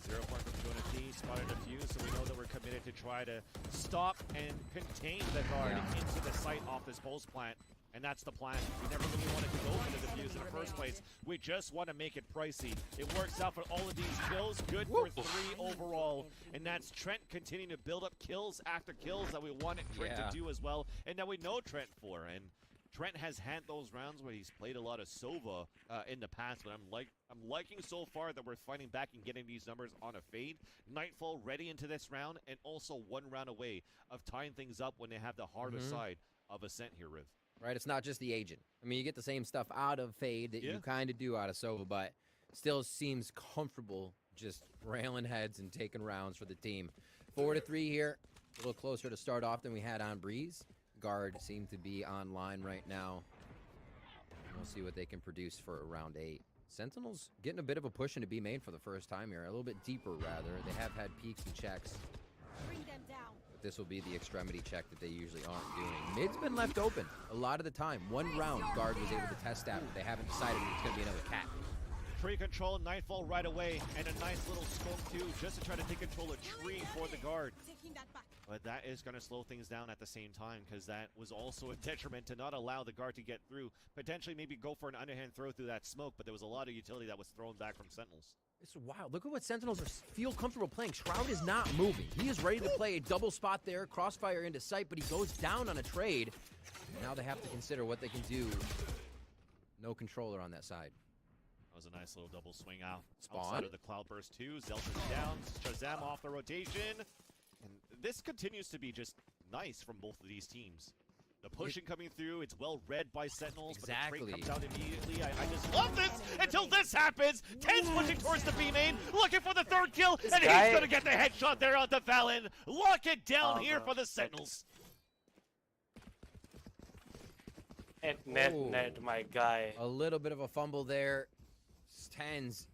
0 point from Jonah P, spotted a few, so we know that we're committed to try to stop and contain the guard into the site off this pulse plant. And that's the plan. We never really wanted to go for the defuse in the first place. We just want to make it pricey. It works out for all of these kills. Good for 3 overall. And that's Trent continuing to build up kills after kills that we wanted Trent to do as well. And that we know Trent for. And Trent has had those rounds where he's played a lot of Sova in the past, but I'm liking so far that we're fighting back and getting these numbers on a fade. Nightfall ready into this round, and also 1 round away of tying things up when they have the harder side of Ascent here, Riv. Right, it's not just the agent. I mean, you get the same stuff out of Fade that you kind of do out of Sova, but still seems comfortable just railing heads and taking rounds for the team. 4-3 here, a little closer to start off than we had on Breeze. Guard seem to be online right now. We'll see what they can produce for round 8. Sentinels getting a bit of a push into B main for the first time here, a little bit deeper rather. They have had peeks and checks. Bring them down. This will be the extremity check that they usually aren't doing. Mid's been left open a lot of the time. 1 round, Guard was able to test that, but they haven't decided if it's going to be another cat. Tree control, Nightfall right away, and a nice little scope too, just to try to take control of Tree for the Guard. But that is going to slow things down at the same time, because that was also a detriment to not allow the Guard to get through. Potentially maybe go for an underhand throw through that smoke, but there was a lot of utility that was thrown back from Sentinels. It's wild. Look at what Sentinels feel comfortable playing. Shroud is not moving. He is ready to play a double spot there, crossfire into sight, but he goes down on a trade. Now they have to consider what they can do. No controller on that side. That was a nice little double swing out. Spawn. Outside of the Cloudburst 2. Zelsis down. Shazam off the rotation. And this continues to be just nice from both of these teams. The pushing coming through, it's well read by Sentinels, but the trade comes out immediately. I just love this until this happens. TenZ pushing towards the B main, looking for the 3rd kill, and he's going to get the headshot there onto Valen. Lock it down here for the Sentinels. Net, my guy. A little bit of a fumble there. TenZ.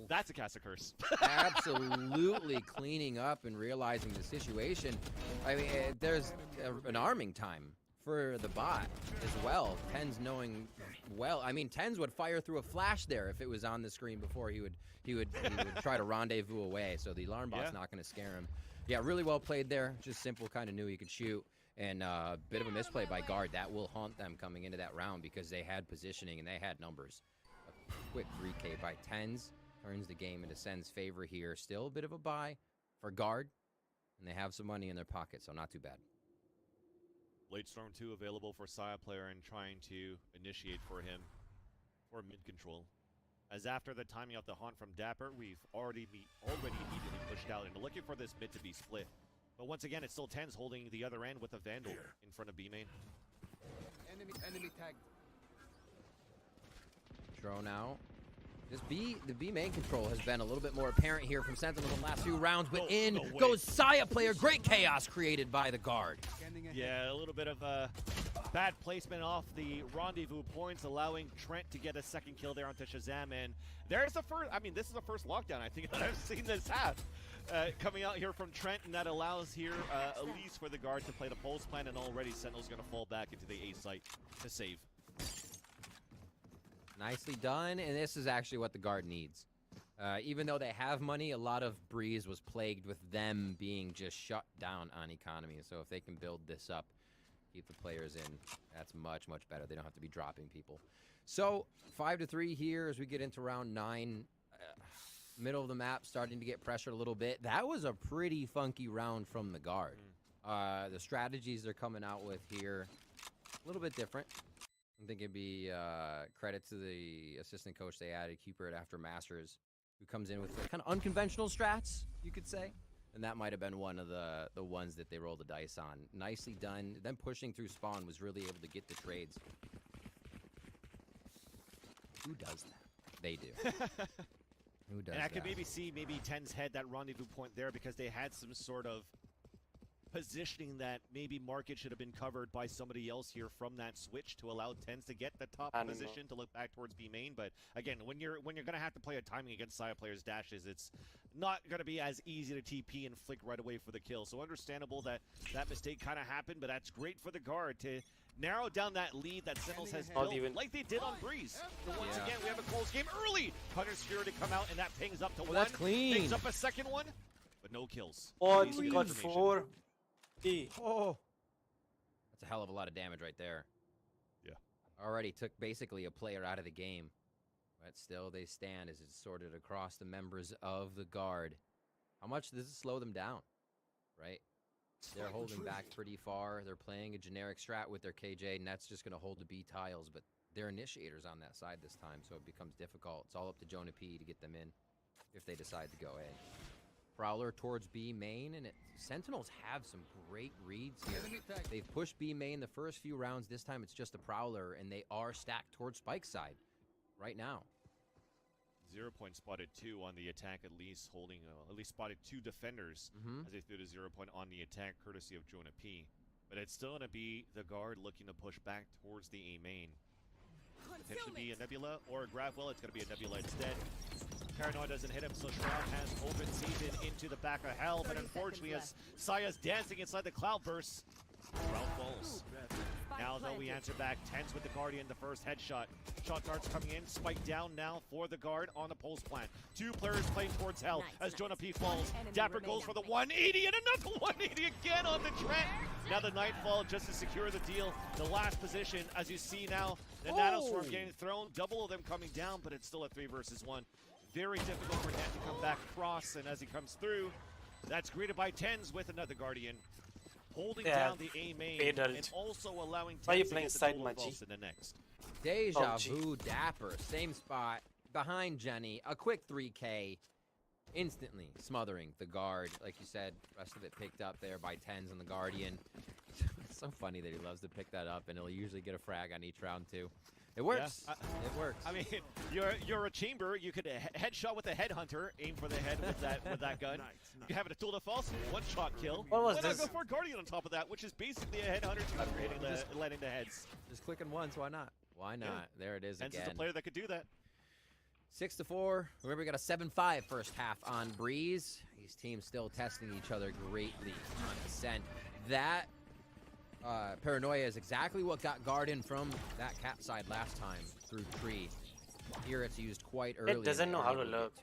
That's a Casa curse. Absolutely cleaning up and realizing the situation. I mean, there's an arming time for the bot as well. TenZ knowing well. I mean, TenZ would fire through a flash there if it was on the screen before he would try to rendezvous away. So the alarm bot's not going to scare him. Yeah, really well played there. Just simple, kind of knew he could shoot. And a bit of a misplay by Guard. That will haunt them coming into that round because they had positioning and they had numbers. A quick 3K by TenZ. Turns the game into SEN's favor here. Still a bit of a buy for Guard. And they have some money in their pocket, so not too bad. Late Storm 2 available for Saya player and trying to initiate for him for mid control. As after the timing of the haunt from Dapper, we've already immediately pushed out and looking for this mid to be split. But once again, it's still TenZ holding the other end with a Vandal in front of B main. Enemy tagged. Drone out. The B main control has been a little bit more apparent here from Sentinel in the last few rounds, but in goes Saya player. Great chaos created by the guard. Yeah, a little bit of a bad placement off the rendezvous points, allowing Trent to get a second kill there onto Shazam. And there's the first, I mean, this is the first lockdown I think that I've seen this half. Coming out here from Trent, and that allows here Elise for the guard to play the pulse plan, and already Sentinel's going to fall back into the A site to save. Nicely done, and this is actually what the guard needs. Even though they have money, a lot of Breeze was plagued with them being just shut down on economy. So if they can build this up, keep the players in, that's much, much better. They don't have to be dropping people. So 5-3 here as we get into round 9. Middle of the map, starting to get pressured a little bit. That was a pretty funky round from the guard. The strategies they're coming out with here, a little bit different. I think it'd be credit to the assistant coach they added, Cupid after Masters, who comes in with kind of unconventional strats, you could say. And that might have been one of the ones that they rolled the dice on. Nicely done. Them pushing through spawn was really able to get the trades. Who does that? They do. Who does and I that? could maybe see Ten's head that rendezvous point there because they had some sort of positioning that maybe market should have been covered by somebody else here from that switch to allow Tens to get the top position to look back towards B main. But again, when you're gonna have to play a timing against Saya players' dashes, it's not gonna be as easy to TP and flick right away for the kill. So understandable that that mistake kind of happened, but that's great for the guard to narrow down that lead that Sentinels has built like they did on Breeze. But once again, we have a close game early. Hunter's Fury to come out, and that pings up to one. That's clean. Pings up a second one, but no kills. Oh, we got 4. Oh, that's a hell of a lot of damage right there. Yeah. Already took basically a player out of the game. But still they stand as it's sorted across the members of the guard. How much does it slow them down? Right? They're holding back pretty far. They're playing a generic strat with their KJ, and that's just going to hold the B tiles. But they're initiators on that side this time, so it becomes difficult. It's all up to Jonah P to get them in if they decide to go A. Prowler towards B main, and Sentinels have some great reads here. They've pushed B main the first few rounds. This time it's just a Prowler, and they are stacked towards Spike's side right now. 0 point spotted 2 on the attack, at least holding, at least spotted 2 defenders as they threw the 0 point on the attack, courtesy of Jonah P. But it's still going to be the guard looking to push back towards the A main. Potentially be a Nebula or a Gravwell. It's going to be a Nebula instead. Paranoid doesn't hit him, so Shroud has open season into the back of hell, but unfortunately as Saya's dancing inside the Cloudburst, Shroud falls. Now though we answer back, Tens with the Guardian, the first headshot. Shot darts coming in, Spike down now for the guard on the pulse plant. 2 players playing towards hell as Jonah P falls. Dapper goes for the 180 and another 180 again on the Trent. Now the Nightfall just to secure the deal. The last position, as you see now, the Nanoswarm getting thrown, double of them coming down, but it's still a 3 versus 1. Very difficult for Net to come back across, and as he comes through, that's greeted by Tens with another Guardian. Holding down the A main and also allowing Tens to get the dual pulse in the next. Deja Vu Dapper, same spot, behind Jenny, a quick 3K, instantly smothering the guard. Like you said, rest of it picked up there by Tens and the Guardian. It's so funny that he loves to pick that up, and he'll usually get a frag on each round too. It works. Yeah, it works. I mean, you're a chamber. You could headshot with a headhunter, aim for the head with that gun. You can have it a tool de false, 1-shot kill. What was this? Go for a Guardian on top of that, which is basically a headhunter too after hitting letting the heads. Just clicking once, why not? Why not? Yeah. There it is again. Tens is a player that could do that. 6-4. Remember, we got a 7-5 first half on Breeze. These teams still testing each other greatly on Ascent. That Paranoia is exactly what got Garden from that cap side last time through Tree. Here it's used quite early. It doesn't know how to look.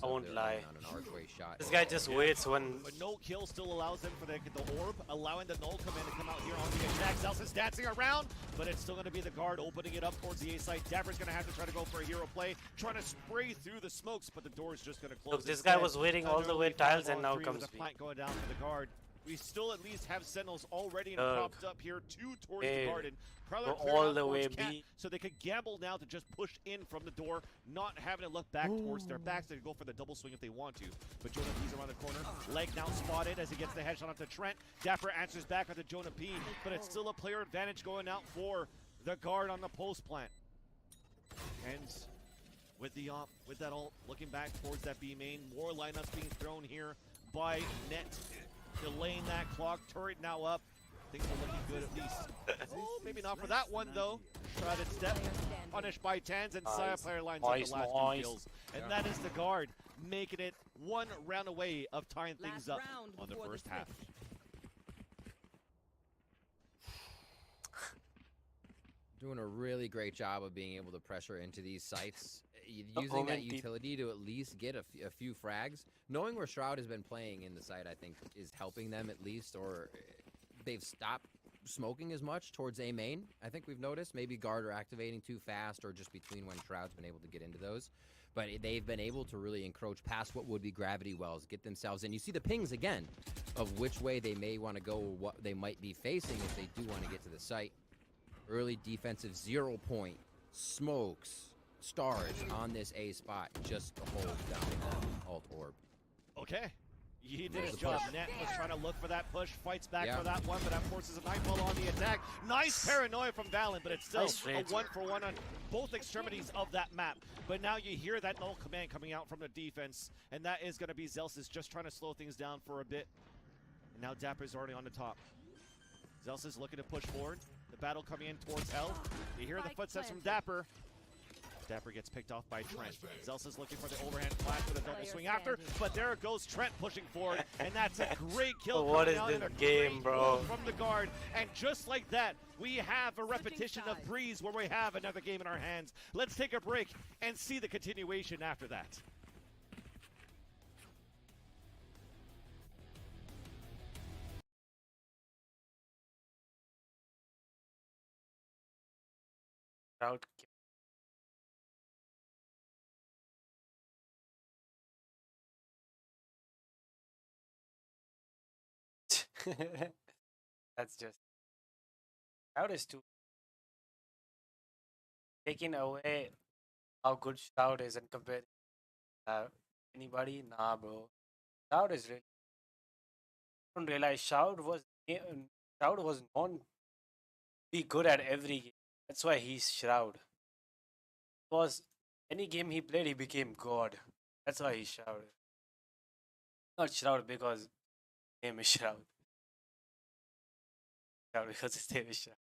I won't lie. On an archway shot. This guy just waits when... But no kill still allows them for the orb, allowing the null command to come out here on the attack. Zelsa's dancing around, but it's still going to be the guard opening it up towards the A site. Dapper's going to have to try to go for a hero play, trying to spray through the smokes, but the door is just going to close. Look, this guy was waiting all the way tiles, and now comes the flank going down for the guard. We still at least have Sentinels already propped up here, 2 towards the garden. Probably all the way B. So they could gamble now to just push in from the door, not having to look back towards their backs. They could go for the double swing if they want to. But Jonah P's around the corner. Leg now spotted as he gets the headshot onto Trent. Dapper answers back with the Jonah P, but it's still a player advantage going out for the guard on the post plant. And with the op, with that ult, looking back towards that B main. More lineups being thrown here by Net. Delaying that clock, turret now up. Things are looking good at least. Oh, maybe not for that one though. Shrouded step, punished by Tans, and Saya player lines up the last two kills. And that is the guard, making it one round away of tying things up on the first half. Doing a really great job of being able to pressure into these sites, using that utility to at least get a few frags. Knowing where Shroud has been playing in the site, I think, is helping them at least, or they've stopped smoking as much towards A main. I think we've noticed maybe guard are activating too fast, or just between when Shroud's been able to get into those. But they've been able to really encroach past what would be gravity wells, get themselves in. You see the pings again of which way they may want to go, or what they might be facing if they do want to get to the site. Early defensive 0 point smokes stars on this A spot just to hold down the alt orb. Okay. He did his job. Net was trying to look for that push, fights back for that one, but that forces a nightfall on the attack. Nice paranoia from Valen, but it's still a 1-for-1 on both extremities of that map. But now you hear that null command coming out from the defense, and that is going to be Zelsis just trying to slow things down for a bit. And now Dapper's already on the top. Zelsis looking to push forward. The battle coming in towards Hell. You hear the footsteps from Dapper. Dapper gets picked off by Trent. Zelsa's looking for the overhand flash with a double swing after, but there goes Trent pushing forward, and that's a great kill. What is this game, bro? From the guard, and just like that, we have a repetition of Breeze where we have another game in our hands. Let's take a break and see the continuation after that. Crowd. That's just Shroud is too taking away how good Shroud is and compared anybody. Nah, bro. Shroud is really. I don't realize Shroud was known to be good at every game. That's why he's Shroud. Because any game he played, he became God. That's why he's Shroud. Not Shroud because his name is Shroud. Shroud because his name is Shroud.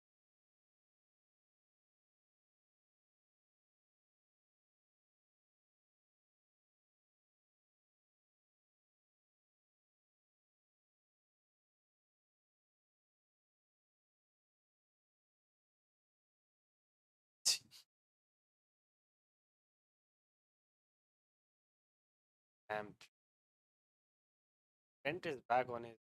Damn. Trent is back on his.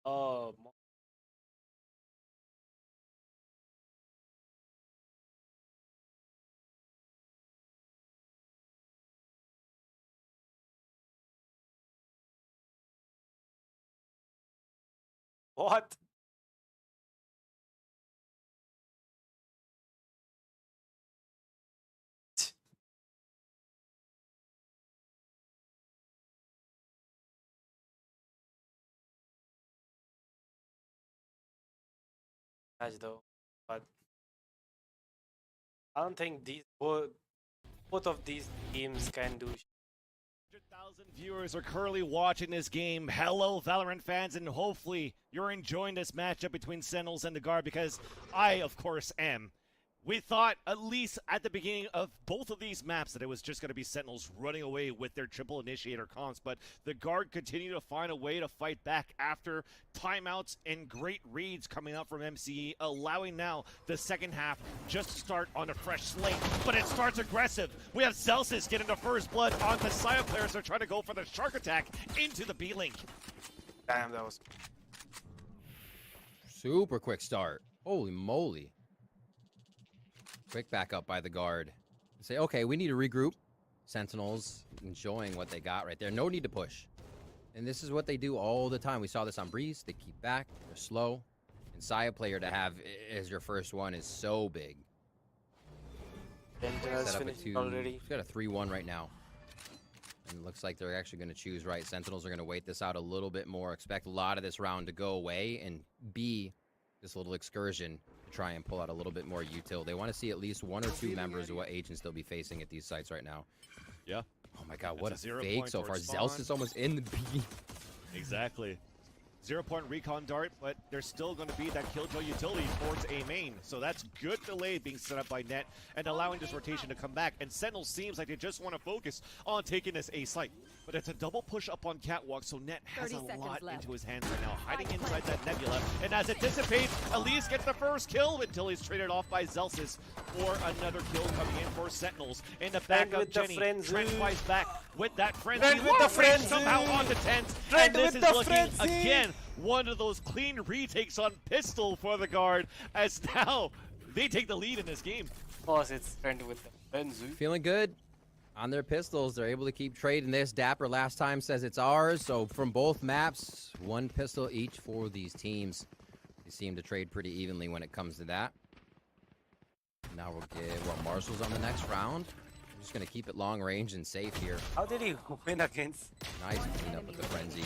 Oh, what? Match though, but I don't think these both of these teams can do. 100,000 viewers are currently watching this game. Hello, Valorant fans, and hopefully you're enjoying this matchup between Sentinels and the Guard, because I, of course, am. We thought, at least at the beginning of both of these maps, that it was just going to be Sentinels running away with their triple initiator comps, but the Guard continue to find a way to fight back after timeouts and great reads coming out from MCE, allowing now the second half just to start on a fresh slate. But it starts aggressive. We have Celsius getting the first blood on the Saya players. They're trying to go for the shark attack into the B-Link. Damn, that was super quick start. Holy moly. Quick backup by the Guard. Say, okay, we need to regroup. Sentinels enjoying what they got right there. No need to push. And this is what they do all the time. We saw this on Breeze. They keep back. They're slow. And Saya player to have as your first one is so big. Set up a 2. He's got a 3-1 right now. And it looks like they're actually going to choose right. Sentinels are going to wait this out a little bit more. Expect a lot of this round to go away and be this little excursion to try and pull out a little bit more util. They want to see at least 1 or 2 members of what agents they'll be facing at these sites right now. Yeah. Oh my god, That's what a a 0 fake point so far. towards Zeus spawn. is almost in the B. Exactly. 0-point recon dart, but there's still going to be that Killjoy utility towards A main. So that's good delay being set up by Net and allowing this rotation to come back. And Sentinel seems like they just want to focus on taking this A site. But it's a double push up on Catwalk, so Net has a lot into his hands right now, hiding inside that Nebula. And as it dissipates, Elise gets the first kill until he's traded off by Zelsis for another kill coming in for Sentinels. In the back of Jenny, Trent fights back with that frenzy. Trent with the frenzy! Somehow onto Tent. Trent And this with is the looking frenzy! again one of those clean retakes on pistol for the guard, as now they take the lead in this game. Of course, it's Trent with the frenzy. Feeling good on their pistols. They're able to keep trading this. Dapper last time says it's ours. So from both maps, 1 pistol each for these teams. They seem to trade pretty evenly when it comes to that. Now we'll get, Marshall's on the next round. I'm just going to keep it long range and safe here. How did he win against? Nice cleanup with the frenzy.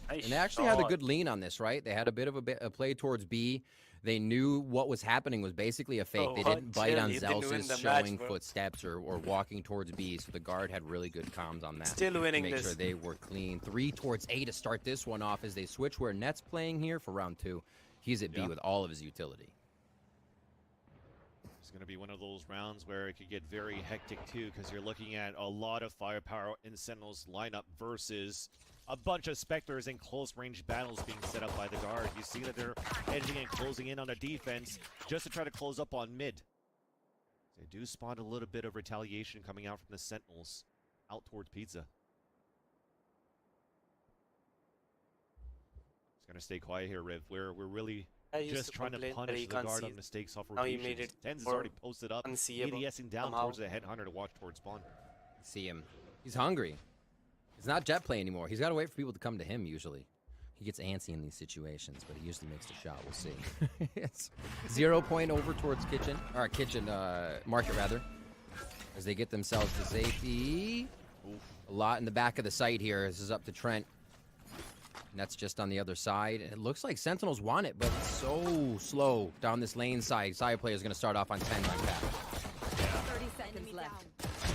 Nice And they actually had a shot. good lean on this, right? They had a bit of a play towards B. They knew what was happening was basically a fake. They didn't bite on Zelsis showing footsteps or walking towards B, so the guard had really good comms on that. Still winning to make this. sure they were clean. 3 towards A to start this one off as they switch where Net's playing here for round 2. He's at B with all of his utility. It's going to be one of those rounds where it could get very hectic too, because you're looking at a lot of firepower in Sentinel's lineup versus a bunch of Spectres in close-range battles being set up by the guard. You see that they're edging and closing in on the defense just to try to close up on mid. They do spot a little bit of retaliation coming out from the Sentinels out towards Pizza. It's going to stay quiet here, Riv. We're really just trying to punish the guard on mistakes off rotations. Now he made it. Tens is already posted up, unseeable ADSing down somehow. towards the Headhunter to watch towards spawn. See him. He's hungry. It's not jet play anymore. He's got to wait for people to come to him usually. He gets antsy in these situations, but he usually makes the shot. We'll see. It's 0 point over towards Kitchen, or Kitchen Market rather, as they get themselves to safety. Oof. A lot in the back of the site here. This is up to Trent. Net's just on the other side. And it looks like Sentinels want it, but it's so slow down this lane side. Side player is going to start off on 10 like that. 30 seconds left.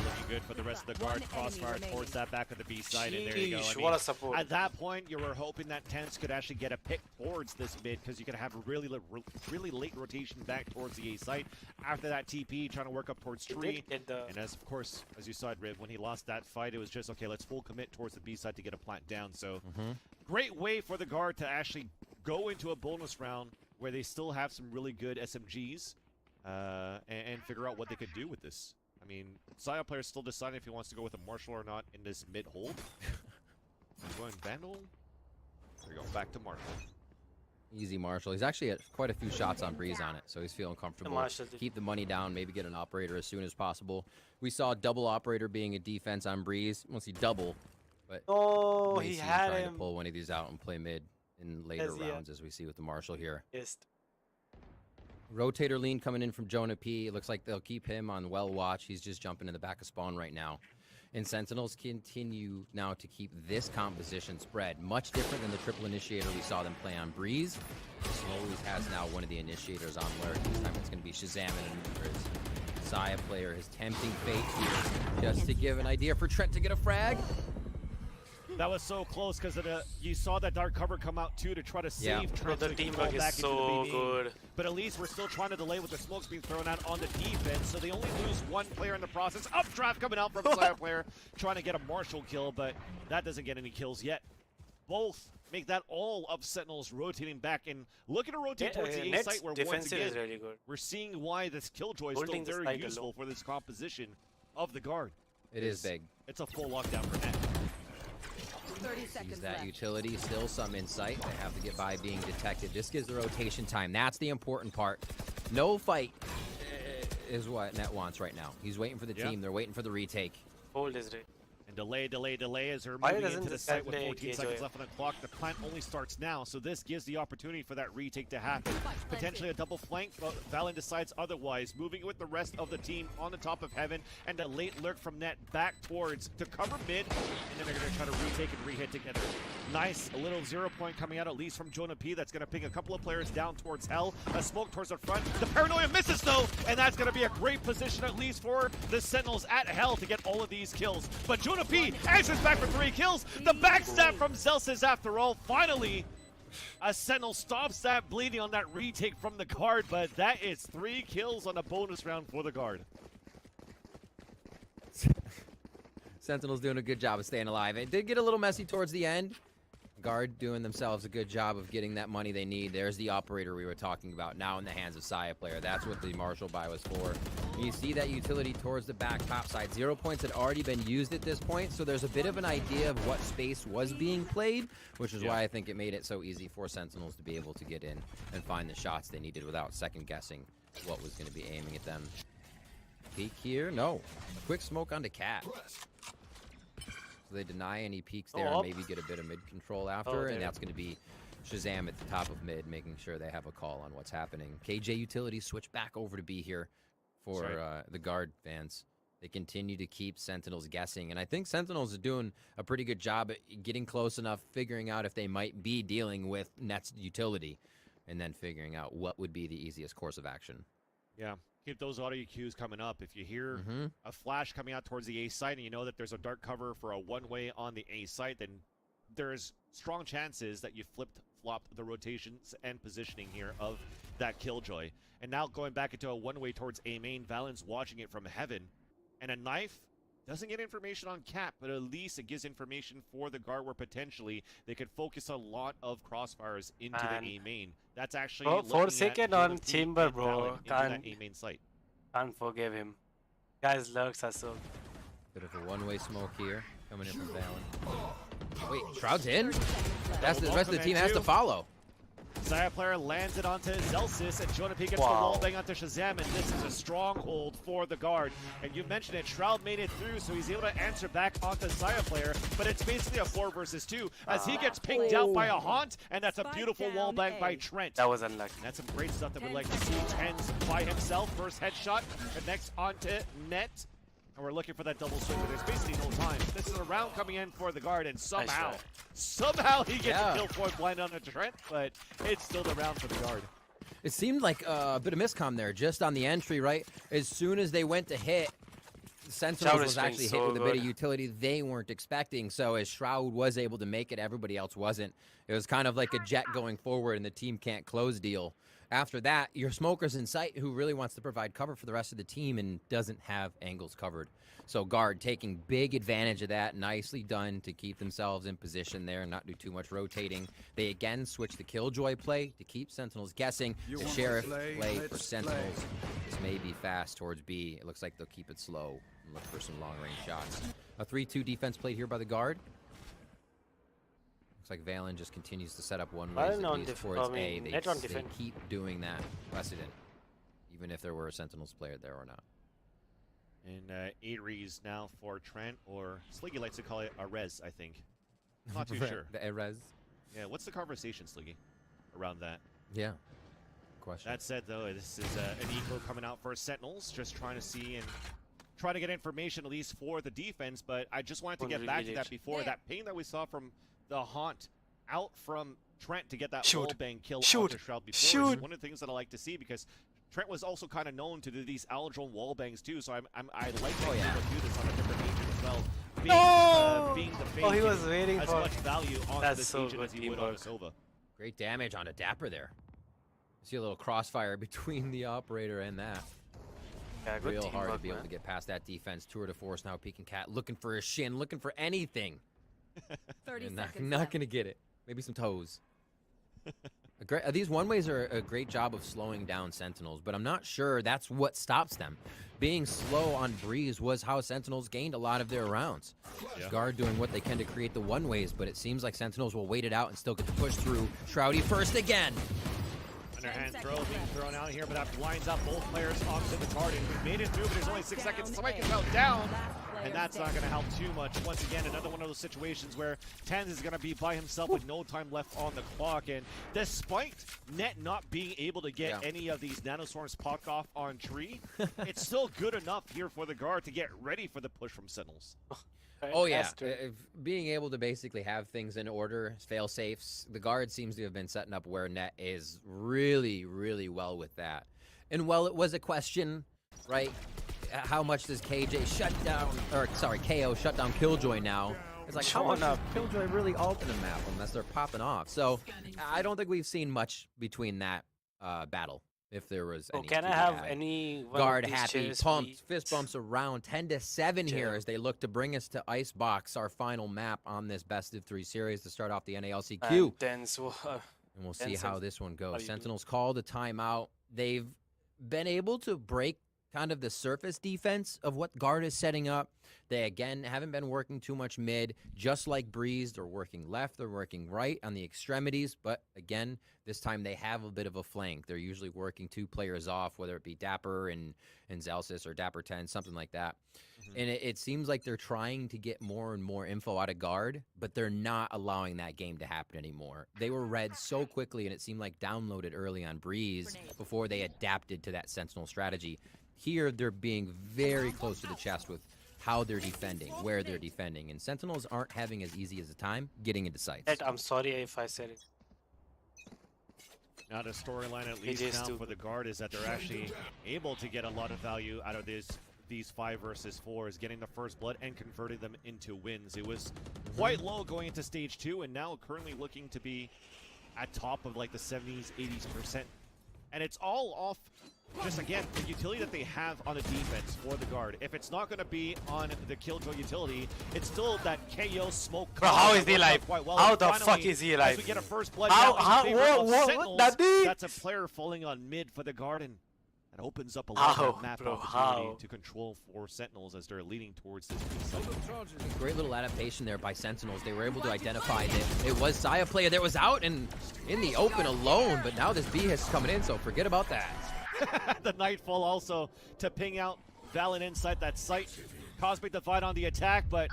Looking good for the rest of the guard. Crossfire towards that back of the B side, and there you go. I mean, what a support. at that point, you were hoping that Tens could actually get a pick towards this mid, because you could have a really late rotation back towards the A site. After that TP, trying to work up towards tree. And as of course, as you saw, Riv, when he lost that fight, it was just, okay, let's full commit towards the B side to get a plant down. So great way for the guard to actually go into a bonus round where they still have some really good SMGs and figure out what they could do with this. I mean, Saya player is still deciding if he wants to go with a Marshall or not in this mid hold. Going Vandal. There we go, back to Marshall. Easy Marshall. He's actually had quite a few shots on Breeze on it, so he's feeling comfortable. Keep the money down, maybe get an operator as soon as possible. We saw double operator being a defense on Breeze. Won't see double, but he had trying him. to pull one of these out and play mid in later rounds, as we see with the Marshall here. Yes. Rotator lean coming in from Jonah P. It looks like they'll keep him on well watch. He's just jumping in the back of spawn right now. And Sentinels continue now to keep this composition spread. Much different than the triple initiator we saw them play on Breeze. This always has now one of the initiators on Lurk. This time it's going to be Shazam and his Saya player, his tempting fate here. Just to give an idea for Trent to get a frag. That was so close, because you saw that dark cover come out too to try to save Trent. The teamwork is so good. But at least we're still trying to delay with the smokes being thrown out on the defense, so they only lose one player in the process. Updraft coming out from a Slayer player, trying to get a Marshall kill, but that doesn't get any kills yet. Both make that all of Sentinels rotating back, and looking to rotate towards the A site, where once again, really good. we're seeing why this Killjoy is still very useful for this composition of the guard. It is big. It's a full lockdown for Net. 30 seconds Use that left. utility, still some insight. They have to get by being detected. This gives the rotation time. That's the important part. No fight is what Net wants right now. He's waiting for the team. They're waiting for the retake. Hold is right. And delay as they're Why moving doesn't into the this site guy with play 14 seconds left on the clock. The plant only starts now, so this gives the opportunity for that retake to happen. Potentially a double flank, but Valen decides otherwise. Moving with the rest of the team on the top of Heaven, and a late lurk from Net back towards to cover mid, and then they're going to try to retake and re-hit together. Nice, a little 0 point coming out at least from Jonah P. That's going to ping a couple of players down towards Hell. A smoke towards the front. The Paranoia misses though, and that's going to be a great position at least for the Sentinels at Hell to get all of these kills. But Jonah P answers back for 3 kills. The backstab from Zelsis after all. Finally, a Sentinel stops that bleeding on that retake from the guard, but that is 3 kills on a bonus round for the guard. Sentinel's doing a good job of staying alive. It did get a little messy towards the end. Guard doing themselves a good job of getting that money they need. There's the operator we were talking about, now in the hands of Saya player. That's what the Marshall buy was for. You see that utility towards the back top side. 0 points had already been used at this point, so there's a bit of an idea of what space was being played, which is why I think it made it so easy for Sentinels to be able to get in and find the shots they needed without second guessing what was going to be aiming at them. Peek here? No. A quick smoke onto Cat. So they deny any peeks there and maybe get a bit of mid control after, and that's going to be Shazam at the top of mid, making sure they have a call on what's happening. KJ Utilities switch back over to B here for the guard fans. They continue to keep Sentinels guessing, and I think Sentinels is doing a pretty good job at getting close enough, figuring out if they might be dealing with Net's utility, and then figuring out what would be the easiest course of action. Yeah. Keep those audio cues coming up. If you hear a flash coming out towards the A site and you know that there's a dark cover for a one-way on the A site, then there's strong chances that you flopped the rotations and positioning here of that Killjoy. And now going back into a one-way towards A main, Valen's watching it from Heaven. And a knife doesn't get information on Cap, but at least it gives information for the guard where potentially they could focus a lot of crossfires into the A main. That's actually 4 seconds on Chamber, bro. Can't A main site. Can't forgive him. Guys, lurks are so. Bit of a one-way smoke here coming in from Valen. Wait, Shroud's in? That's the rest of the team has to follow. Saya player lands it onto Zelsis, and Jonah P gets the wall bang onto Shazam, and this is a stronghold for the guard. And you mentioned it, Shroud made it through, so he's able to answer back onto Saya player, but it's basically a 4 versus 2, as he gets pinged out by a Haunt, and that's a beautiful wall bang by Trent. That was unlucky. And that's some great stuff that we'd like to see. Tens by himself, first headshot, connects onto Net. And we're looking for that double swing, but there's basically no time. This is a round coming in for the guard, and somehow he gets a kill point blind on a Trent, but it's still the round for the guard. It seemed like a bit of miscomm there, just on the entry, right? As soon as they went to hit, Sentinels was actually hit with a bit of utility they weren't expecting. So as Shroud was able to make it, everybody else wasn't. It was kind of like a jet going forward, and the team can't close deal. After that, your smoker's in sight who really wants to provide cover for the rest of the team and doesn't have angles covered. So guard taking big advantage of that. Nicely done to keep themselves in position there and not do too much rotating. They again switch the Killjoy play to keep Sentinels guessing. The Sheriff play for Sentinels. This may be fast towards B. It looks like they'll keep it slow and look for some long-range shots. A 3-2 defense played here by the guard. Looks like Valen just continues to set up one way towards A. They keep doing that precedent, even if there were a Sentinels player there or not. And 8 rees now for Trent, or Sliggy likes to call it a res, I think. I'm not too sure. The res. Yeah, what's the conversation, Sliggy, around that? Yeah. Question. That said, though, this is an eco coming out for Sentinels, just trying to see and try to get information at least for the defense, but I just wanted to get back to that before. That ping that we saw from the Haunt out from Trent to get that wallbang kill onto Shroud before is one of the things that I like to see, because Trent was also kind of known to do these Aldron wallbangs too, so I like to do this on a different agent as well. Being the fake, he was waiting as much value on this agent as he would on Sova. Great damage on a Dapper there. See a little crossfire between the operator and that. Yeah, real hard to be able to get past that defense. Tour de force now, peeking Cat, looking for a shin, looking for anything. 30 seconds not gonna get it. Maybe some toes. These one-ways are a great job of slowing down Sentinels, but I'm not sure that's what stops them. Being slow on Breeze was how Sentinels gained a lot of their rounds. Guard doing what they can to create the one-ways, but it seems like Sentinels will wait it out and still get to push through. Shroudy first again. Underhand throw being thrown out here, but that blinds up both players onto the garden. We made it through, but there's only 6 seconds. Spike is out down. and that's not going to help too much. Once again, another one of those situations where Tens is going to be by himself with no time left on the clock, and despite Net not being able to get any of these nanoswarms popped off on tree, it's still good enough here for the guard to get ready for the push from Sentinels. Oh yeah, being able to basically have things in order, fail safes. The guard seems to have been setting up where Net is really, really well with that. And while it was a question, right, how much does KJ shut down, or sorry, KO shut down Killjoy now? It's like, how much does Killjoy really alter the map unless they're popping off? So I don't think we've seen much between that battle. If there was any. Can I have any guard happy, pumped, fist bumps around 10-7 here as they look to bring us to Icebox, our final map on this best of 3 series to start off the NALCQ. And we'll see how this one goes. Sentinels called a timeout. They've been able to break kind of the surface defense of what guard is setting up. They, again, haven't been working too much mid. Just like Breeze, they're working left, they're working right on the extremities. But, again, this time they have a bit of a flank. They're usually working 2 players off, whether it be Dapper and Zelsis or Dapper 10, something like that. And it seems like they're trying to get more and more info out of guard, but they're not allowing that game to happen anymore. They were read so quickly, and it seemed like downloaded early on Breeze before they adapted to that Sentinel strategy. Here, they're being very close to the chest with how they're defending, where they're defending, and Sentinels aren't having as easy as a time getting into sights. I'm sorry if I said it. Now the storyline, at least now for the guard, is that they're actually able to get a lot of value out of these 5 versus 4s, getting the first blood and converting them into wins. It was quite low going into stage 2, and now currently looking to be at top of like the 70s, 80%. And it's all off just, again, the utility that they have on the defense for the guard. If it's not going to be on the Killjoy utility, it's still that KO smoke. Bro, how is he alive? Well. How the fuck is he alive? As we get a first blood what that's a player falling on mid for the Garden. That opens up a lot of map opportunity to control for Sentinels as they're leading towards this. Great little adaptation there by Sentinels. They were able to identify that it was Saya player that was out and in the open alone, but now this B is coming in, so forget about that. The Nightfall also to ping out Valen inside that site. Cosmic Divide on the attack, but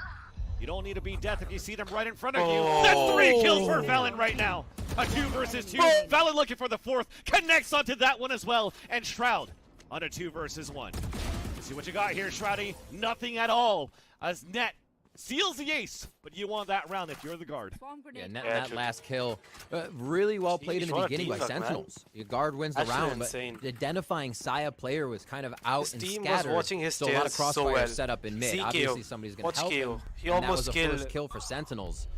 you don't need to be death if you see them right in front of you. That's 3 kills for Valen right now. A 2 versus 2. Valen looking for the 4th. Connects onto that one as well. And Shroud on a 2 versus 1. Let's see what you got here, Shroudy. Nothing at all as Net seals the ace, but you want that round if you're the guard. Yeah, Net that last kill. Really well played in the beginning by Sentinels. Your guard wins the round, but identifying Saya player was kind of out and scattered. So a lot of crossfire set up in mid. Obviously somebody's going to help him. He and that was almost the first kill for Sentinels.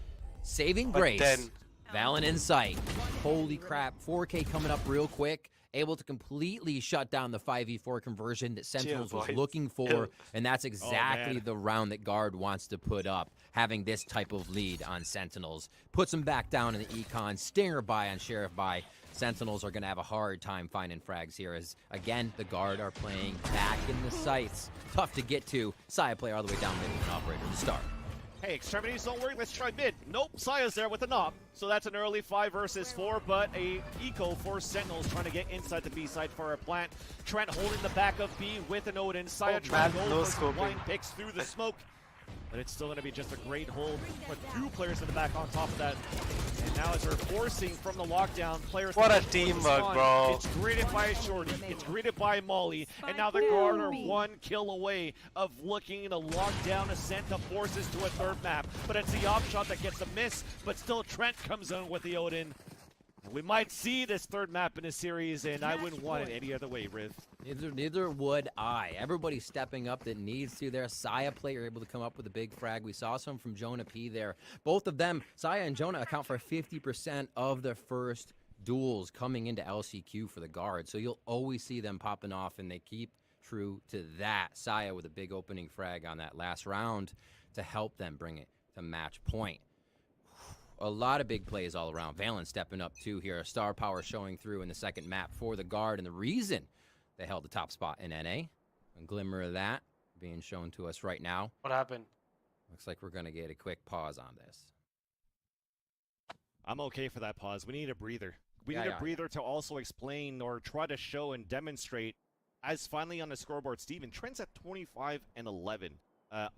Saving grace. Valen in sight. Holy crap. 4K coming up real quick. Able to completely shut down the 5v4 conversion that Sentinels was looking for, and that's exactly the round that guard wants to put up, having this type of lead on Sentinels. Puts them back down in the econ, Stinger buy on Sheriff buy. Sentinels are going to have a hard time finding frags here as, again, the guard are playing back in the sights. Tough to get to. Saya player all the way down mid with an operator to start. Hey, extremities don't work. Let's try mid. Nope, Saya's there with a knob. So that's an early 5 versus 4, but a eco for Sentinels trying to get inside the B side for a plant. Trent holding the back of B with an Odin. Saya trying to go for some blind picks through the smoke. But it's still going to be just a great hold with 2 players in the back on top of that. And now as they're forcing from the lockdown, players... What a teamwork, bro. It's greeted by Shorty. It's greeted by Molly. And now the guard are 1 kill away of looking to lock down Ascent to forces to a 3rd map. But it's the off shot that gets a miss. But still Trent comes in with the Odin. We might see this 3rd map in a series, and I wouldn't want it any other way, Riv. Neither would I. Everybody's stepping up that needs to there. Saya player able to come up with a big frag. We saw some from Jonah P there. Both of them, Saya and Jonah, account for 50% of their first duels coming into LCQ for the guard. So you'll always see them popping off, and they keep true to that. Saya with a big opening frag on that last round to help them bring it to match point. A lot of big plays all around. Valen stepping up too here. Star power showing through in the 2nd map for the guard. And the reason they held the top spot in NA. A glimmer of that being shown to us right now. What happened? Looks like we're going to get a quick pause on this. I'm okay for that pause. We need a breather. We need a breather to also explain or try to show and demonstrate, as finally on the scoreboard, Steven, Trent's at 25 and 11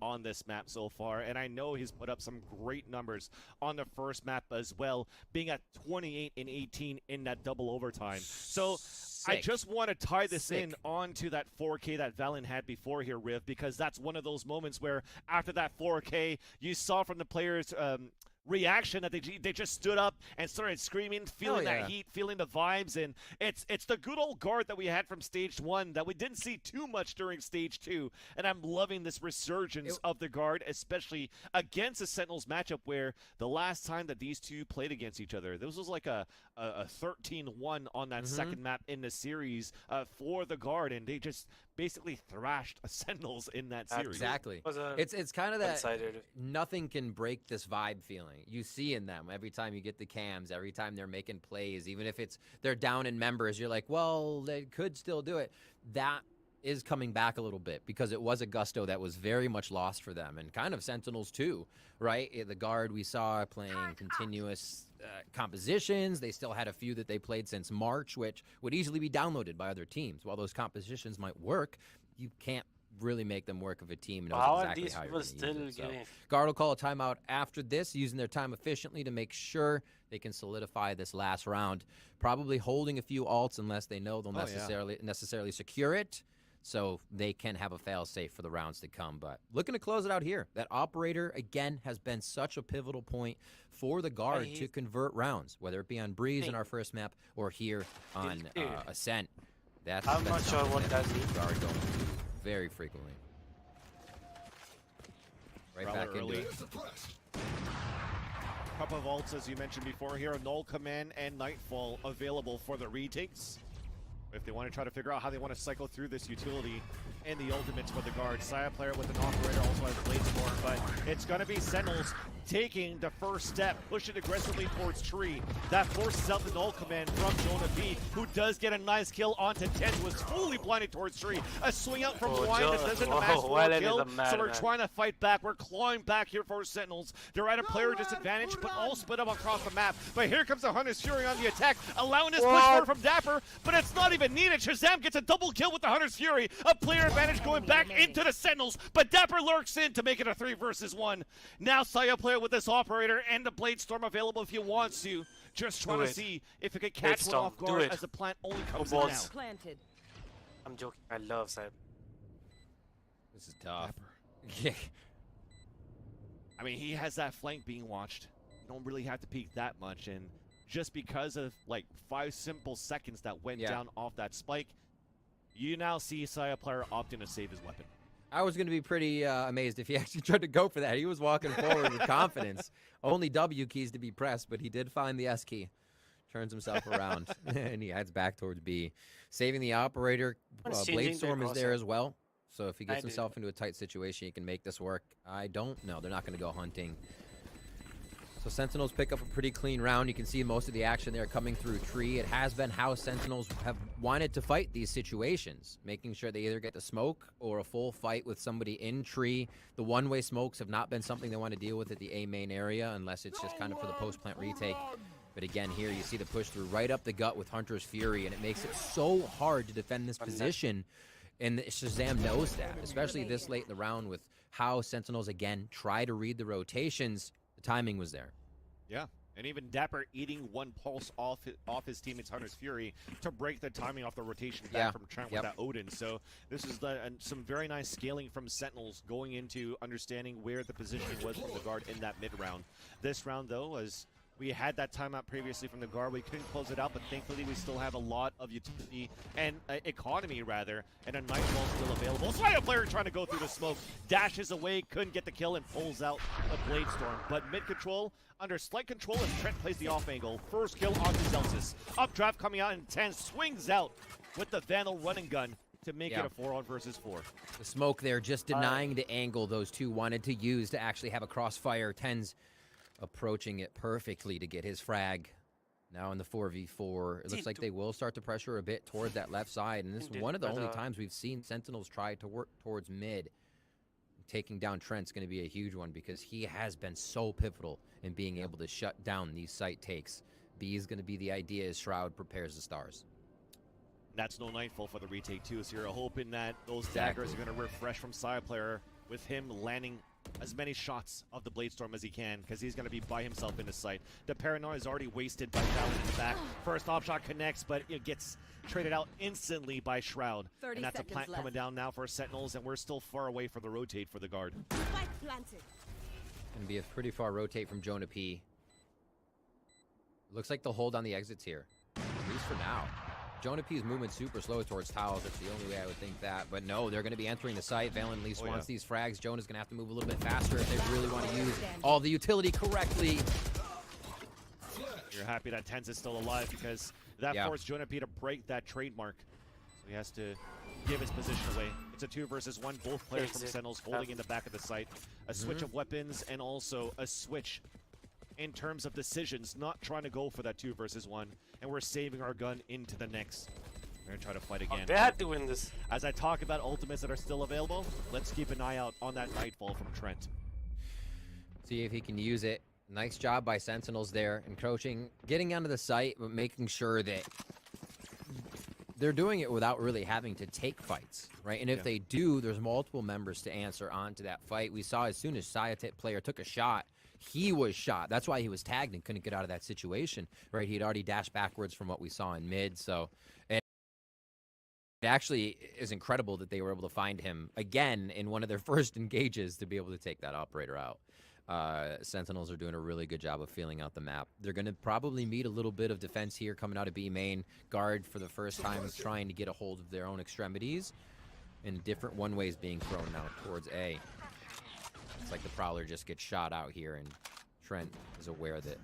on this map so far, and I know he's put up some great numbers on the first map as well, being at 28 and 18 in that double overtime. So I just want to tie this in onto that 4K that Valen had before here, Riv, because that's one of those moments where after that 4K, you saw from the players' reaction that they just stood up and started screaming, feeling that heat, feeling the vibes, and it's the good old guard that we had from stage 1 that we didn't see too much during stage 2, and I'm loving this resurgence of the guard, especially against the Sentinels matchup where the last time that these two played against each other, this was like a 13-1 on that second map in the series for the guard, and they just basically thrashed Sentinels in that series. Exactly. It's kind of that nothing can break this vibe feeling you see in them every time you get the cams, every time they're making plays, even if they're down in members, you're like, well, they could still do it. That is coming back a little bit because it was a gusto that was very much lost for them, and kind of Sentinels too, right? The guard we saw playing continuous compositions. They still had a few that they played since March, which would easily be downloaded by other teams. While those compositions might work, you can't really make them work of a team. How exactly are these how people still getting? So, guard will call a timeout after this, using their time efficiently to make sure they can solidify this last round. Probably holding a few alts unless they know they'll necessarily secure it, so they can have a fail-safe for the rounds to come. But looking to close it out here. That operator, again, has been such a pivotal point for the guard to convert rounds, whether it be on Breeze in our first map or here on Ascent. I'm not sure what that means. Guard going very frequently. Right back into it. Couple of ults, as you mentioned before here, Null Command and Nightfall available for the retakes. If they want to try to figure out how they want to cycle through this utility and the ultimates for the guard. Saya player with an operator also has Blade Storm, but it's going to be Sentinels taking the first step, pushing aggressively towards Tree. That forces out the Null Command from Jonah B, who does get a nice kill onto 10, who is fully blinded towards Tree. A swing out from Wine that doesn't amass for a kill, so we're trying to fight back. We're clawing back here for Sentinels. They're at a player disadvantage, but all split up across the map. But here comes the Hunter's Fury on the attack, allowing this push forward from Dapper, but it's not even needed. Shazam gets a double kill with the Hunter's Fury. A player advantage going back into the Sentinels, but Dapper lurks in to make it a 3 versus 1. Now Saya player with this operator and the Blade Storm available if he wants to. Just trying to see if it could catch one off guard as the plant only comes in now. Planted. I'm joking. I love Saya. This is tough. I mean, he has that flank being watched. You don't really have to peek that much, and just because of like 5 simple seconds that went down off that spike, you now see Saya player opting to save his weapon. I was going to be pretty amazed if he actually tried to go for that. He was walking forward with confidence. Only W keys to be pressed, but he did find the S key. Turns himself around, and he heads back towards B. Saving the operator. Blade Storm is there as well. So if he gets himself into a tight situation, he can make this work. I don't know. They're not going to go hunting. So Sentinels pick up a pretty clean round. You can see most of the action there coming through Tree. It has been how Sentinels have wanted to fight these situations, making sure they either get the smoke or a full fight with somebody in Tree. The one-way smokes have not been something they want to deal with at the A main area unless it's just kind of for the post-plant retake. But again, here you see the push through right up the gut with Hunter's Fury, and it makes it so hard to defend this position. And Shazam knows that, especially this late in the round with how Sentinels, again, try to read the rotations. Timing was there. Yeah, and even Dapper eating one pulse off his teammate's Hunter's Fury to break the timing off the rotation back from Trent with that Odin. So this is some very nice scaling from Sentinels going into understanding where the positioning was from the guard in that mid-round. This round, though, as we had that timeout previously from the guard. We couldn't close it out, but thankfully we still have a lot of utility and economy, rather, and a Nightfall still available. Saya player trying to go through the smoke, dashes away, couldn't get the kill, and pulls out a Blade Storm. But mid-control, under slight control as Trent plays the off angle. First kill onto Zelsis. Updraft coming out in 10, swings out with the Vandal running gun to make it a 4-on versus 4. The smoke there just denying the angle those two wanted to use to actually have a crossfire. 10's approaching it perfectly to get his frag. Now in the 4v4, it looks like they will start to pressure a bit towards that left side, and this is one of the only times we've seen Sentinels try to work towards mid. Taking down Trent's going to be a huge one because he has been so pivotal in being able to shut down these site takes. B is going to be the idea as Shroud prepares the stars. That's no Nightfall for the retake too, so you're hoping that those daggers are going to refresh from Saya player with him landing as many shots of the Bladestorm as he can, because he's going to be by himself in the site. The Paranoia is already wasted by Fallon in the back. First op shot connects, but it gets traded out instantly by Shroud. And that's a plant coming down now for Sentinels, and we're still far away from the rotate for the guard. Gonna be a pretty far rotate from Jonah P. Looks like they'll hold on the exits here, at least for now. Jonah P's movement super slow towards towers. That's the only way I would think that. But no, they're going to be entering the site. Valen at least wants these frags. Jonah's going to have to move a little bit faster if they really want to use all the utility correctly. You're happy that TenZ is still alive, because that forced Jonah P to break that trademark. So he has to give his position away. It's a 2 versus 1. Both players from Sentinels holding in the back of the site. A switch of weapons and also a switch in terms of decisions, not trying to go for that 2 versus 1, and we're saving our gun into the next. We're gonna try to fight again. They had to win this. As I talk about ultimates that are still available, let's keep an eye out on that Nightfall from Trent. See if he can use it. Nice job by Sentinels there, encroaching, getting onto the site, but making sure that they're doing it without really having to take fights, right? And if they do, there's multiple members to answer onto that fight. We saw as soon as Sayatip player took a shot, he was shot. That's why he was tagged and couldn't get out of that situation, right? He had already dashed backwards from what we saw in mid. So it actually is incredible that they were able to find him again in one of their first engages to be able to take that operator out. Sentinels are doing a really good job of feeling out the map. They're going to probably meet a little bit of defense here coming out of B main. Guard for the first time trying to get a hold of their own extremities, and different one-ways being thrown now towards A. It's like the Prowler just gets shot out here, and Trent is aware that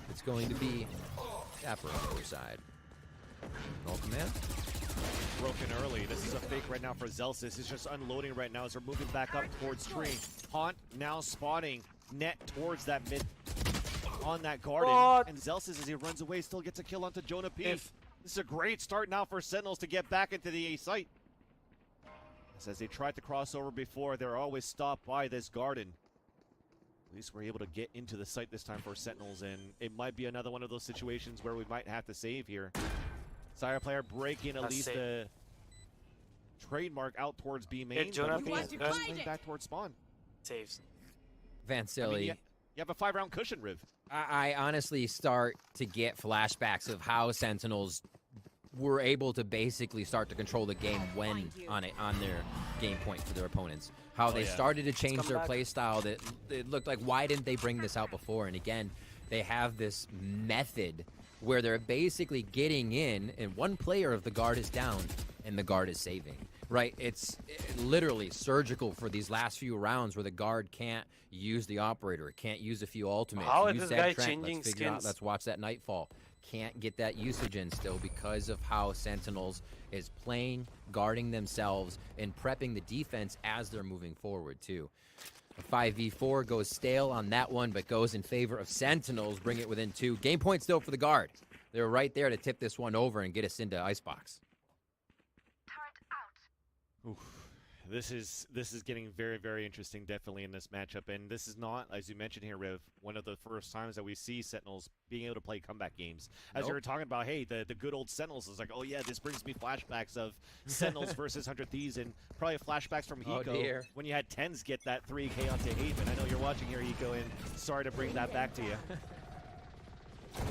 it's going to be Dapper on the other side. Command. Broken early. This is a fake right now for Zelsis. He's just unloading right now as they're moving back up towards tree. Haunt now spotting net towards that mid on that garden. And Zelsis, as he runs away, still gets a kill onto Jonah P. This is a great start now for Sentinels to get back into the A site. As they tried to cross over before, they're always stopped by this garden. At least we're able to get into the site this time for Sentinels, and it might be another one of those situations where we might have to save here. Sire player breaking at least the trademark out towards B main. Going back towards spawn. Saves. Vansili. I mean, you have a 5-round cushion, Riv. I honestly start to get flashbacks of how Sentinels were able to basically start to control the game when on their game point for their opponents. How they started to change their play style. That it looked like, why didn't they bring this out before? And again, they have this method where they're basically getting in, and one player of the guard is down, and the guard is saving. Right? It's literally surgical for these last few rounds where the guard can't use the operator, can't use a few ultimates. How is use this guy Trent. changing Let's figure out, skins? let's watch that Nightfall. Can't get that usage in still because of how Sentinels is playing, guarding themselves, and prepping the defense as they're moving forward too. A 5v4 goes stale on that one, but goes in favor of Sentinels, bring it within 2. Game point still for the guard. They're right there to tip this one over and get us into Icebox. Oof. This is getting very, very interesting, definitely, in this matchup. And this is not, as you mentioned here, Riv, one of the first times that we see Sentinels being able to play comeback games. As you were talking about, hey, the good old Sentinels is like, oh yeah, this brings me flashbacks of Sentinels versus 100 Thieves, and probably flashbacks from Hiko when you had TenZ get that 3K onto Haven. I know you're watching here, Hiko, and sorry to bring that back to you.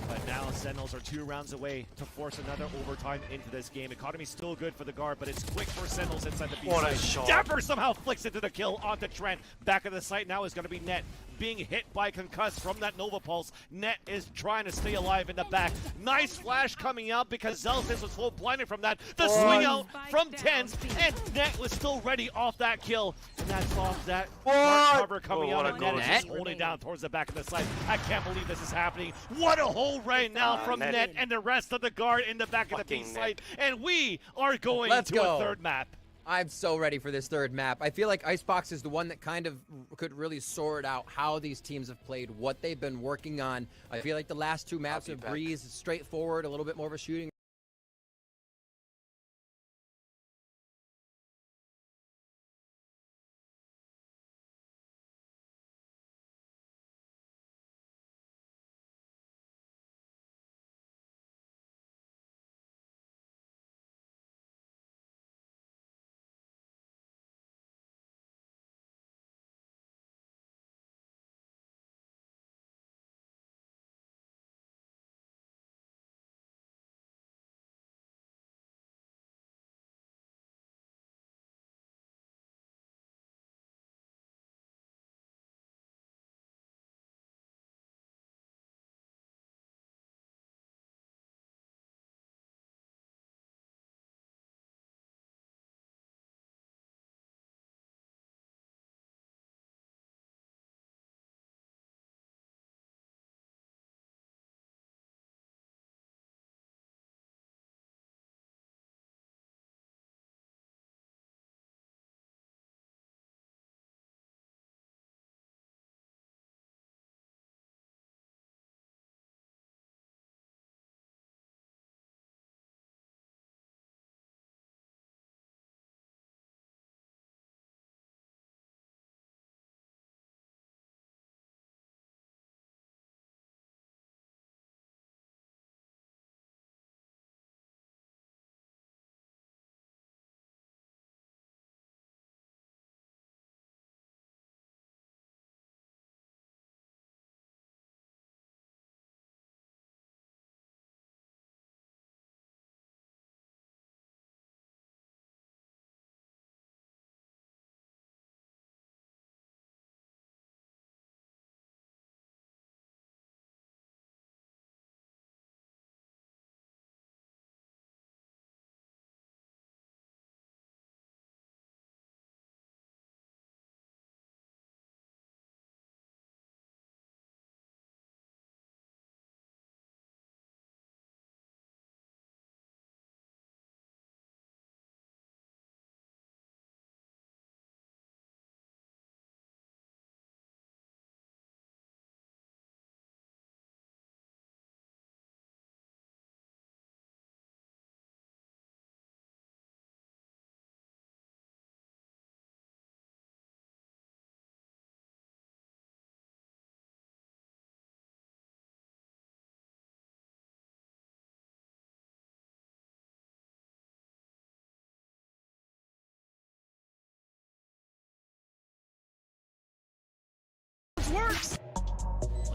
But now Sentinels are 2 rounds away to force another overtime into this game. Economy's still good for the guard, but it's quick for Sentinels inside the B side. What a shot. Dapper somehow flicks into the kill onto Trent. Back of the site now is going to be Net. Being hit by Concuss from that Nova Pulse. Net is trying to stay alive in the back. Nice flash coming out because Zelsis was full blinded from that. The swing out from TenZ, and Net was still ready off that kill. And that's off that dark cover coming out, and Net is just holding down towards the back of the site. I can't believe this is happening. What a hole right now from Net and the rest of the guard in the back of the B site. And we are going to a third map. I'm so ready for this third map. I feel like Icebox is the one that kind of could really sort out how these teams have played, what they've been working on. I feel like the last 2 maps have breezed straightforward, a little bit more of a shooting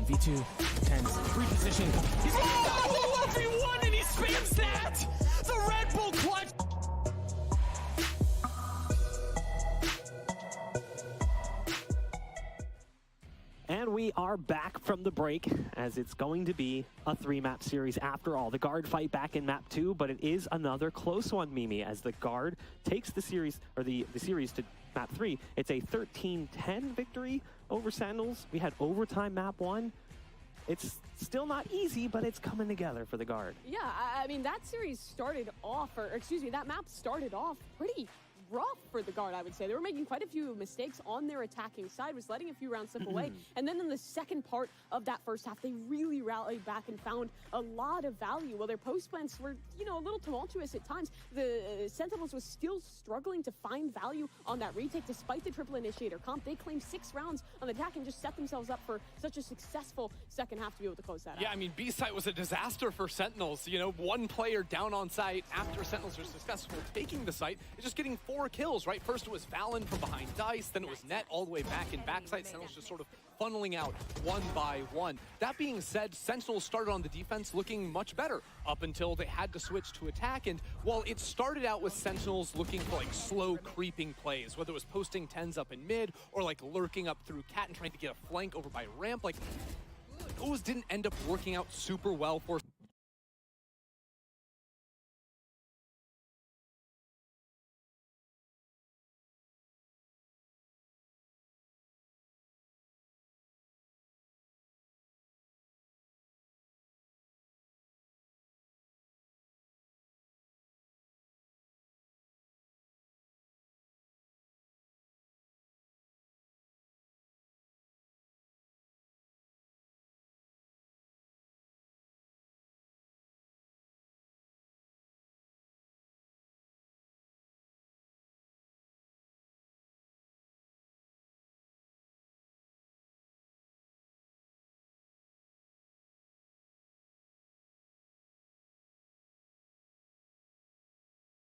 V2, Tens, reposition. He's 1v1 and he spams that! The Red Bull clutch! And we are back from the break, as it's going to be a 3-map series after all. The Guard fight back in map 2, but it is another close one, Mimi, as the Guard takes the series, or the series to map 3. It's a 13-10 victory over Sentinels. We had overtime map 1. It's still not easy, but it's coming together for the Guard. Yeah, I mean, that series started off, or excuse me, that map started off pretty rough for the Guard, I would say. They were making quite a few mistakes on their attacking side, was letting a few rounds slip away. And then in the second part of that first half, they really rallied back and found a lot of value. While their post plants were, you know, a little tumultuous at times, the Sentinels was still struggling to find value on that retake despite the triple initiator comp. They claimed 6 rounds on the attack and just set themselves up for such a successful second half to be able to close that out. Yeah, I mean, B-site was a disaster for Sentinels. You know, 1 player down on site after Sentinels were successful taking the site, and just getting 4 kills, right? First it was Valen from behind Dice, then it was Net all the way back in backside. Sentinels just sort of funneling out one by one. That being said, Sentinels started on the defense looking much better up until they had to switch to attack. And while it started out with Sentinels looking for like slow creeping plays, whether it was posting Tens up in mid or like lurking up through Cat and trying to get a flank over by ramp, like those didn't end up working out super well for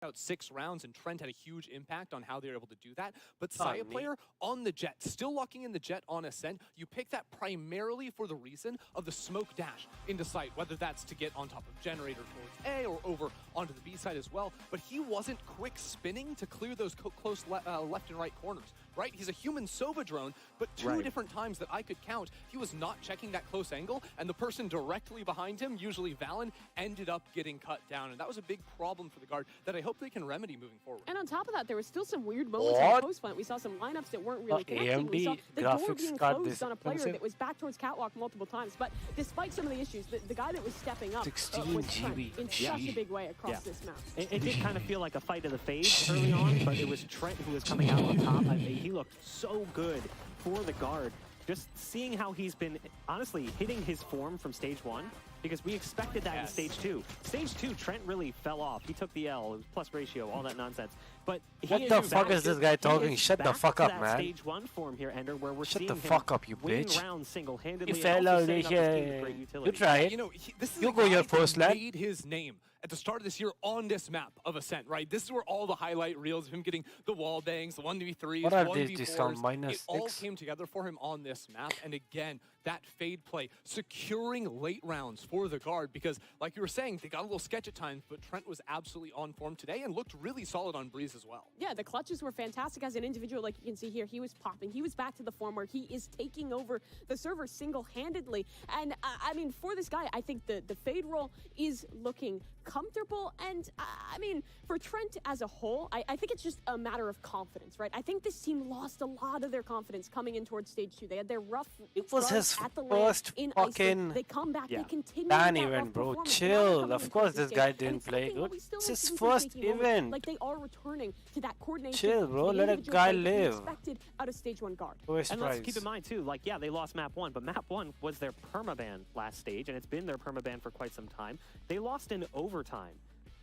out 6 rounds, and Trent had a huge impact on how they were able to do that. But Saya player on the Jet, still locking in the Jet on Ascent. You pick that primarily for the reason of the smoke dash into sight, whether that's to get on top of Generator towards A or over onto the B side as well. But he wasn't quick spinning to clear those close left and right corners, right? He's a human Sova drone, but 2 different times that I could count, he was not checking that close angle, and the person directly behind him, usually Valen, ended up getting cut down. And that was a big problem for the Guard that I hope they can remedy moving forward. And on top of that, there was still some weird moments on the post plant. We saw some lineups that weren't really connecting. We saw the door being closed on a player that was back towards Catwalk multiple times. But despite some of the issues, the guy that was stepping up was Trent in such a big way across this map. It did kind of feel like a fight of the fades early on, but it was Trent who was coming out on top. I mean, he looked so good for the Guard. Just seeing how he's been, honestly, hitting his form from stage 1, because we expected that in stage 2. Stage 2, Trent really fell off. He took the L, it was plus ratio, all that nonsense. But what the fuck is this guy talking? Shut the fuck up, man. Stage 1 form here, Ender, where we're Shut seeing the him fuck up, you win bitch. rounds single-handedly. You fellow, you try it. You know, this is you go your post lane. Made his name at the start of this year on this map of Ascent, right? This is where all the highlight reels of him getting the wall bangs, the 1v3s, what are 1v4s, these it all came together for him on this map. And again, that fade play, securing late rounds for the Guard, because like you were saying, they got a little sketch at times, but Trent was absolutely on form today and looked really solid on Breeze as well. Yeah, the clutches were fantastic as an individual. Like you can see here, he was popping. He was back to the form where he is taking over the server single-handedly. And I mean, for this guy, I think the fade roll is looking comfortable. And I mean, for Trent as a whole, I think it's just a matter of confidence, right? I think this team lost a lot of their confidence coming in towards stage 2. They had their rough It was his at the first in fucking They come back, they continue ban that event, rough bro. performance. Chill. Coming Of into course, this guy game, and didn't it's play something good. we still It's see his some first shaky moments. event. Like they are returning to that coordination. Chill, bro. to the Let a individual guy play that we live. expected out of stage 1 Guard. And let's keep in mind too, like, yeah, they lost map 1, but map 1 was their permaban last stage, and it's been their permaban for quite some time. They lost in overtime.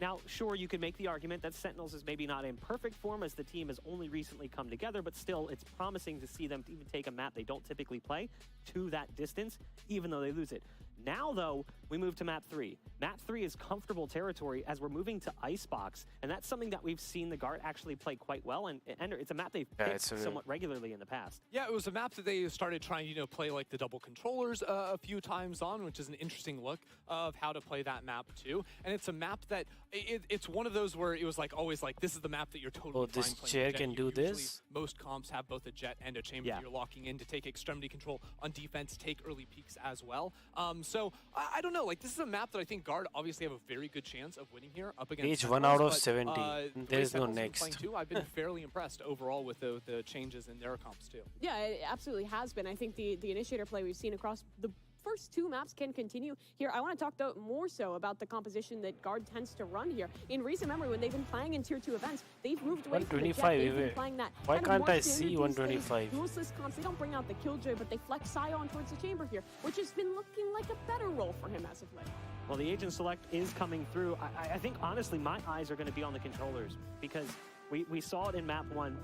Now, sure, you could make the argument that Sentinels is maybe not in perfect form as the team has only recently come together, but still, it's promising to see them even take a map they don't typically play to that distance, even though they lose it. Now, though, we move to map 3. Map 3 is comfortable territory as we're moving to Icebox, and that's something that we've seen the Guard actually play quite well, and it's a map they've picked somewhat regularly in the past. Yeah, it was a map that they started trying, play like the double controllers a few times on, which is an interesting look of how to play that map too. And it's a map that it's one of those where it was like always like this is the map that you're totally fine this playing. chair Jet. can do this. Most comps have both a Jet and a Chamber that you're locking in to take extremity control on defense, take early peaks as well. So I don't know, like this is a map that I think Guard obviously have a very good chance of winning here up against. Each 1 out of 70. There is no next. Too, I've been fairly impressed overall with the changes in their comps too. Yeah, it absolutely has been. I think the initiator play we've seen across the first 2 maps can continue here. I want to talk though more so about the composition that Guard tends to run here. In recent memory, when they've been playing in Tier 2 events, they've moved away from the Jet. They've been playing that. Why can't I see 125? Duelist comps, they don't bring out the Killjoy, but they flex Sion towards the Chamber here, which has been looking like a better role for him as of late. Well, the Agent Select is coming through. I think, honestly, my eyes are going to be on the controllers because we saw it in map 1,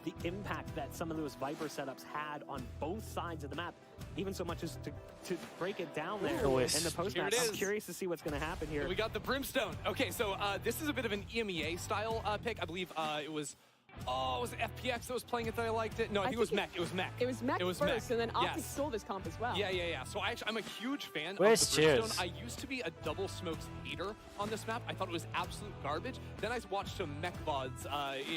the impact that some of those Viper setups had on both sides of the map, even so much as to break it down there in the post map. I'm curious to see what's going to happen here. We got the Brimstone. Okay, so this is a bit of an EMEA style pick. I believe it was... Oh, was it FPX that was playing it that I liked it? No, I think it was Mech. It was Mech. It was Mech first, and then Optic stole this comp as well. Yeah. So I'm a huge fan of the Cheers? Brimstone. I used to be a double smokes hater on this map. I thought it was absolute garbage. Then I watched some Mech VODs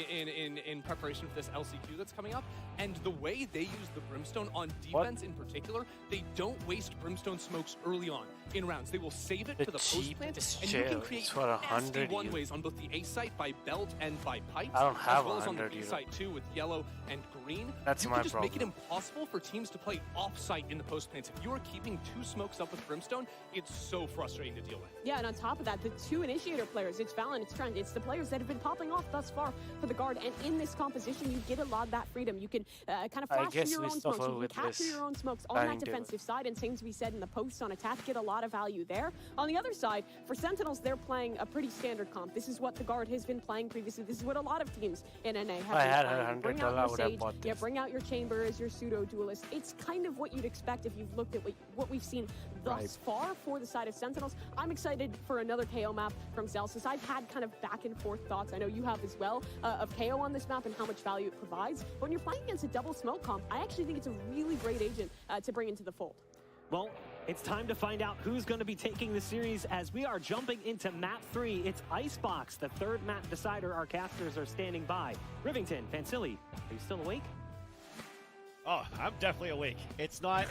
in preparation for this LCQ that's coming up, and the way they use the Brimstone on defense in particular, they don't waste Brimstone smokes early on in rounds. They will save it for the post plant, and you can create nasty one-ways on both the A site by belt and by pipes, I don't have as well as on the B site too with yellow and green. That's you my can just problem. make it impossible for teams to play off-site in the post plants. If you are keeping 2 smokes up with Brimstone, it's so frustrating to deal with. Yeah, and on top of that, the 2 initiator players, it's Valen, it's Trent, it's the players that have been popping off thus far for the Guard, and in this composition, you get a lot of that freedom. You can kind of flash through your own smokes, you can capture your own smokes on that defensive side, and same to be said in the posts on attack, get a lot of value there. On the other side, for Sentinels, they're playing a pretty standard comp. This is what the Guard has been playing previously. This is what a lot of teams in NA have been playing. Bring out your Sage, bring out your Chamber as your pseudo-duelist. It's kind of what you'd expect if you've looked at what we've seen thus far for the side of Sentinels. I'm excited for another KO map from Zelsis. I've had kind of back and forth thoughts, I know you have as well, of KO on this map and how much value it provides. But when you're playing against a double smoke comp, I actually think it's a really great agent to bring into the fold. Well, it's time to find out who's going to be taking the series as we are jumping into map 3. It's Icebox, the 3rd map decider. Our casters are standing by. Rivington, Fansili, are you still awake? Oh, I'm definitely awake. It's not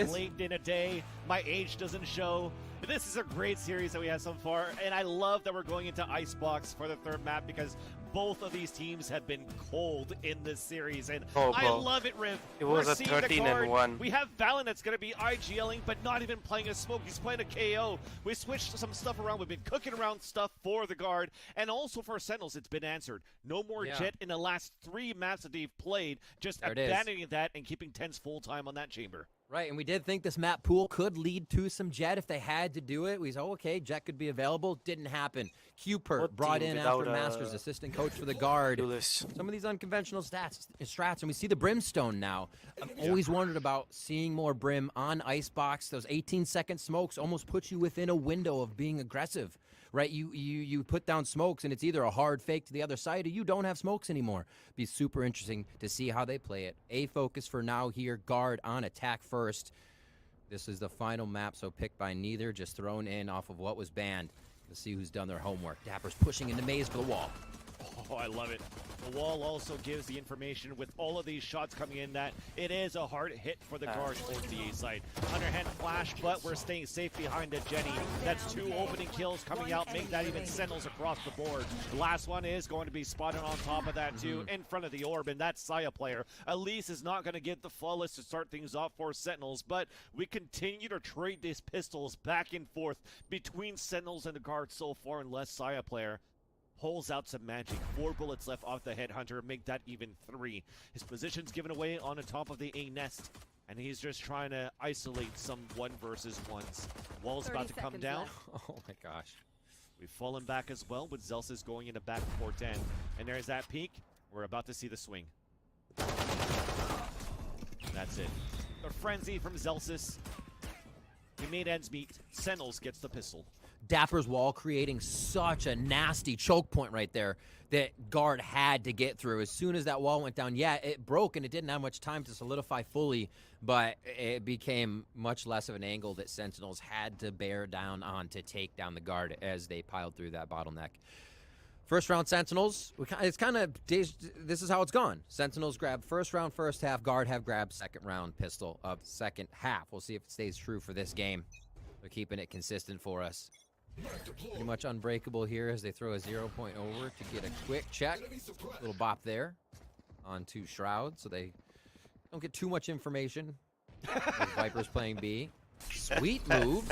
late in a day. My age doesn't show. This is a great series that we have so far, and I love that we're going into Icebox for the 3rd map because both of these teams have been cold in this series, and I love it, Riv. It was a 13-1. We have Valen that's going to be IGLing, but not even playing a smoke. He's playing a KO. We switched some stuff around. We've been cooking around stuff for the Guard, and also for Sentinels, it's been answered. No more Jet in the last 3 maps that they've played, just abandoning that and keeping TenZ full time on that Chamber. Right, and we did think this map pool could lead to some Jet if they had to do it. We said, okay, Jet could be available. Didn't happen. Qpert brought in after Masters, assistant coach for the Guard. Some of these unconventional strats, and we see the Brimstone now. I've always wondered about seeing more Brim on Icebox. Those 18-second smokes almost put you within a window of being aggressive. Right, you put down smokes, and it's either a hard fake to the other side, or you don't have smokes anymore. Be super interesting to see how they play it. A focus for now here, Guard on attack first. This is the final map, so picked by neither, just thrown in off of what was banned. Let's see who's done their homework. Dapper's pushing in the maze for the wall. Oh, I love it. The wall also gives the information with all of these shots coming in that it is a hard hit for the Guard towards the A side. Underhand flash, but we're staying safe behind the Jenny. That's 2 opening kills coming out, make that even Sentinels across the board. The last one is going to be spotted on top of that too, in front of the orb, and that Saya player. Elise is not going to get the flawless to start things off for Sentinels, but we continue to trade these pistols back and forth between Sentinels and the Guard so far, unless Saya player pulls out some magic. 4 bullets left off the Headhunter, make that even 3. His position's given away on the top of the A nest, and he's just trying to isolate some 1 versus 1s. Wall's about to come down. Oh my gosh. We've fallen back as well, with Zelsis going into back 410. And there's that peek. We're about to see the swing. That's it. The frenzy from Zelsis. He made ends meet. Sentinels gets the pistol. Dapper's wall creating such a nasty choke point right there that Guard had to get through. As soon as that wall went down, yeah, it broke and it didn't have much time to solidify fully, but it became much less of an angle that Sentinels had to bear down on to take down the Guard as they piled through that bottleneck. First round Sentinels, it's kind of, this is how it's gone. Sentinels grab first round, first half. Guard have grabbed second round pistol of second half. We'll see if it stays true for this game. They're keeping it consistent for us. Pretty much unbreakable here as they throw a 0 point over to get a quick check. Little bop there onto Shroud, so they don't get too much information. Vipers playing B. Sweet moves.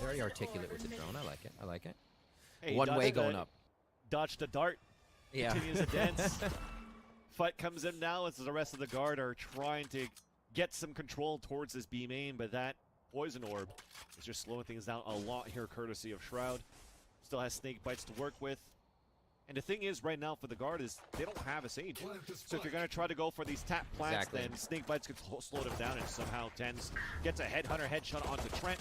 Very articulate with the drone. I like it. I like it. Hey, one way going up. Dodged a dart. Yeah. Continues to dance. Fight comes in now as the rest of the Guard are trying to get some control towards this B main, but that poison orb is just slowing things down a lot here, courtesy of Shroud. Still has snake bites to work with. And the thing is, right now for the Guard is they don't have a Sage. So if you're going to try to go for these tap plants, then snake bites could slow them down, and somehow Tens gets a headhunter headshot onto Trent.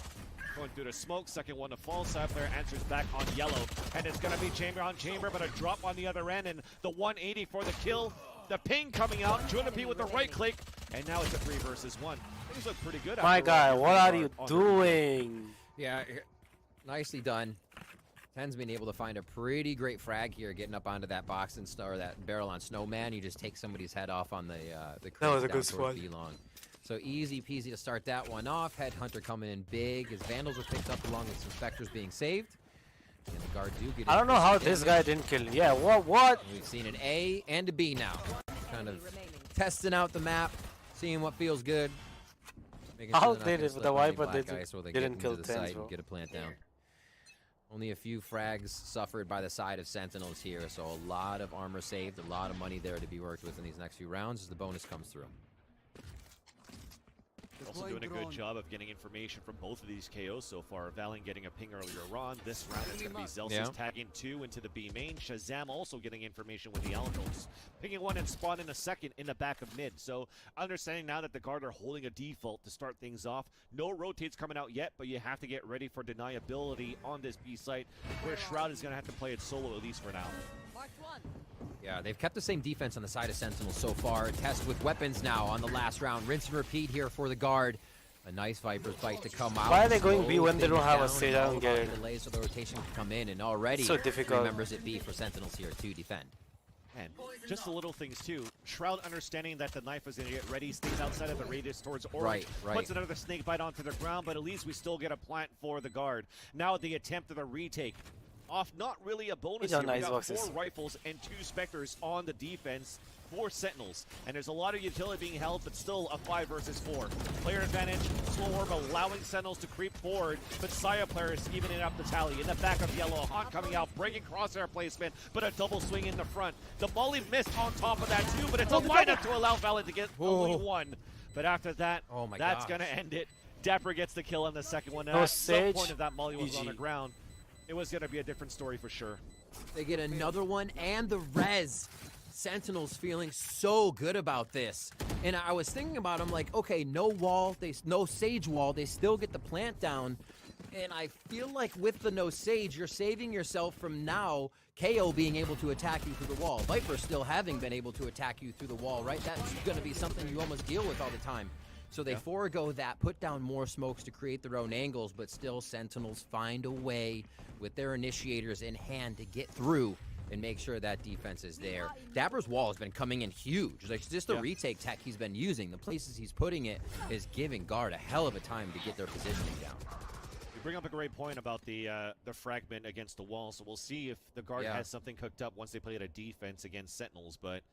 Going through the smoke, second one to fall. Side player answers back on yellow. And it's going to be chamber on chamber, but a drop on the other end, and the 180 for the kill. The ping coming out, Junipi with the right click, and now it's a 3 versus 1. Things look pretty good. My guy, what are you doing? Yeah, nicely done. Ten's been able to find a pretty great frag here, getting up onto that box and star that barrel on Snowman. You just take somebody's head off on the that was a good spot. B-long. So easy peasy to start that one off. Headhunter coming in big as Vandals are picked up along with some Spectres being saved. And the Guard do get I don't know how this guy didn't kill him. Yeah, what? We've seen an A and a B now. Kind of testing out the map, seeing what feels good. How they did with the Viper, they didn't kill Tens, bro. Get a plant down. Only a few frags suffered by the side of Sentinels here, so a lot of armor saved, a lot of money there to be worked with in these next few rounds as the bonus comes through. Also doing a good job of getting information from both of these KOs so far. Valen getting a ping earlier on. This round it's going to be Zelsis tagging 2 into the B main. Shazam also getting information with the Elementals. Pinging 1 and spawning a second in the back of mid. So understanding now that the Guard are holding a default to start things off. No rotates coming out yet, but you have to get ready for deniability on this B site where Shroud is going to have to play it solo at least for now. Yeah, they've kept the same defense on the side of Sentinels so far. Test with weapons now on the last round. Rinse and repeat here for the Guard. A nice Viper's bite to come out. Why are they going B when they don't have a Sage? I don't get it. Delays so the rotation can come in, and already so difficult. 3 members at B for Sentinels here to defend. And just the little things too. Shroud understanding that the knife is going to get ready, stays outside of the radius towards Orange, puts another snake bite onto the ground, but at least we still get a plant for the Guard. Now the attempt of the retake. Off not really a bonus here. We got 4 rifles and 2 Spectres on the defense for Sentinels. And there's a lot of utility being held, but still a 5 versus 4. Player advantage, slow orb allowing Sentinels to creep forward, but Saya players evening up the tally. In the back of yellow, Haunt coming out, breaking crosshair placement, but a double swing in the front. The molly missed on top of that too, but it's a lineup to allow Valen to get only 1. But after that, that's going to end it. Dapper gets the kill on the second one. And at some point if that molly was on the ground, it was going to be a different story for sure. They get another one and the res. Sentinels feeling so good about this. And I was thinking about them like, okay, no wall, no Sage wall, they still get the plant down. And I feel like with the no Sage, you're saving yourself from now KO being able to attack you through the wall. Viper still having been able to attack you through the wall, right? That's going to be something you almost deal with all the time. So they forego that, put down more smokes to create their own angles, but still Sentinels find a way with their initiators in hand to get through and make sure that defense is there. Dapper's wall has been coming in huge. Like just the retake tech he's been using, the places he's putting it is giving Guard a hell of a time to get their positioning down. You bring up a great point about the fragment against the wall, so we'll see if the Guard has something cooked up once they play a defense against Sentinels. But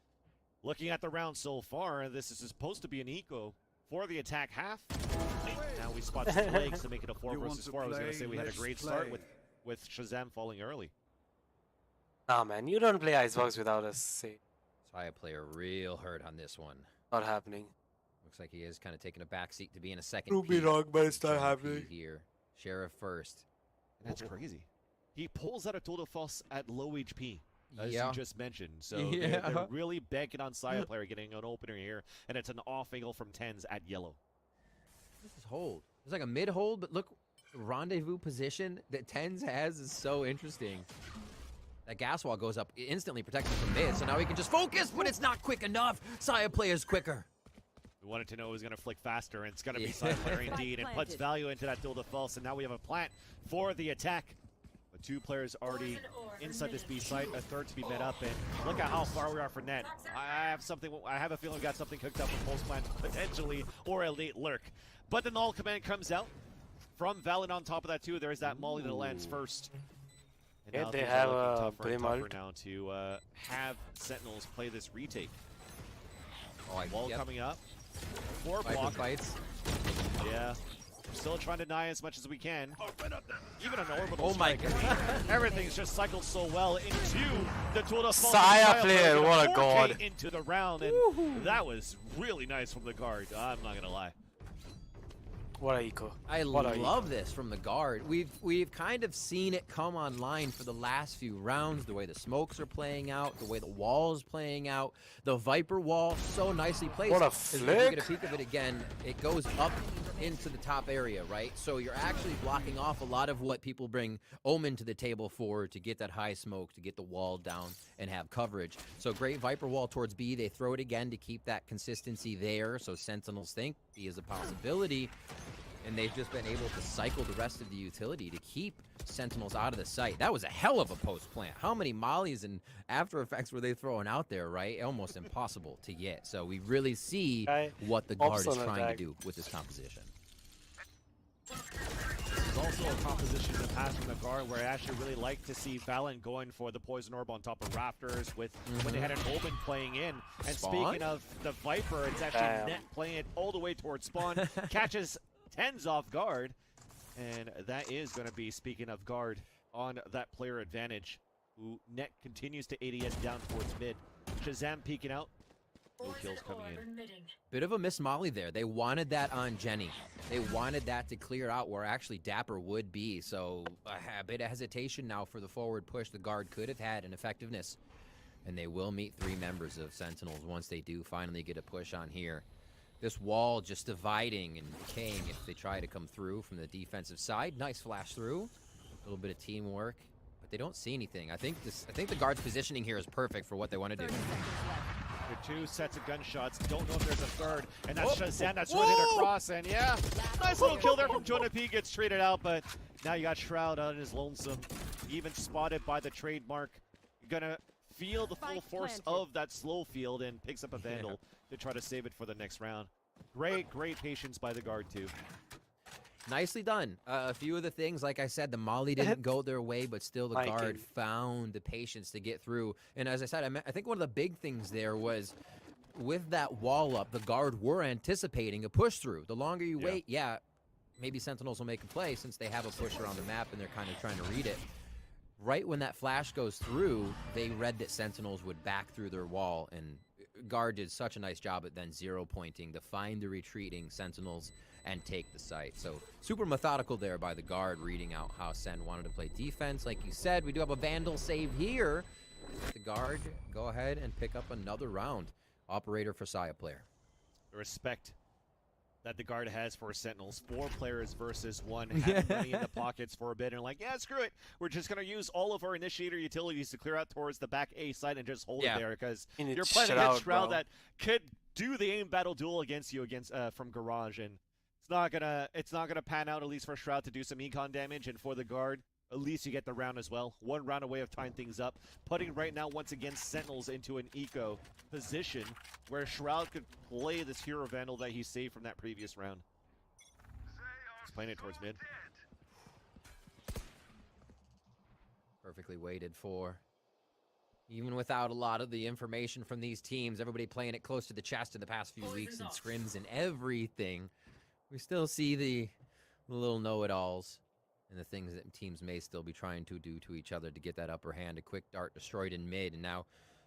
looking at the round so far, this is supposed to be an eco for the attack half. Now we spot some legs to make it a 4 versus 4. I was going to say we had a great start with Shazam falling early. Nah, man, you don't play Icebox without a Sage. Saya player real hurt on this one. Not happening. Looks like he is kind of taking a backseat to be in a second. Prove me wrong, but it's not happening. Here, Sheriff first. That's crazy. He pulls out a total false at low HP. As you just mentioned. So they're really banking on Saya player getting an opener here, and it's an off angle from Tens at yellow. This is hold. It's like a mid-hold, but look, the rendezvous position that TenZ has is so interesting. That gas wall goes up, instantly protecting from mid, so now he can just focus, but it's not quick enough. Saya player's quicker. We wanted to know who's going to flick faster, and it's going to be Saya player indeed, and puts value into that duel to false, and now we have a plant for the attack. But 2 players already inside this B site, a third to be met up, and look at how far we are from net. I have a feeling we got something cooked up from Pulse Plant, potentially, or a late lurk. But the null command comes out from Valen on top of that too. There's that molly that lands first. And Yeah, now they things have are looking a tougher and tougher Brimalt. now to have Sentinels play this retake. Oh, Wall coming up. 4 block fights. Yeah. Still trying to deny as much as we can. Even an orbital Oh my strike. god. Everything's just cycled so well into the tool to fall. Saya player, what a god. Into the round, and that was really nice from the guard. I'm not gonna lie. What a eco. I What a love this from the guard. We've kind of seen it come online for the last few rounds, the way the smokes are playing out, the way the wall is playing out. The Viper wall so nicely placed. What a As if you flick. get a peek of it again, it goes up into the top area, right? So you're actually blocking off a lot of what people bring Omen to the table for, to get that high smoke, to get the wall down and have coverage. So great Viper wall towards B. They throw it again to keep that consistency there, so Sentinels think B is a possibility. And they've just been able to cycle the rest of the utility to keep Sentinels out of the site. That was a hell of a post plant. How many mollies and After Effects were they throwing out there, right? Almost impossible to get. So we really see what the guard is trying to do with this composition. There's also a composition in the past from the guard where I actually really like to see Valen going for the Poison Orb on top of Rafters with when they had an Omen playing in. And Spawn? speaking of the Viper, it's actually Net playing it all the way towards Spawn. Catches TenZ off guard. And that is going to be, speaking of guard, on that player advantage. Who Net continues to ADS down towards mid. Shazam peeking out. No kills coming in. Bit of a miss molly there. They wanted that on Jenny. They wanted that to clear out where actually Dapper would be. So a bit of hesitation now for the forward push the guard could have had in effectiveness. And they will meet 3 members of Sentinels once they do finally get a push on here. This wall just dividing and decaying if they try to come through from the defensive side. Nice flash through. A little bit of teamwork. But they don't see anything. I think the guard's positioning here is perfect for what they want to do. 2 sets of gunshots. Don't know if there's a third. And that's Shazam that's running across. And yeah, nice little kill there from Jonah P. Gets traded out. But now you got Shroud out in his lonesome. Even spotted by the trademark. You're going to feel the full force of that slow field and picks up a Vandal to try to save it for the next round. Great patience by the guard too. Nicely done. A few of the things, like I said, the molly didn't go their way, but still the guard found the patience to get through. And as I said, I think one of the big things there was with that wall up, the guard were anticipating a push through. The longer you wait, maybe Sentinels will make a play since they have a push around the map and they're kind of trying to read it. Right when that flash goes through, they read that Sentinels would back through their wall, and guard did such a nice job at then 0-pointing to find the retreating Sentinels and take the site. So super methodical there by the guard, reading out how Sen wanted to play defense. Like you said, we do have a Vandal save here. Let the guard go ahead and pick up another round. Operator for Saya player. The respect that the guard has for Sentinels. 4 players versus 1. Having money in the pockets for a bit and like, yeah, screw it. We're just going to use all of our initiator utilities to clear out towards the back A side and just hold it there because you're playing against Shroud that could do the aim battle duel against you from Garage, and it's not gonna pan out, at least for Shroud, to do some econ damage, and for the guard, at least you get the round as well. 1 round away of tying things up, putting right now once again Sentinels into an eco position where Shroud could play this hero Vandal that he saved from that previous round. He's playing it towards mid. Perfectly waited for. Even without a lot of the information from these teams, everybody playing it close to the chest in the past few weeks and scrims and everything, we still see the little know-it-alls and the things that teams may still be trying to do to each other to get that upper hand. A quick dart destroyed in mid, and now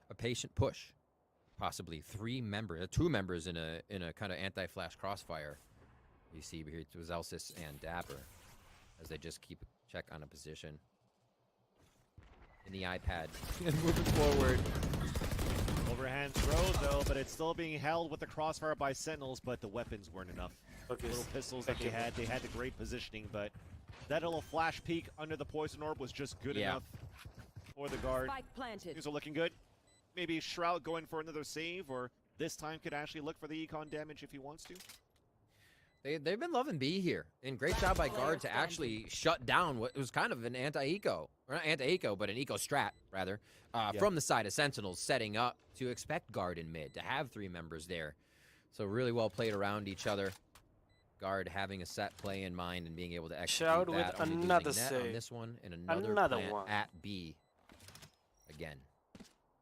a patient push. Possibly 2 members in a kind of anti-flash crossfire. You see here it was Elsis and Dapper as they just keep a check on a position. In the iPad and moving forward. Overhand throw though, but it's still being held with the crossfire by Sentinels, but the weapons weren't enough. little pistols that they had the great positioning, but that little flash peek under the poison orb was just good enough for the guard. Things are looking good. Maybe Shroud going for another save, or this time could actually look for the econ damage if he wants to. They've been loving B here, and great job by guard to actually shut down what was kind of an anti-eco, or not anti-eco, but an eco strat rather, from the side of Sentinels, setting up to expect guard in mid, to have 3 members there. So really well played around each other. Guard having a set play in mind and being able to execute Shroud that. with Only another net save. on this one, and another plant one at B. Again,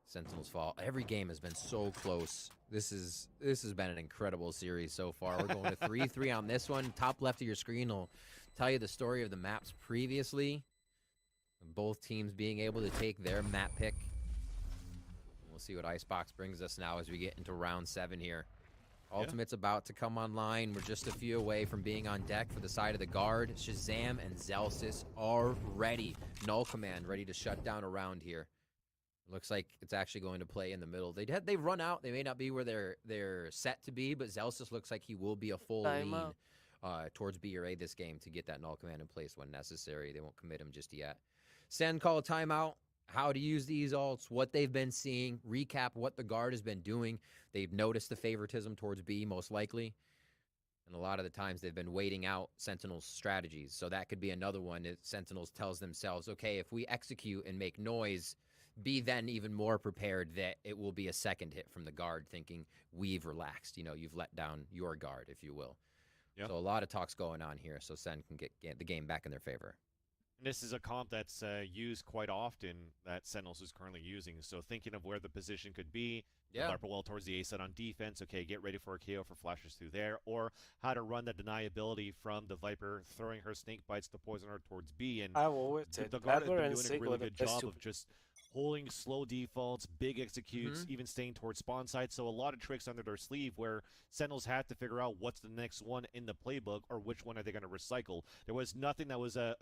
Sentinels fall. Every game has been so close. This has been an incredible series so far. We're going to 3-3 on this one. Top left of your screen will tell you the story of the maps previously. Both teams being able to take their map pick. We'll see what Icebox brings us now as we get into round 7 here. Ultimate's about to come online. We're just a few away from being on deck for the side of the guard. Shazam and Zelsis are ready. Null Command ready to shut down a round here. Looks like it's actually going to play in the middle. They've run out. They may not be where they're set to be, but Zelsis looks like he will be a full lean towards B or A this game to get that Null Command in place when necessary. They won't commit him just yet. Sen call a timeout. How to use these ults, what they've been seeing, recap what the guard has been doing. They've noticed the favoritism towards B, most likely. And a lot of the times they've been waiting out Sentinels' strategies. So that could be another one that Sentinels tells themselves, okay, if we execute and make noise, be then even more prepared that it will be a second hit from the guard, thinking we've relaxed. You know, you've let down your guard, if you will. So a lot of talks going on here, so Sen can get the game back in their favor. And this is a comp that's used quite often that Sentinels is currently using. So thinking of where the position could be, Viper well towards the A side on defense. Okay, get ready for a KO for flashes through there, or how to run the deniability from the Viper throwing her snake bites the poisoner towards B. And I've always said the guard has Viper been and doing a Sig really were the good best job of just holding slow defaults, big executes, even staying towards spawn side. So a lot of tricks under their sleeve where Sentinels have to figure out what's the next one in the playbook or which one are they going to recycle. There was nothing that was a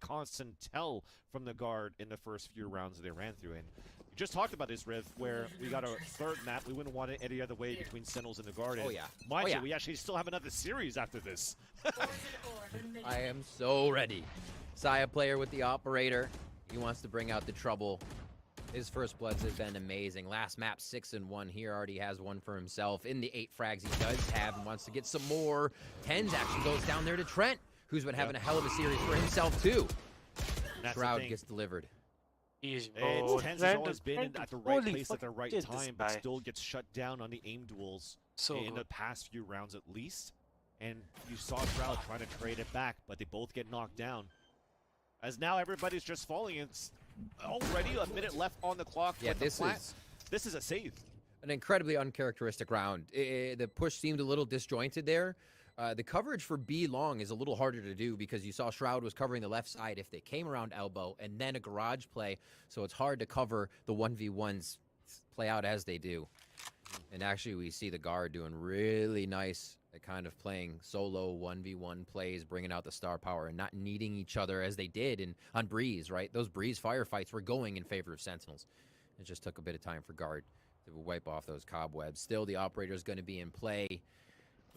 constant tell from the guard in the first few rounds that they ran through. And we just talked about this, Riv, where we got a third map. We wouldn't want it any other way between Sentinels and the guard. And mind you, we actually still have another series after this. I am so ready. Saya player with the operator. He wants to bring out the trouble. His first bloods have been amazing. Last map, 6-1 here. Already has one for himself. In the 8 frags he does have and wants to get some more. Tens actually goes down there to Trent, who's been having a hell of a series for himself, too. Shroud gets delivered. Tens has always been at the right place at the right time, but still gets shut down on the aim duels in the past few rounds at least. And you saw Shroud trying to trade it back, but they both get knocked down. As now everybody's just falling. It's already a minute left on the clock. Yeah, this is a save. An incredibly uncharacteristic round. The push seemed a little disjointed there. The coverage for B long is a little harder to do because you saw Shroud was covering the left side if they came around elbow and then a garage play. So it's hard to cover the 1v1s play out as they do. And actually we see the guard doing really nice at kind of playing solo 1v1 plays, bringing out the star power and not needing each other as they did on Breeze, right? Those Breeze firefights were going in favor of Sentinels. It just took a bit of time for guard to wipe off those cobwebs. Still, the operator is going to be in play.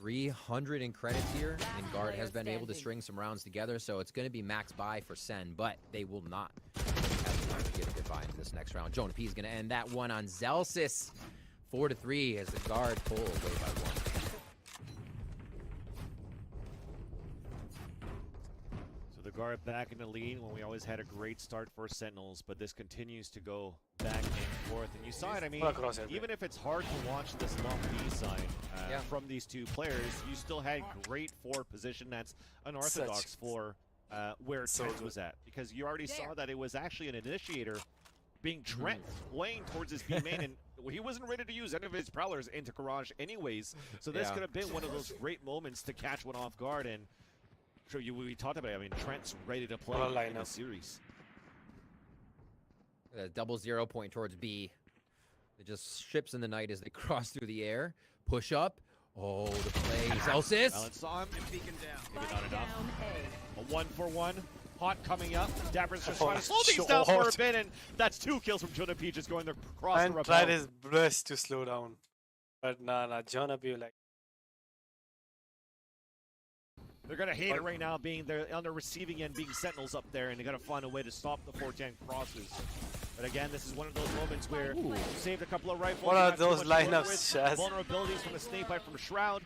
300 in credits here, and guard has been able to string some rounds together, so it's going to be max buy for Sen, but they will not have time to get a goodbye in this next round. Jonah P is going to end that one on Zelsis. 4-3 as the guard pull away by 1. The guard back in the lead when we always had a great start for Sentinels, but this continues to go back and forth. And you saw it, I mean, even if it's hard to watch this long B side from these two players, you still had great forward position that's unorthodox for where Trent was at. Because you already saw that it was actually an initiator being Trent playing towards his B main, and he wasn't ready to use any of his prowlers into Garage anyways. So this could have been one of those great moments to catch one off guard. And sure, we talked about it. I mean, Trent's ready to play in the series. A double 0 point towards B. It just ships in the night as they cross through the air. Push up. Oh, the play. Zelsis. Balance saw him. Maybe not enough. A 1-for-1. Hot coming up. Dapper's just trying to slow things down for a bit, and that's 2 kills from Jonah P just going across the rebel. Tried his best to slow down. But nah, Jonah P like They're going to hate it right now being there on the receiving end, being Sentinels up there, and they got to find a way to stop the 410 crosses. But again, this is one of those moments where you saved a couple of rifles. What are those lineups, Chaz? Vulnerabilities from the snake bite from Shroud.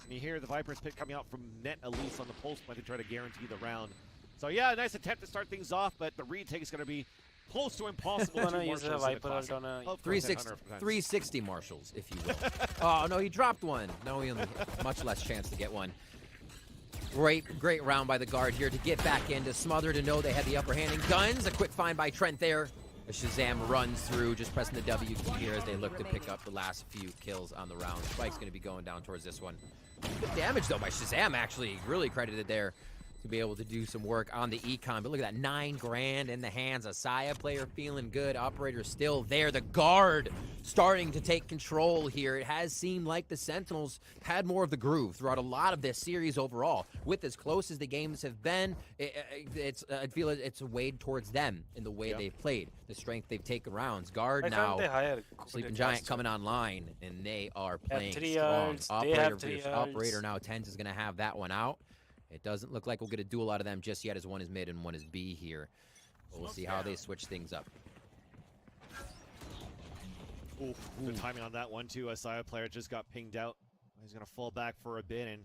And you hear the Viper's pick coming out from Net Elise on the pulse point to try to guarantee the round. So yeah, a nice attempt to start things off, but the retake is going to be close to impossible. Use a Viper ult on a 360 Marshals, if you will. Oh, no, he dropped one. No, he only much less chance to get one. Great round by the guard here to get back in, to smother, to know they had the upper hand in guns. A quick find by Trent there. The Shazam runs through, just pressing the W key here as they look to pick up the last few kills on the round. Spike's going to be going down towards this one. Good damage, though, by Shazam, actually. Really credited there to be able to do some work on the econ. But look at that, 9 grand in the hands. A Saya player feeling good. Operator still there. The guard starting to take control here. It has seemed like the Sentinels had more of the groove throughout a lot of this series overall. With as close as the games have been, I feel it's weighed towards them in the way they've played, the strength they've taken rounds. Guard now, Sleeping Giant coming online, and they are playing strong. Operator versus Operator now. Tens is going to have that one out. It doesn't look like we'll get a duel out of them just yet, as one is mid and one is B here. But we'll see how they switch things up. Good timing on that one, too. A Saya player just got pinged out. He's going to fall back for a bit. And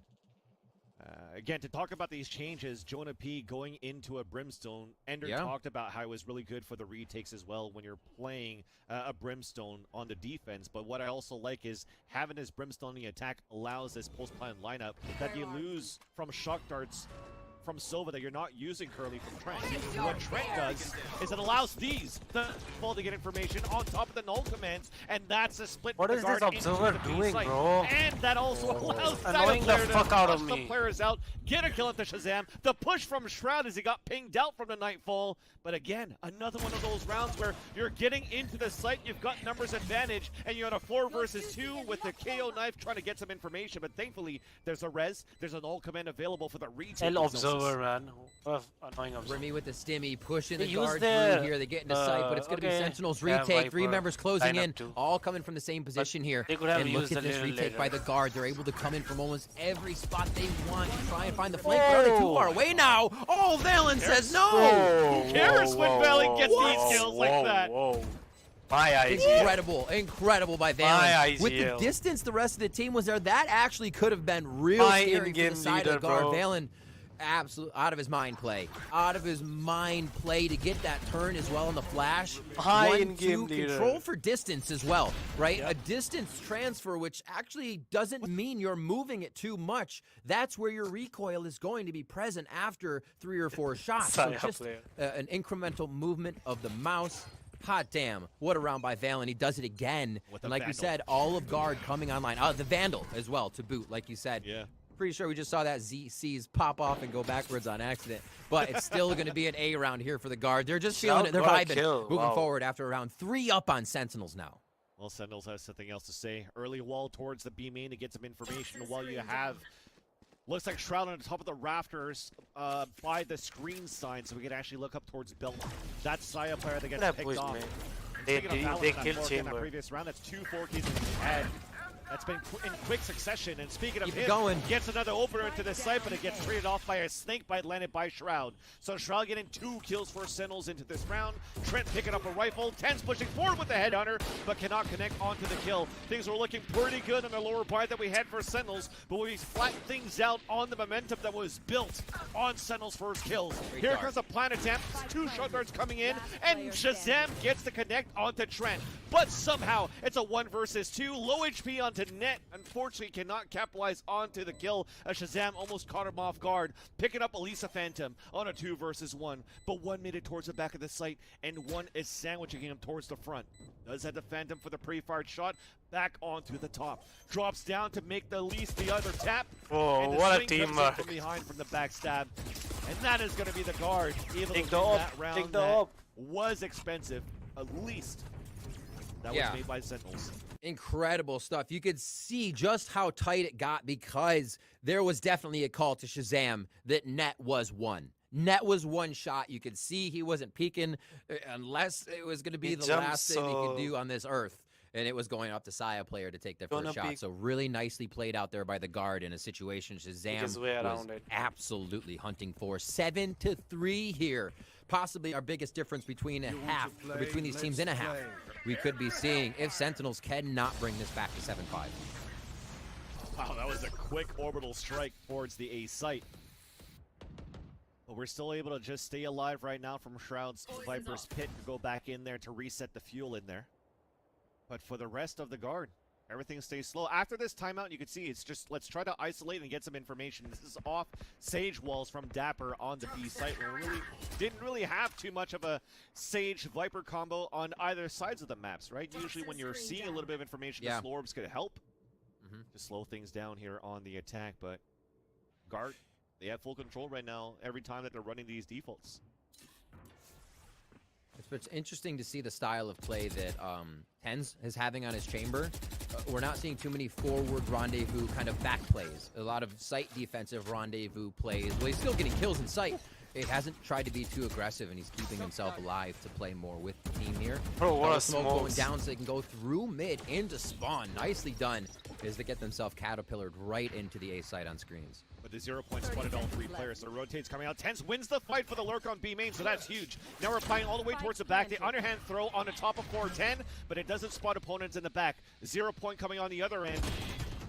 again, to talk about these changes, Jonah P going into a Brimstone. Ender talked about how it was really good for the retakes as well when you're playing a Brimstone on the defense. But what I also like is having this Brimstone in the attack allows this post-plan lineup that you lose from shock darts from Silva that you're not using currently from Trent. What Trent does is it allows these to fall to get information on top of the null commands, and that's a split. What is this Observer doing, bro? And that also allows annoying the fuck out of me. The players out, get a kill into Shazam. The push from Shroud as he got pinged out from the Nightfall. But again, another one of those rounds where you're getting into the site, you've got numbers advantage, and you're on a 4 versus 2 with the KO knife trying to get some information. But thankfully, there's a res, there's an null command available for the retake. Observer, man. Annoying Observer. Remy with the stimmy, pushing the guard through here. They get into sight, but it's going to be Sentinels retake. 3 members closing in, all coming from the same position here. And look at this retake by the guard. They're able to come in from almost every spot they want to try and find the flank. But are they too far away now? Oh, Valen says no! Who cares when Valen gets these kills like that? My IGL. Incredible by Valen. With the distance the rest of the team was there, that actually could have been real scary for the side of the guard. Valen, absolutely out of his mind play. Out of his mind play to get that turn as well on the flash. 1-2 control for distance as well, right? Yep. A distance transfer, which actually doesn't mean you're moving it too much. That's where your recoil is going to be present after 3 or 4 shots. So just an incremental movement of the mouse. Hot damn, what a round by Valen. He does it again. And like we said, all of guard coming online. The Vandal as well to boot, like you said. Yeah. Pretty sure we just saw that ZCs pop off and go backwards on accident. But it's still going to be an A round here for the guard. They're just feeling it. They're vibing. Moving forward after round 3 up on Sentinels now. Well, Sentinels has something else to say. Early wall towards the B main to get some information while you have... Looks like Shroud on the top of the rafters by the screen sign, so we can actually look up towards Belmont. That's Saya player that gets picked off. They killed Chamber. That previous round, that's 2 4Ks in his head. That's been in quick succession, and speaking of him, gets another opener into the site, but it gets traded off by a snake bite landed by Shroud. So Shroud getting 2 kills for Sentinels into this round. Trent picking up a rifle. Tens pushing forward with the headhunter, but cannot connect onto the kill. Things were looking pretty good on the lower part that we had for Sentinels, but we flattened things out on the momentum that was built on Sentinels' first kills. Here comes a plant attempt. 2 shot darts coming in, and Shazam gets to connect onto Trent. But somehow, it's a 1 versus 2. Low HP onto Net. Unfortunately, cannot capitalize onto the kill. Shazam almost caught him off guard. Picking up Elisa Phantom on a 2 versus 1. But 1 made it towards the back of the site, and 1 is sandwiching him towards the front. Does have the Phantom for the pre-fired shot. Back onto the top. Drops down to make the least the other tap. Oh, what a teamwork. From behind from the backstab. And that is going to be the guard. Even Take though that round that was expensive, at least that was made by Sentinels. Incredible stuff. You could see just how tight it got because there was definitely a call to Shazam that Net was 1. Net was 1 shot. You could see he wasn't peeking unless it was going to be the last thing he could do on this earth. and it was going up to Saya player to take their first shot. So really nicely played out there by the guard in a situation Shazam was absolutely hunting for. 7-3 here. Possibly our biggest difference between a half, or between these teams in a half. We could be seeing if Sentinels cannot bring this back to 7-5. Wow, that was a quick orbital strike towards the A site. But we're still able to just stay alive right now from Shroud's Viper's Pit to go back in there to reset the fuel in there. But for the rest of the guard, everything stays slow. After this timeout, you can see it's just, let's try to isolate and get some information. This is off Sage walls from Dapper on the B site. We didn't really have too much of a Sage Viper combo on either sides of the maps, right? Usually when you're seeing a little bit of information, the slow orbs could help to slow things down here on the attack. But guard, they have full control right now every time that they're running these defaults. It's interesting to see the style of play that Tens is having on his chamber. We're not seeing too many forward rendezvous kind of back plays. A lot of site defensive rendezvous plays. Well, he's still getting kills in sight. It hasn't tried to be too aggressive, and he's keeping himself alive to play more with the team here. Bro, what a smoke going down so they can go through mid into spawn. Nicely done is to get themselves caterpillared right into the A site on screens. But the 0 point spotted all three players, so rotates coming out. Tens wins the fight for the lurk on B main, so that's huge. Now we're playing all the way towards the back. The underhand throw on the top of 410, but it doesn't spot opponents in the back. 0 point coming on the other end.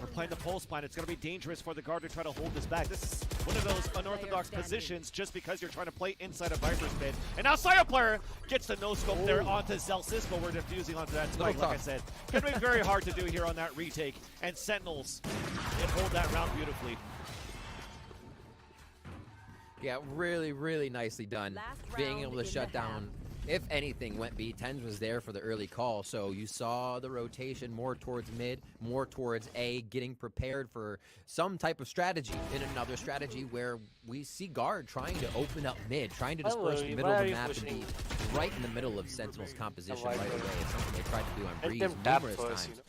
We're playing the pulse plan. It's going to be dangerous for the guard to try to hold this back. This is one of those unorthodox positions just because you're trying to play inside a Viper's pit. And now Saya player gets the no-scope there onto Zelsis, but we're diffusing onto that spike, like I said. Going to be very hard to do here on that retake. And Sentinels can hold that round beautifully. Yeah, really, really nicely done. Being able to shut down, if anything, went B. Tens was there for the early call, so you saw the rotation more towards mid, more towards A, getting prepared for some type of strategy. In another strategy where we see guard trying to open up mid, trying to disperse the middle of the map and be right in the middle of Sentinel's composition right away. It's something they tried to do on Breeze numerous times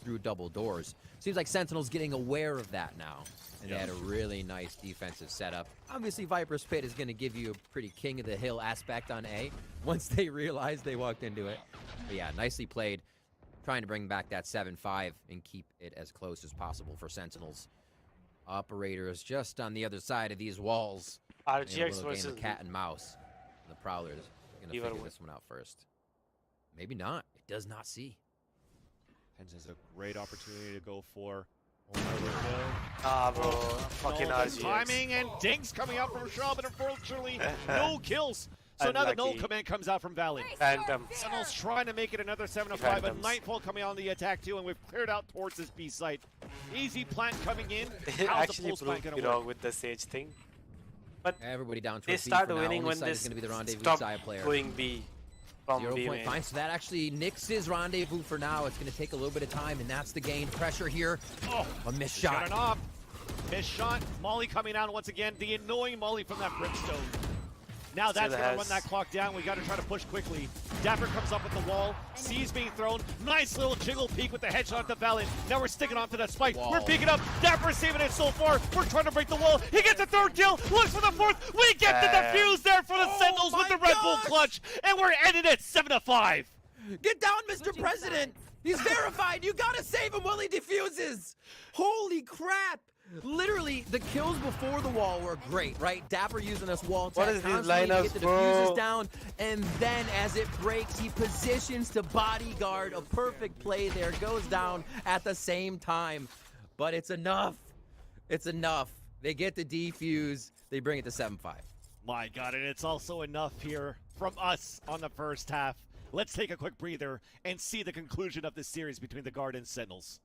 through double doors. Seems like Sentinel's getting aware of that now. And they had a really nice defensive setup. Obviously, Viper's Pit is going to give you a pretty king of the hill aspect on A once they realized they walked into it. But yeah, nicely played. Trying to bring back that 7-5 and keep it as close as possible for Sentinels. Operators just on the other side of these walls. RGX versus game of cat and mouse. And the Prowlers are going to figure this one out first. Maybe not. It does not see. Tens has a great opportunity to go for. Ah, bro. Fucking RGX. Timing and dinks coming out from Shroud, but unfortunately, no kills. So now the null command comes out from Valley. Phantom. Sentinels trying to make it another 7-5, but Nightfall coming on the attack too, and we've cleared out towards this B site. Easy plant coming in. How's the pulse plant gonna work? With the Sage thing. But everybody down they towards start B for winning now. when Only they is going to be the rendezvous stop side player. going B. 0.5, so that actually nicks his rendezvous for now. It's going to take a little bit of time, and that's the gain. Pressure here. Oh, a missed shot. Off. Missed shot. Molly coming out once again. The annoying Molly from that brimstone. Now that's going to run that clock down. We got to try to push quickly. Dapper comes up with the wall. C's being thrown. Nice little jiggle peek with the headshot to Valen. Now we're sticking onto that spike. Wall. We're peeking up. Dapper saving it so far. We're trying to break the wall. He gets the third kill. Looks for the fourth. We get the defuse there for the Sentinels with the Red Bull clutch. And we're ending it 7-5. Get down, Mr. President. He's verified. You got to save him while he defuses. Holy crap. Literally, the kills before the wall were great, right? Dapper using this wall tech constantly to get the diffusers down, and then as it breaks, he positions to bodyguard. A perfect play there, goes down at the same time. But it's enough. It's enough. They get the defuse. They bring it to 7-5. My God, and it's also enough here from us on the first half. Let's take a quick breather and see the conclusion of this series between the Guard and Sentinels.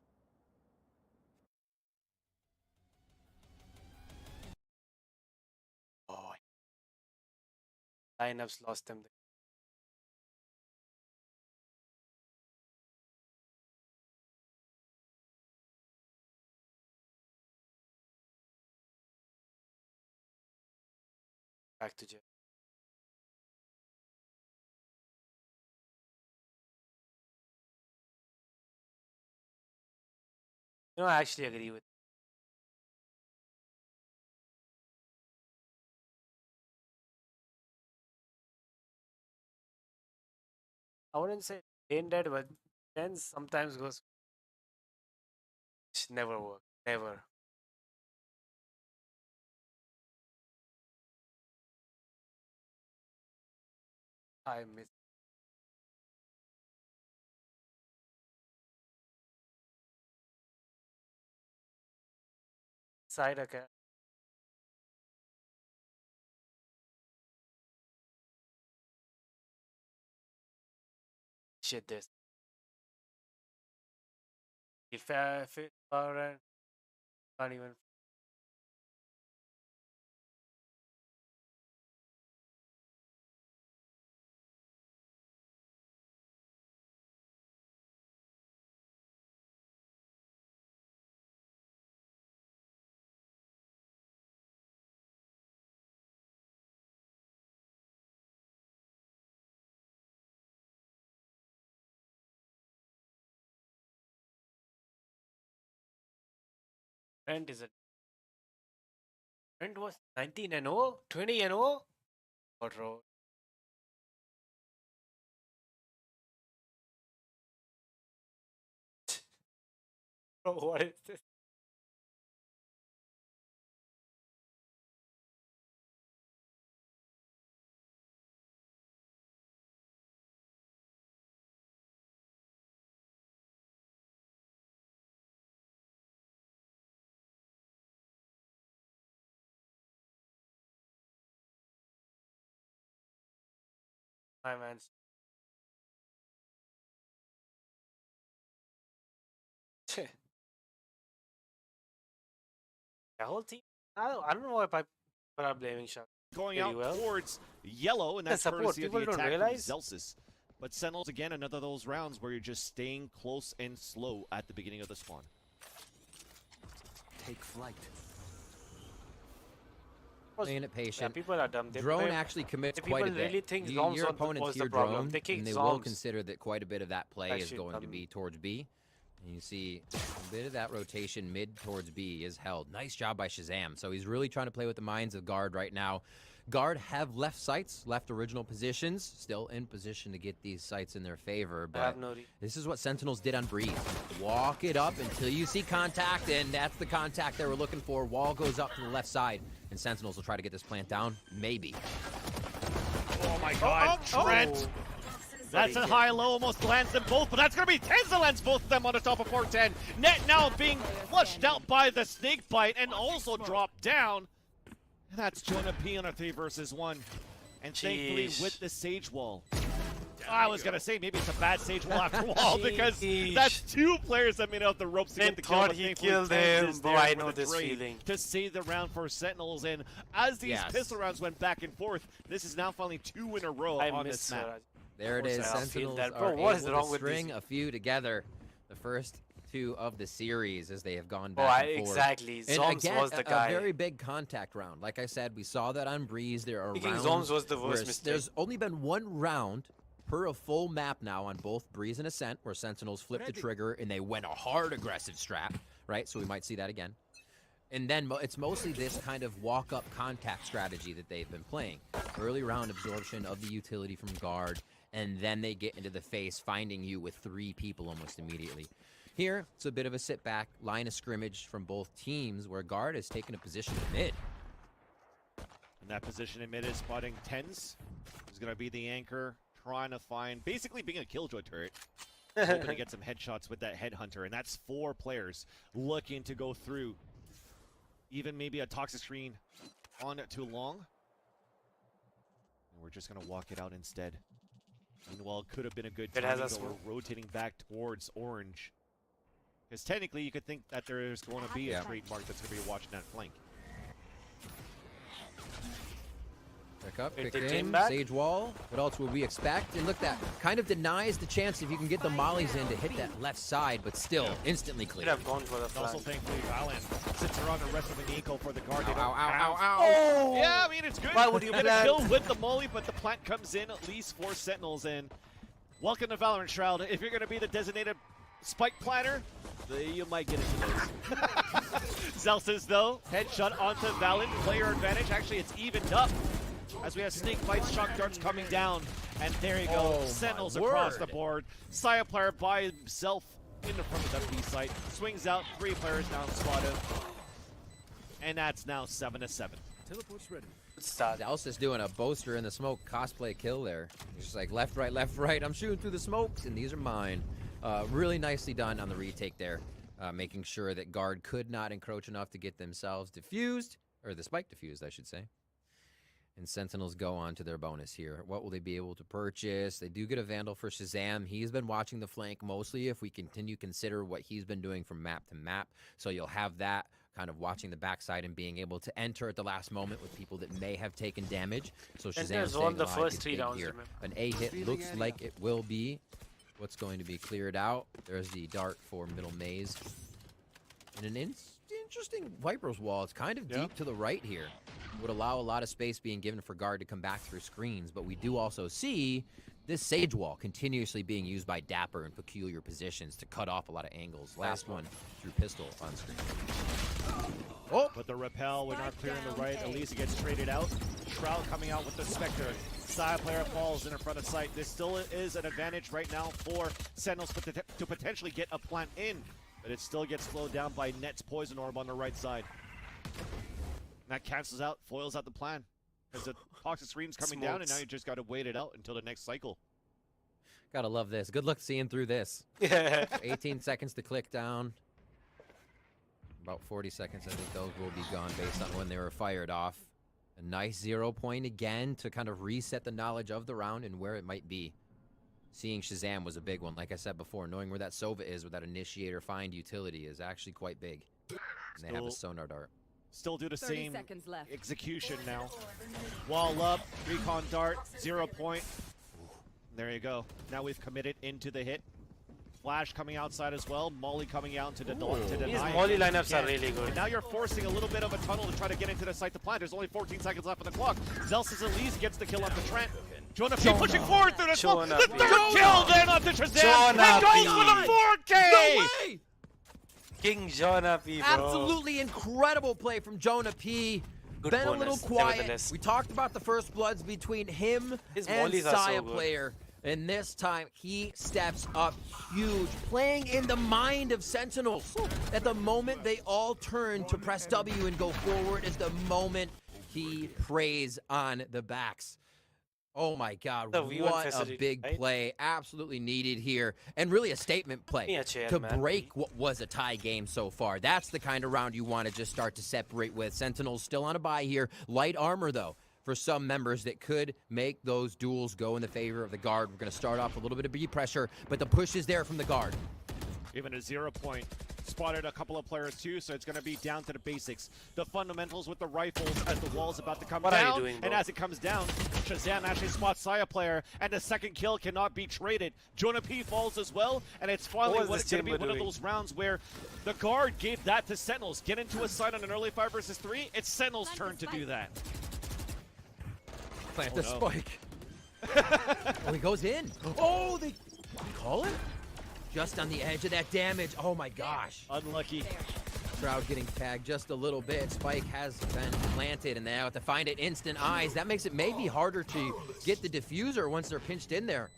Lineups lost them. Back to Jeff. You know, I actually agree with. I wouldn't say brain dead, but Then sometimes goes. It never work. Never. I miss. Side okay. Shit this. If I fit power and can't even. Trent is a. Trent was 19-0, 20-0. What row? Bro, what is this? My man. The whole team. I don't know if I are blaming Shaq. Going out towards yellow, and that's courtesy of the attack from Zelsis. But Sentinels, again, another of those rounds where you're just staying close and slow at the beginning of the spawn. Take flight. Playing it patient. Yeah, people are dumb. Drone actually commits quite a bit. Really think Your opponents hear drone, and they will consider that quite a bit of that play is Actually, going to be towards B. And you see a bit of that rotation mid towards B is held. Nice job by Shazam. So he's really trying to play with the minds of Guard right now. Guard have left sites, left original positions, still in position to get these sites in their favor. But this is what Sentinels did on Breeze. Walk it up until you see contact, and that's the contact they were looking for. Wall goes up to the left side, and Sentinels will try to get this plant down. Maybe. Oh my god, Trent! That's a high-low, almost lands them both, but that's going to be Tens that lands both of them on the top of 410. Net now being flushed out by the snake bite and also dropped down. And that's Jonah P on a 3 versus 1. And thankfully with the Sage Wall. I was going to say maybe it's a bad Sage Wall after all because that's 2 players that made out the ropes to get the kill. He killed him, but I know this feeling. To save the round for Sentinels, and as these pistol rounds went back and forth, this is now finally 2 in a row on this map. There it is. Sentinels are able to string a few together. The first 2 of the series as they have gone back and forth. Exactly. And Zoms again, was the guy. A very big contact round. Like I said, we saw that on Breeze. There are rounds Zoms was the worst mistake. There's only been 1 round per a full map now on both Breeze and Ascent where Sentinels flipped the trigger and they went a hard aggressive strat, right? So we might see that again. And then it's mostly this kind of walk-up contact strategy that they've been playing. Early round absorption of the utility from Guard, and then they get into the face, finding you with 3 people almost immediately. Here, it's a bit of a sit-back line of scrimmage from both teams where Guard has taken a position in mid. And that position in mid is spotting Tens. Who's going to be the anchor, trying to find, basically being a killjoy turret. Hoping to get some headshots with that headhunter, and that's 4 players looking to go through. Even maybe a toxic screen on too long. And we're just going to walk it out instead. Meanwhile, it could have been a good time, but we're rotating back towards orange. Because technically, you could think that there's going to be a straight mark that's going to be watching that flank. Pick up, pick in, Sage Wall. What else would we expect? And look, that kind of denies the chance if you can get the mollies in to hit that left side, but still instantly clear. Could have gone for the flank. Also, thankfully, Valen sits around the rest of an eco for the guard. Ow. Oh! Yeah, I mean, it's good. Why would you get a kill with the molly, but the plant comes in at least for Sentinels. And welcome to Valorant Shroud. If you're going to be the designated spike planter, you might get into those. Zelsis, though, headshot onto Valen. Player advantage. Actually, it's evened up. as we have snake bites, shock darts coming down. And there you go, Sentinels across the board. Saya player by himself in the front of the B site. Swings out, 3 players now spotted. And that's now 7-7. Teleport's ready. Dalsis doing a boaster in the smoke cosplay kill there. He's just like left, right. I'm shooting through the smokes, and these are mine. Really nicely done on the retake there, making sure that guard could not encroach enough to get themselves diffused, or the spike diffused, I should say. And Sentinels go on to their bonus here. What will they be able to purchase? They do get a Vandal for Shazam. He's been watching the flank mostly if we continue to consider what he's been doing from map to map. So you'll have that kind of watching the backside and being able to enter at the last moment with people that may have taken damage. So Shazam won the first 3 rounds here. An A hit looks like it will be what's going to be cleared out. There's the dart for middle maze. And an interesting Viper's wall. It's kind of deep to the right here. Would allow a lot of space being given for guard to come back through screens, but we do also see this Sage Wall continuously being used by Dapper in peculiar positions to cut off a lot of angles. Last one through pistol on screen. Oh, but the repel, we're not clearing the right. Elisa gets traded out. Shroud coming out with the Spectre. Side player falls in front of sight. This still is an advantage right now for Sentinels to potentially get a plant in, but it still gets slowed down by Net's Poison Orb on the right side. And that cancels out, foils out the plan. Because the Toxic Scream's coming down, and now you just got to wait it out until the next cycle. Gotta love this. Good luck seeing through this. 18 seconds to click down. About 40 seconds, I think those will be gone based on when they were fired off. A nice 0 point again to kind of reset the knowledge of the round and where it might be. Seeing Shazam was a big one. Like I said before, knowing where that Sova is with that initiator find utility is actually quite big. And they have a sonar dart. Still do the same left. execution now. Wall up, recon dart, 0 point. There you go. Now we've committed into the hit. Flash coming outside as well. Molly coming out to deny. These Molly lineups are really good. And now you're forcing a little bit of a tunnel to try to get into the site to plant. There's only 14 seconds left on the clock. Zelsis Elise gets the kill on the Trent. Jonah P pushing forward through the smoke. The third kill then on the Shazam. It goes for the 4K! No way! King Jonah P, bro. Absolutely incredible play from Jonah P. Been a little quiet. We talked about the first bloods between him and Saya player. And this time, he steps up huge, playing in the mind of Sentinels. At the moment they all turn to press W and go forward is the moment he preys on the backs. Oh my God, what a big play. Absolutely needed here. And really a statement play to break what was a tie game so far. That's the kind of round you want to just start to separate with. Sentinels still on a bye here. Light armor, though, for some members that could make those duels go in the favor of the guard. We're going to start off a little bit of B pressure, but the push is there from the guard. Even a 0 point. Spotted a couple of players too, so it's going to be down to the basics. The fundamentals with the rifles as the wall's about to come down. And as it comes down, Shazam actually spots Saya player, and the second kill cannot be traded. Jonah P falls as well, and it's finally going to be one of those rounds where the guard gave that to Sentinels. Get into a side on an early 5 versus 3. It's Sentinels' turn to do that. Plant the spike. Oh, he goes in. Oh, they call it? Just on the edge of that damage. Oh my gosh. Unlucky. Shroud getting tagged just a little bit. Spike has been planted, and they have to find it instant eyes. That makes it maybe harder to get the diffuser once they're pinched in there.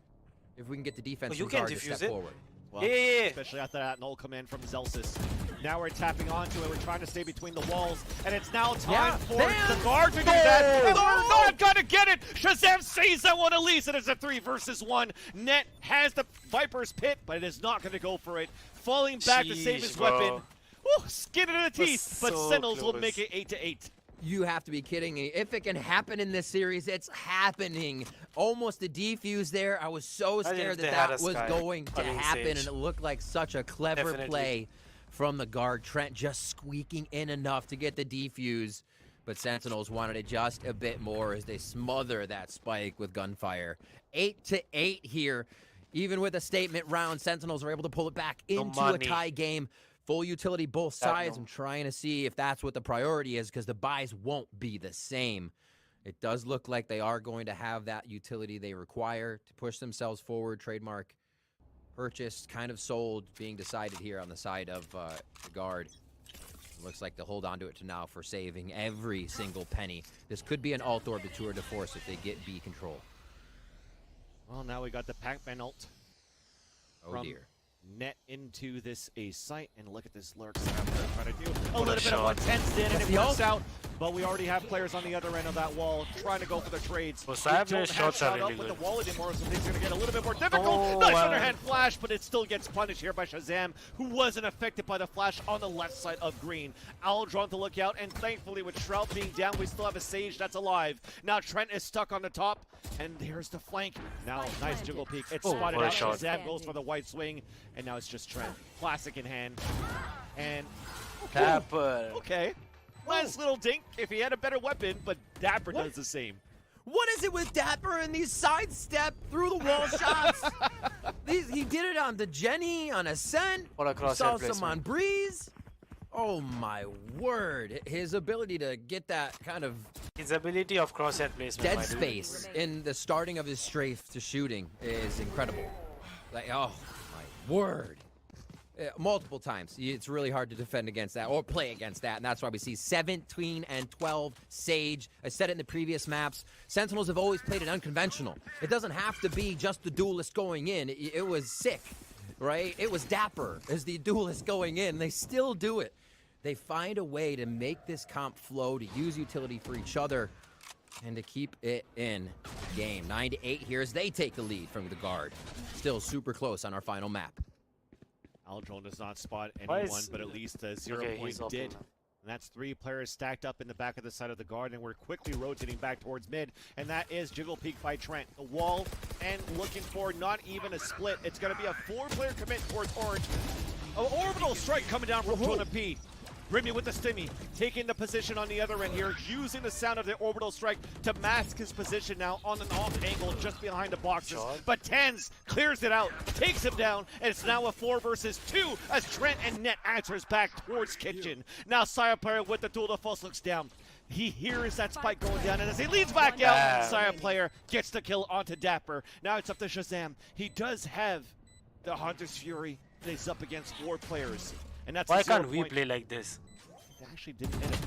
If we can get the defense to step forward. Well, especially after that null command from Zelsis. Now we're tapping onto it. We're trying to stay between the walls. And it's now time for the guard to do that. And we're not going to get it. Shazam sees that one Elise. And it's a 3 versus 1. Net has the Viper's pit, but it is not going to go for it. Falling back to save his weapon. Woo, skin in the teeth. But Sentinels will make it 8-8. You have to be kidding me. If it can happen in this series, it's happening. Almost a defuse there. I was so scared that was going to happen, and it looked like such a clever play from the guard. Trent just squeaking in enough to get the defuse, but Sentinels wanted it just a bit more as they smother that spike with gunfire. 8-8 here. Even with a statement round, Sentinels are able to pull it back into a tie game. Full utility both sides. I'm trying to see if that's what the priority is, because the buys won't be the same. It does look like they are going to have that utility they require to push themselves forward. Trademark purchased, kind of sold, being decided here on the side of the guard. Looks like they'll hold on to it to now for saving every single penny. This could be an alt orb to Tour de Force if they get B control. Well, now we got the Pac-Man ult. Oh dear. Net into this A site, and look at this lurk setup they're trying to do. A little bit of what Tens did, and it works out. But we already have players on the other end of that wall trying to go for the trades. Well, we don't have shot up with the wall anymore, so things are going to get a little bit more difficult. Nice underhand flash, but it still gets punished here by Shazam, who wasn't affected by the flash on the left side of green. Aldron to look out, and thankfully with Shroud being down, we still have a Sage that's alive. Now Trent is stuck on the top, and here's the flank. Now, nice Jiggle Peek. It's spotted out. Shazam goes for the white swing, and now it's just Trent. Classic in hand. And Dapper. Okay. Nice little dink if he had a better weapon, but Dapper does the same. What is it with Dapper and these sidestep through the wall shots? He did it on the Jenny, on Ascent. Saw some on Breeze. Oh my word. His ability to get that kind of... His ability of crosshair placement. Dead space in the starting of his strafe to shooting is incredible. Like, oh my word. Multiple times. It's really hard to defend against that or play against that, and that's why we see 17 and 12 Sage. I said it in the previous maps. Sentinels have always played it unconventional. It doesn't have to be just the duelist going in. It was sick, right? It was Dapper as the duelist going in. They still do it. They find a way to make this comp flow, to use utility for each other, and to keep it in game. 9-8 here as they take the lead from the Guard. Still super close on our final map. Aldron does not spot anyone, but at least 0 point did. And that's 3 players stacked up in the back of the side of the Guard, and we're quickly rotating back towards mid, and that is Jiggle Peek by Trent. The wall, and looking for not even a split. It's going to be a 4-player commit towards Orange. An orbital strike coming down from Jonah P. Grimmy with the stimmy, taking the position on the other end here, using the sound of the orbital strike to mask his position now on an off angle just behind the boxes. But Tens clears it out, takes him down, and it's now a 4 versus 2 as Trent and Net answers back towards Kitchen. Now Saya player with the Tour de Force looks down. He hears that spike going down, and as he leads back out, Saya player gets the kill onto Dapper. Now it's up to Shazam. He does have the Hunter's Fury, and he's up against 4 players. And that's why can't we play like this? They actually didn't hit it.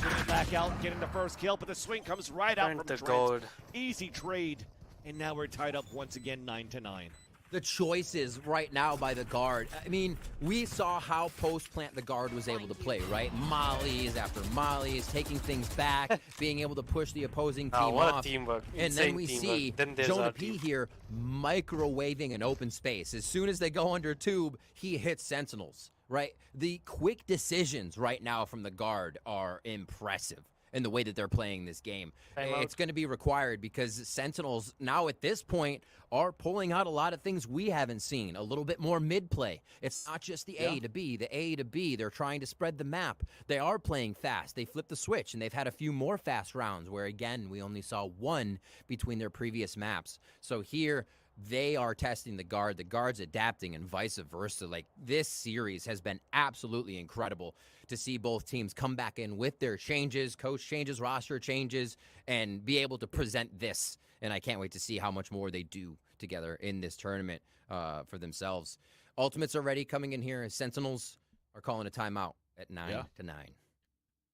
Swinging back out, getting the first kill, but the swing comes right out from Trent. Gold. Easy trade, and now we're tied up once again, 9-9. The choices right now by the Guard. I mean, we saw how post-plant the Guard was able to play, right? Mollies after mollies, taking things back, being able to push the opposing team off. Teamwork. And then we see Jonah P here microwaving an open space. As soon as they go under tube, he hits Sentinels, right? The quick decisions right now from the Guard are impressive in the way that they're playing this game. It's going to be required because Sentinels now at this point are pulling out a lot of things we haven't seen. A little bit more mid-play. It's not just the A to B, the A to B. They're trying to spread the map. They are playing fast. They flipped the switch, and they've had a few more fast rounds where, again, we only saw 1 between their previous maps. So here, they are testing the Guard. The Guard's adapting and vice versa. Like, this series has been absolutely incredible to see both teams come back in with their changes, coach changes, roster changes, and be able to present this. And I can't wait to see how much more they do together in this tournament for themselves. Ultimates are ready coming in here. Sentinels are calling a timeout at 9-9. The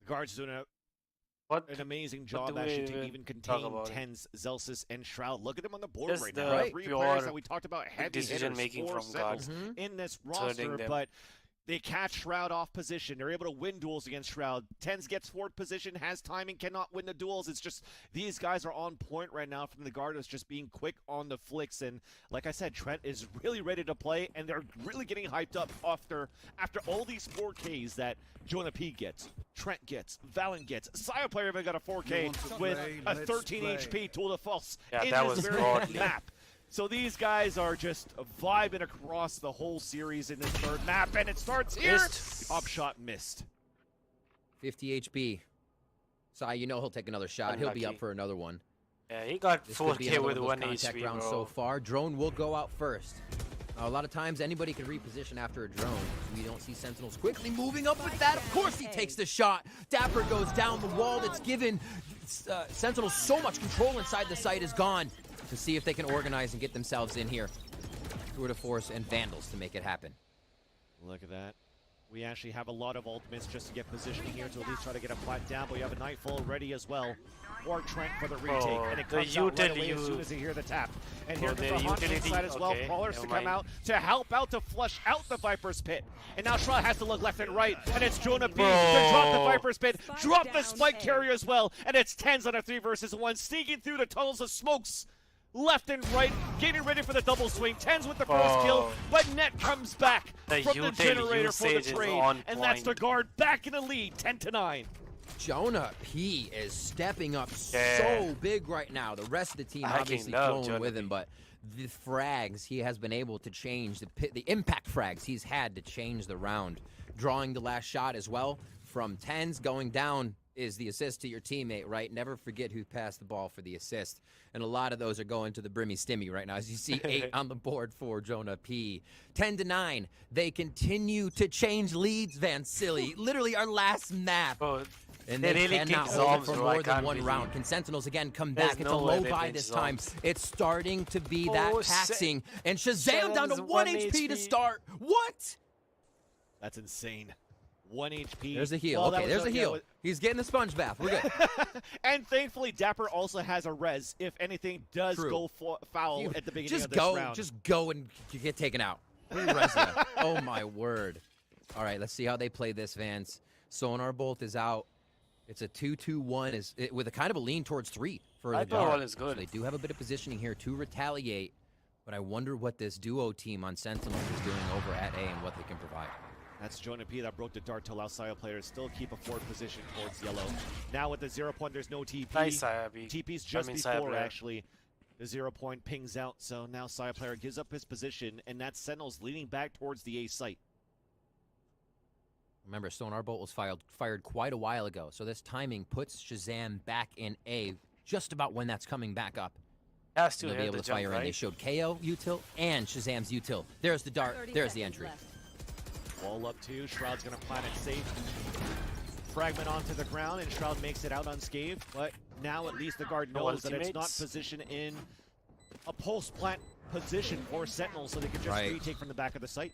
Guard's doing an amazing job actually to even contain Tens, Zelsis, and Shroud. Look at them on the board right now. 3 players that we talked about heavy decision making from Guards in this roster, but they catch Shroud off position. They're able to win duels against Shroud. Tens gets 4th position, has timing, cannot win the duels. It's just these guys are on point right now from the Guard. It's just being quick on the flicks. And like I said, Trent is really ready to play, and they're really getting hyped up after all these 4Ks that Jonah P gets, Trent gets, Valen gets. Saya player even got a 4K with a 13 HP Tour de Force in this very map. So these guys are just vibing across the whole series in this 3rd map, and it starts here. Up shot missed. 50 HP. Sai, you know he'll take another shot. He'll be up for another one. Yeah, he got 4K with 1 HP, round so far. Drone will go out first. A lot of times, anybody can reposition after a drone. We don't see Sentinels quickly moving up with that. Of course, he takes the shot. Dapper goes down the wall that's given Sentinels so much control inside the site is gone. To see if they can organize and get themselves in here. Tour de Force and Vandals to make it happen. Look at that. We actually have a lot of ultimates just to get positioning here to at least try to get a plant down, but we have a Nightfall ready as well. Or Trent for the retake, and it comes out right away as soon as they hear the tap. And here comes the Hunt inside as well. Crawlers to come out to help out to flush out the Viper's Pit. And now Shroud has to look left and right, and it's Jonah B to drop the Viper's Pit, drop the Spike Carrier as well, and it's TenZ on a 3 versus 1, sneaking through the tunnels of smokes. Left and right, getting ready for the double swing. TenZ with the first kill, but Net comes back from the generator for the trade, and that's the guard back in the lead, 10-9. Jonah P is stepping up so big right now. The rest of the team obviously flowing with him, but the frags he has been able to change, the impact frags he's had to change the round. Drawing the last shot as well from TenZ, going down is the assist to your teammate, right? Never forget who passed the ball for the assist. And a lot of those are going to the Brimmy Stimmy right now. As you see, 8 on the board for Jonah P. 10-9. They continue to change leads, Vansili. Literally our last map. And they really cannot hold it for more than one round. Can Sentinels again come back? It's a low buy this time. It's starting to be that taxing. And Shazam down to 1 HP to start. What? That's insane. 1 HP. There's a heal. Okay, there's a heal. He's getting a sponge bath. We're good. And thankfully, Dapper also has a res if anything does go foul at the beginning of this round. Just go and get taken out. Oh, my word. All right, let's see how they play this, Vance. Sonar Bolt is out. It's a 2-2-1 with a kind of a lean towards 3 for the guard. Is good. So they do have a bit of positioning here to retaliate, but I wonder what this duo team on Sentinels is doing over at A and what they can provide. That's Jonah P that broke the dart to allow Saya players still keep a forward position towards yellow. Now with the 0 point, there's no TP. Nice Saya B. TP's just before, actually. The 0 point pings out, so now Saya player gives up his position, and that's Sentinels leading back towards the A site. Remember, Sonar Bolt was fired quite a while ago, so this timing puts Shazam back in A just about when that's coming back up. Has to they'll be able to fire in. They showed KO util and Shazam's util. There's the dart. There's the entry. Wall up 2. Shroud's going to plant it safe. Fragment onto the ground, and Shroud makes it out unscathed. But now at least the guard knows that it's not positioned in a post-plant position for Sentinels, so they can just retake from the back of the site.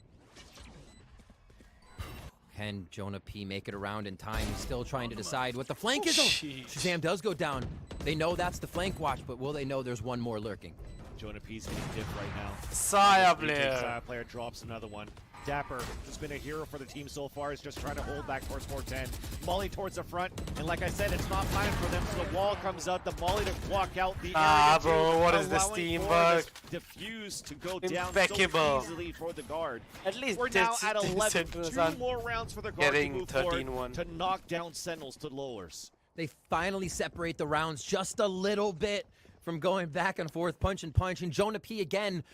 Can Jonah P make it around in time? He's still trying to decide what the flank is. Shazam does go down. They know that's the flank watch, but will they know there's one more lurking? Jonah P's getting dipped right now. Saya player. Saya player drops another one. Dapper, who's been a hero for the team so far, is just trying to hold back towards 410. Molly towards the front, and like I said, it's not planned for them, so the wall comes out, the Molly to block out the area. Bro, what is this teamwork? Diffuse to go down so easily for the guard. At least we're now at 11. 2 more rounds for the guard to move forward to knock down Sentinels to lowers. They finally separate the rounds just a little bit from going back and forth, punch and punch, and Jonah P again.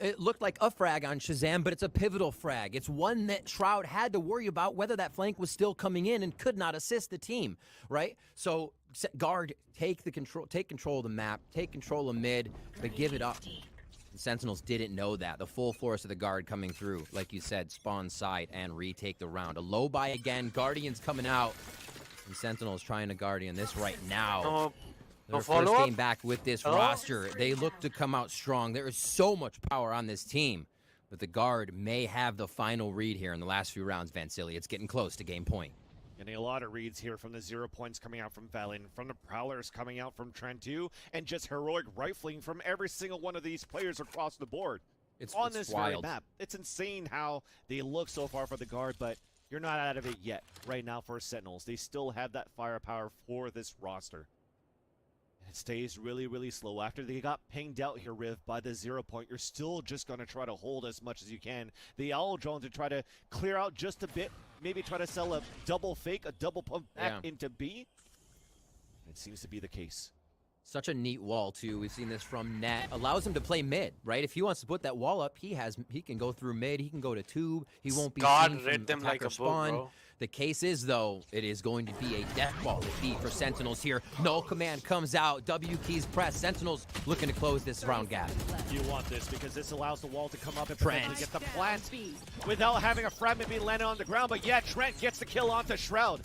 It looked like a frag on Shazam, but it's a pivotal frag. It's one that Shroud had to worry about whether that flank was still coming in and could not assist the team, right? So guard, take control of the map, take control of mid, but give it up. The Sentinels didn't know that. The full force of the guard coming through, like you said, spawn side and retake the round. A low buy again, Guardians coming out, and Sentinels trying to Guardian this right now. Their first game back with this roster. They look to come out strong. There is so much power on this team. But the guard may have the final read here in the last few rounds, Vansili. It's getting close to game point. Getting a lot of reads here from the 0 points coming out from Valen, from the Prowlers coming out from Trent 2, and just heroic rifling from every single one of these players across the board. It's on this very map. It's insane how they look so far for the guard, but you're not out of it yet right now for Sentinels. They still have that firepower for this roster. It stays really, really slow. After they got pinged out here, Riv, by the 0 point, you're still just going to try to hold as much as you can. The Owl drone to try to clear out just a bit, maybe try to sell a double fake, a double pump back into B. It seems to be the case. Such a neat wall, too. We've seen this from Net. Allows him to play mid, right? If he wants to put that wall up, he can go through mid. He can go to tube. He won't be seen from them like a spawn. bro. The case is, though, it is going to be a death ball defeat for Sentinels here. Null command comes out. W keys press. Sentinels looking to close this round gap. You want this because this allows the wall to come up and potentially get the plant without having a fragment being landed on the ground. But yeah, Trent gets the kill onto Shroud.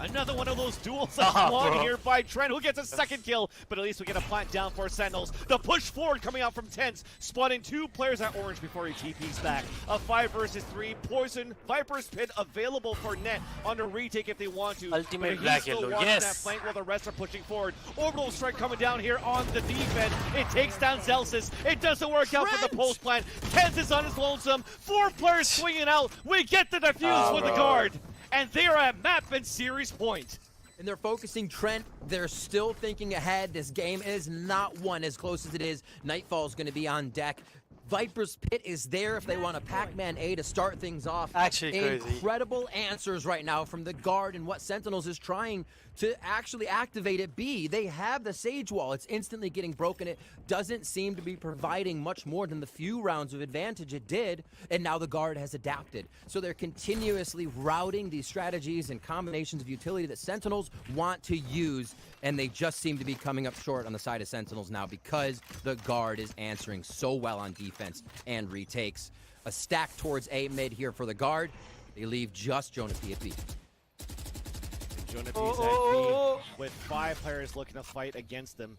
Another one of those duels that's won here by Trent, who gets a second kill, but at least we get a plant down for Sentinels. The push forward coming out from TenZ, spotting 2 players at orange before he TPs back. A 5 versus 3. Poison, Viper's Pit available for Net on a retake if they want to. Ultimate but black still yellow, watching yes. that flank while the rest are pushing forward. Orbital strike coming down here on the defense. It takes down Zelsis. It doesn't work out for the post plant. TenZ is on his lonesome. 4 players swinging out. We get the defuse with the guard. And they are at map and series point. And they're focusing Trent. They're still thinking ahead. This game is not won as close as it is. Nightfall's going to be on deck. Viper's Pit is there if they want a Pac-Man A to start things off. Actually crazy. Incredible answers right now from the guard and what Sentinels is trying to actually activate at B. They have the Sage Wall. It's instantly getting broken. It doesn't seem to be providing much more than the few rounds of advantage it did, and now the guard has adapted. So they're continuously routing these strategies and combinations of utility that Sentinels want to use, and they just seem to be coming up short on the side of Sentinels now because the guard is answering so well on defense and retakes. A stack towards A mid here for the guard. They leave just Jonah P at B. Jonah P's at B with 5 players looking to fight against them.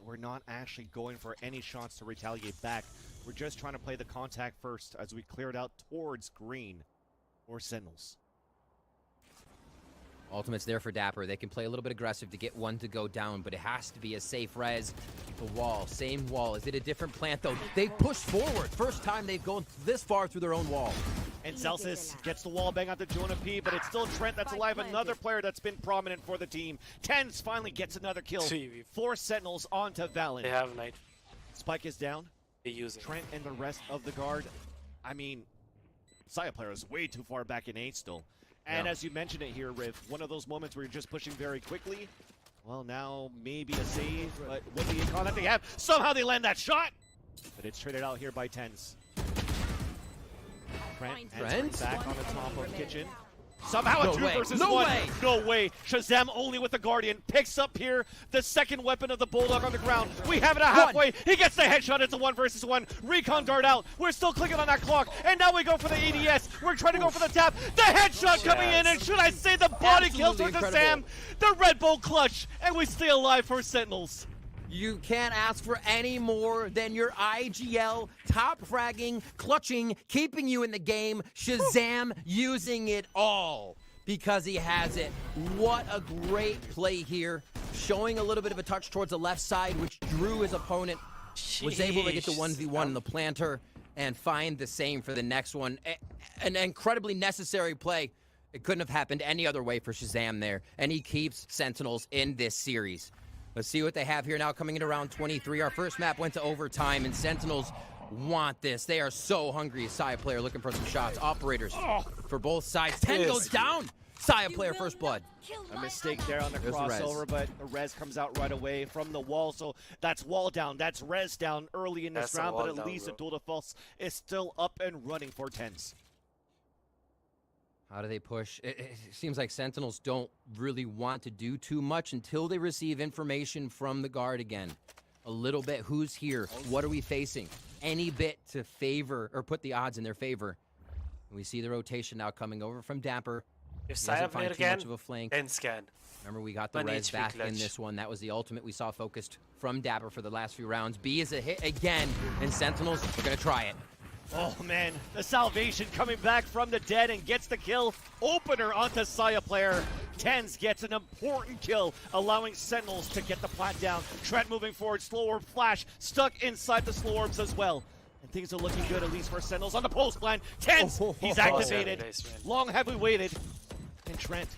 We're not actually going for any shots to retaliate back. We're just trying to play the contact first as we clear it out towards green or Sentinels. Ultimate's there for Dapper. They can play a little bit aggressive to get one to go down, but it has to be a safe res. The wall, same wall. Is it a different plant, though? They push forward. First time they've gone this far through their own wall. And Zelsis gets the wall bang onto Jonah P, but it's still Trent that's alive. Another player that's been prominent for the team. TenZ finally gets another kill. 4 Sentinels onto Valen. They have Knight. Spike is down. They use it. Trent and the rest of the guard. I mean, Saya player is way too far back in 8 still. And as you mentioned it here, Riv, one of those moments where you're just pushing very quickly. Well, now maybe a save, but what the econ that they have, somehow they land that shot! But it's traded out here by TenZ. Trent back on the top of Kitchen. Somehow a 2 versus 1. No way. Shazam only with the Guardian. Picks up here the second weapon of the Bulldog on the ground. We have it at halfway. He gets the headshot. It's a 1 versus 1. Recon guard out. We're still clicking on that clock. And now we go for the ADS. We're trying to go for the tap. The headshot coming in. And should I say the body kills for Shazam? The Red Bull clutch. And we stay alive for Sentinels. You can't ask for any more than your IGL top fragging, clutching, keeping you in the game. Shazam using it all because he has it. What a great play here. Showing a little bit of a touch towards the left side, which drew his opponent. Was able to get the 1v1 in the planter and find the same for the next one. An incredibly necessary play. It couldn't have happened any other way for Shazam there. And he keeps Sentinels in this series. Let's see what they have here now coming into round 23. Our first map went to overtime, and Sentinels want this. They are so hungry. Saya player looking for some shots. Operators for both sides. 10 goes down. Saya player first blood. A mistake there on the crossover, but a res comes out right away from the wall. So that's wall down. That's res down early in this round, but at least the duel de force is still up and running for TenZ. How do they push? It seems like Sentinels don't really want to do too much until they receive information from the guard again. A little bit. Who's here? What are we facing? Any bit to favor or put the odds in their favor. And we see the rotation now coming over from Dapper. If Saya player again, much of a flank. then scan. Remember, we got the res back in this one. That was the ultimate we saw focused from Dapper for the last few rounds. B is a hit again, and Sentinels are going to try it. Oh man, the salvation coming back from the dead and gets the kill. Opener onto Saya player. TenZ gets an important kill, allowing Sentinels to get the plant down. Trent moving forward, slow orb flash, stuck inside the slow orbs as well. And things are looking good, at least for Sentinels on the post plant. TenZ, he's activated. Long have we waited. And Trent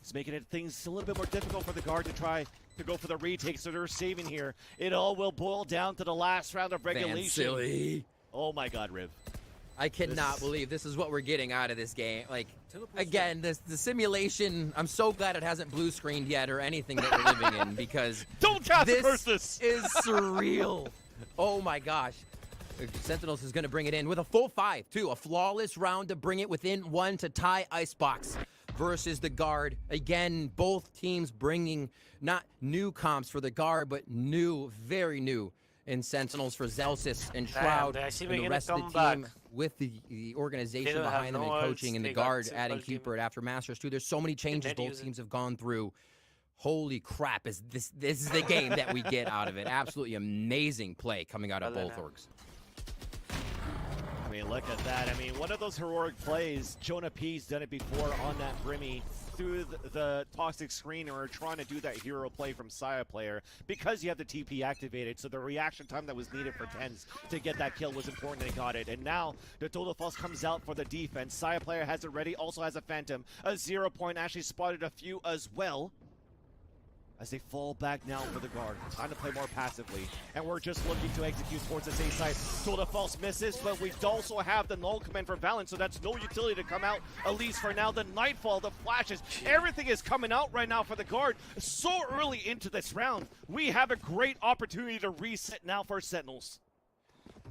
is making things a little bit more difficult for the guard to try to go for the retake, so they're saving here. It all will boil down to the last round of regulation. Silly. Oh my god, Riv. I cannot believe this is what we're getting out of this game. Like, again, the simulation, I'm so glad it hasn't blue screened yet or anything that we're living in because Don't cast this this is surreal. Oh my gosh. Sentinels is going to bring it in with a full 5, too. A flawless round to bring it within 1 to tie Icebox versus the guard. Again, both teams bringing not new comps for the guard, but new, very new in Sentinels for Zelsis and Shroud. And the rest of the team with the organization behind them and coaching and the guard adding Cupid after Masters too. There's so many changes both teams have gone through. Holy crap, is this is the game that we get out of it. Absolutely amazing play coming out of both orgs. I mean, look at that. I mean, one of those heroic plays, Jonah P's done it before on that Brimmy through the toxic screen, and we're trying to do that hero play from Saya player because you have the TP activated, so the reaction time that was needed for TenZ to get that kill was important, and they got it. And now the Total False comes out for the defense. Saya player has it ready, also has a Phantom. A 0 point actually spotted a few as well, as they fall back now for the guard. Time to play more passively. And we're just looking to execute towards the safe side. Total False misses, but we also have the null command for Valen, so that's no utility to come out, at least for now. The Nightfall, the flashes, everything is coming out right now for the guard. So early into this round, we have a great opportunity to reset now for Sentinels.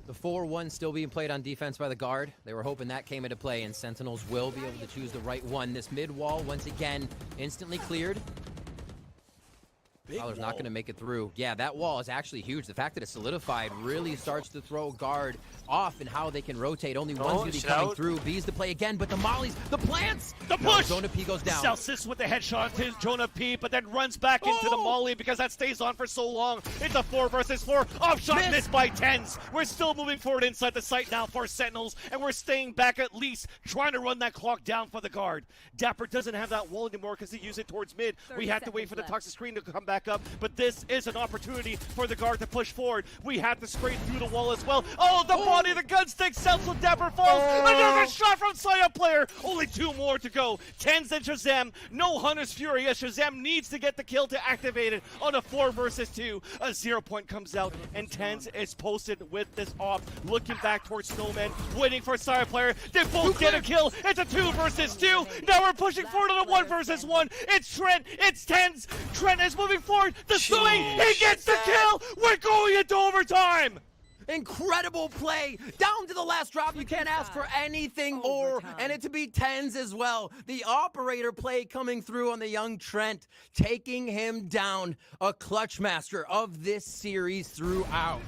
The 4-1 still being played on defense by the guard. They were hoping that came into play, and Sentinels will be able to choose the right one. This mid wall, once again, instantly cleared. Fowler's not going to make it through. Yeah, that wall is actually huge. The fact that it's solidified really starts to throw guard off and how they can rotate. Only one's going to be coming through. B's to play again, but the mollies, the plants, the push! Jonah P goes down. Celsius with the headshot to Jonah P, but then runs back into the molly because that stays on for so long. It's a 4 versus 4. Off shot missed by TenZ. We're still moving forward inside the site now for Sentinels, and we're staying back at least, trying to run that clock down for the guard. Dapper doesn't have that wall anymore because he used it towards mid. We have to wait for the toxic screen to come back up, but this is an opportunity for the guard to push forward. We have to spray through the wall as well. Oh, the body, the gun stick, so Dapper falls. Another shot from Saya player. Only 2 more to go. TenZ and Shazam. No Hunter's Fury as Shazam needs to get the kill to activate it on a 4 versus 2. A 0 point comes out, and TenZ is posted with this off, looking back towards Snowman, waiting for Saya player. They both get a kill. It's a 2 versus 2. Now we're pushing forward on a 1 versus 1. It's Trent. It's TenZ. Trent is moving forward. The swing. He gets the kill. We're going into overtime. Incredible play down to the last drop. You can't ask for anything more, and it to be TenZ as well. The operator play coming through on the young Trent, taking him down. A clutch master of this series throughout.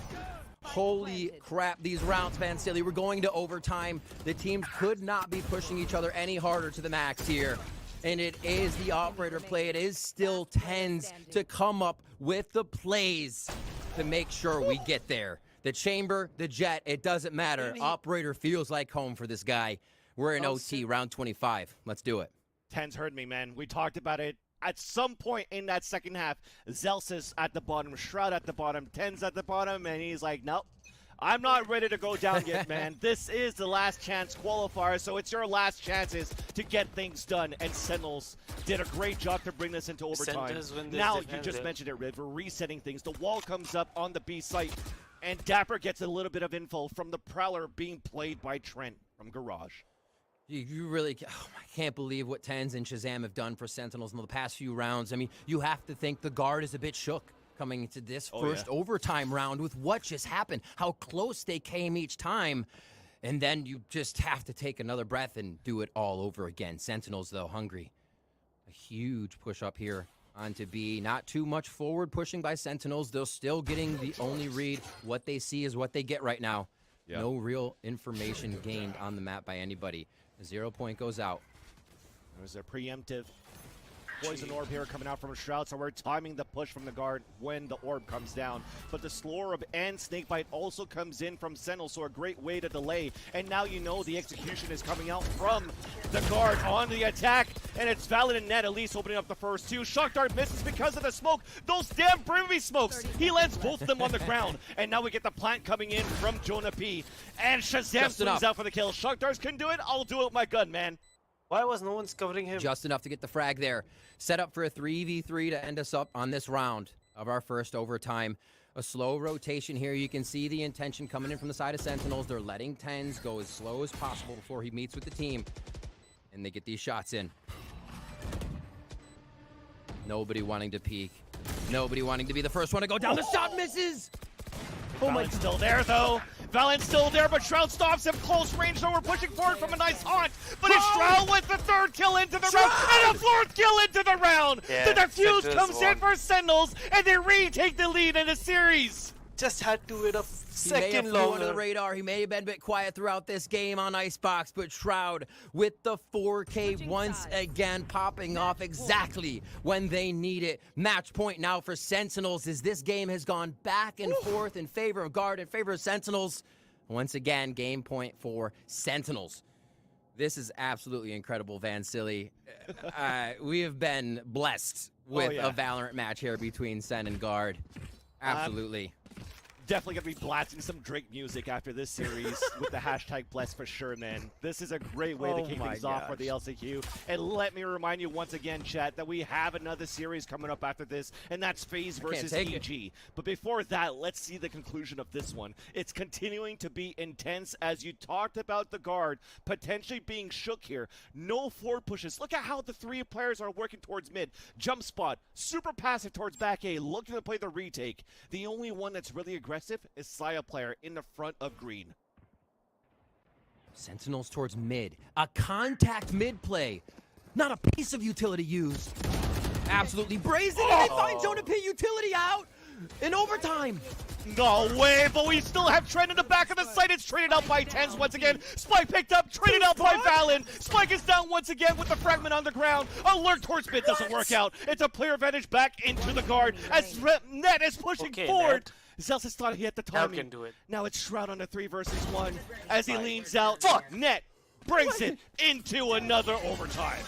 Holy crap, these rounds, Van Stilly. We're going to overtime. The teams could not be pushing each other any harder to the max here. And it is the operator play. It is still TenZ to come up with the plays to make sure we get there. The chamber, the jet, it doesn't matter. Operator feels like home for this guy. We're in OT, round 25. Let's do it. TenZ heard me, man. We talked about it. At some point in that second half, Zelsis at the bottom, Shroud at the bottom, TenZ at the bottom, and he's like, nope. I'm not ready to go down yet, man. This is the last chance qualifier, so it's your last chances to get things done. And Sentinels did a great job to bring this into overtime. Now, you just mentioned it, Riv. We're resetting things. The wall comes up on the B site, and Dapper gets a little bit of info from the Prowler being played by Trent from Garage. You really, I can't believe what TenZ and Shazam have done for Sentinels in the past few rounds. I mean, you have to think the guard is a bit shook coming into this first overtime round with what just happened, how close they came each time. And then you just have to take another breath and do it all over again. Sentinels, though, hungry. A huge push up here onto B. Not too much forward pushing by Sentinels. They're still getting the only read. What they see is what they get right now. Yep. No real information gained on the map by anybody. A 0 point goes out. There's a preemptive Poison Orb here coming out from a Shroud, so we're timing the push from the guard when the orb comes down. But the Slow Orb and Snakebite also comes in from Sentinel, so a great way to delay. And now you know the execution is coming out from the guard on the attack, and it's Valen and Ned at least opening up the first 2. Shock Dart misses because of the smoke. Those damn Brimmy smokes! He lands both of them on the ground. And now we get the plant coming in from Jonah P. And Shazam swings out for the kill. Shock Darts can do it. I'll do it with my gun, man. Why was no one's covering him? Just enough to get the frag there. Set up for a 3v3 to end us up on this round of our first overtime. A slow rotation here. You can see the intention coming in from the side of Sentinels. They're letting TenZ go as slow as possible before he meets with the team. And they get these shots in. Nobody wanting to peek. Nobody wanting to be the first one to go down. The shot misses! Oh my! Valen's still there, though. Valen's still there, but Shroud stops him close range, so we're pushing forward from a nice haunt. But it's Shroud with the 3rd kill into the round, and a 4th kill into the round. The defuse comes in for Sentinels, and they retake the lead in the series. just had to wait a second he may have longer. flew under the radar. He may have been a bit quiet throughout this game on Icebox, but Shroud with the 4K once again popping off exactly when they need it. Match point now for Sentinels as this game has gone back and forth in favor of Guard, in favor of Sentinels. Once again, game point for Sentinels. This is absolutely incredible, Vansily. We have been blessed with a Valorant match here between Sen and Guard. Absolutely. Definitely going to be blasting some Drake music after this series with the hashtag blessed for sure, man. This is a great way to kick things off for the LCQ. And let me remind you once again, chat, that we have another series coming up after this, and that's FaZe versus EG. But before that, let's see the conclusion of this one. It's continuing to be intense as you talked about the Guard potentially being shook here. No forward pushes. Look at how the three players are working towards mid. Jump spot, super passive towards back A, looking to play the retake. The only one that's really aggressive is Saya player in the front of green. Sentinels towards mid. A contact mid play. Not a piece of utility used. Absolutely brazen, and they find Jonah P utility out in overtime. No way, but we still have Trent in the back of the site. It's traded out by Tens once again. Spike picked up, traded out by Valen. Spike is down once again with the fragment on the ground. Alert towards mid doesn't work out. It's a player advantage back into the Guard as Net is pushing forward. Zelsis thought he had the timing. Can do it. Now it's Shroud on a 3 versus 1 as he leans out. Net brings it into another overtime.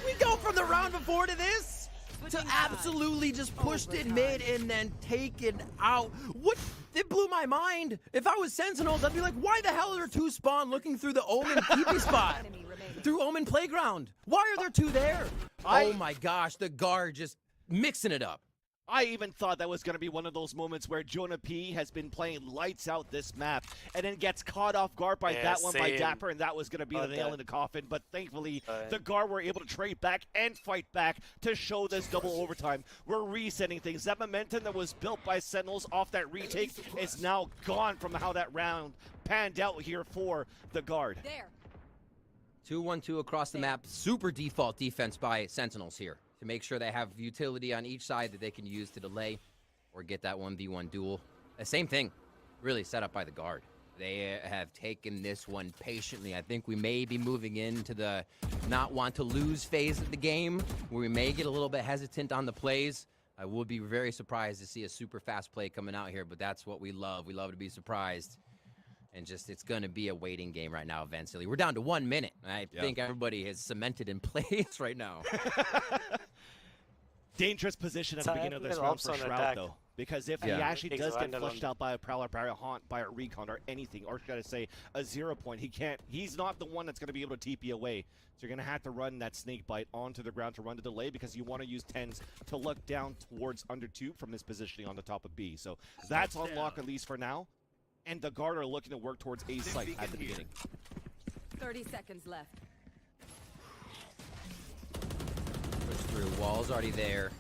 We go from the round before to this to absolutely just pushed it mid and then taken out. What? It blew my mind. If I was Sentinels, I'd be like, why the hell are there 2 spawn looking through the Omen TP spot? Through Omen Playground. Why are there 2 there? Oh my gosh, the Guard just mixing it up. I even thought that was going to be one of those moments where Jonah P has been playing lights out this map and then gets caught off guard by that one by Dapper, and that was going to be the nail in the coffin. But thankfully, the Guard were able to trade back and fight back to show this double overtime. We're resetting things. That momentum that was built by Sentinels off that retake is now gone from how that round panned out here for the Guard. 2-1-2 across the map. Super default defense by Sentinels here to make sure they have utility on each side that they can use to delay or get that 1v1 duel. The same thing really set up by the Guard. They have taken this one patiently. I think we may be moving into the not want to lose phase of the game where we may get a little bit hesitant on the plays. I would be very surprised to see a super fast play coming out here, but that's what we love. We love to be surprised. And just, it's going to be a waiting game right now eventually. We're down to 1 minute. I think everybody is cemented in place right now. Dangerous position at the beginning of this round for Shroud, though. Because if he actually does get flushed out by a Prowler, by a Haunt, by a Recon, or anything, or should I say a 0 point, he's not the one that's going to be able to TP away. So you're going to have to run that Snake Bite onto the ground to run the delay because you want to use Tens to look down towards under 2 from his positioning on the top of B. So that's on lock, at least for now. And the Guard are looking to work towards A site at the beginning. 30 seconds left. Push through. Wall's already there.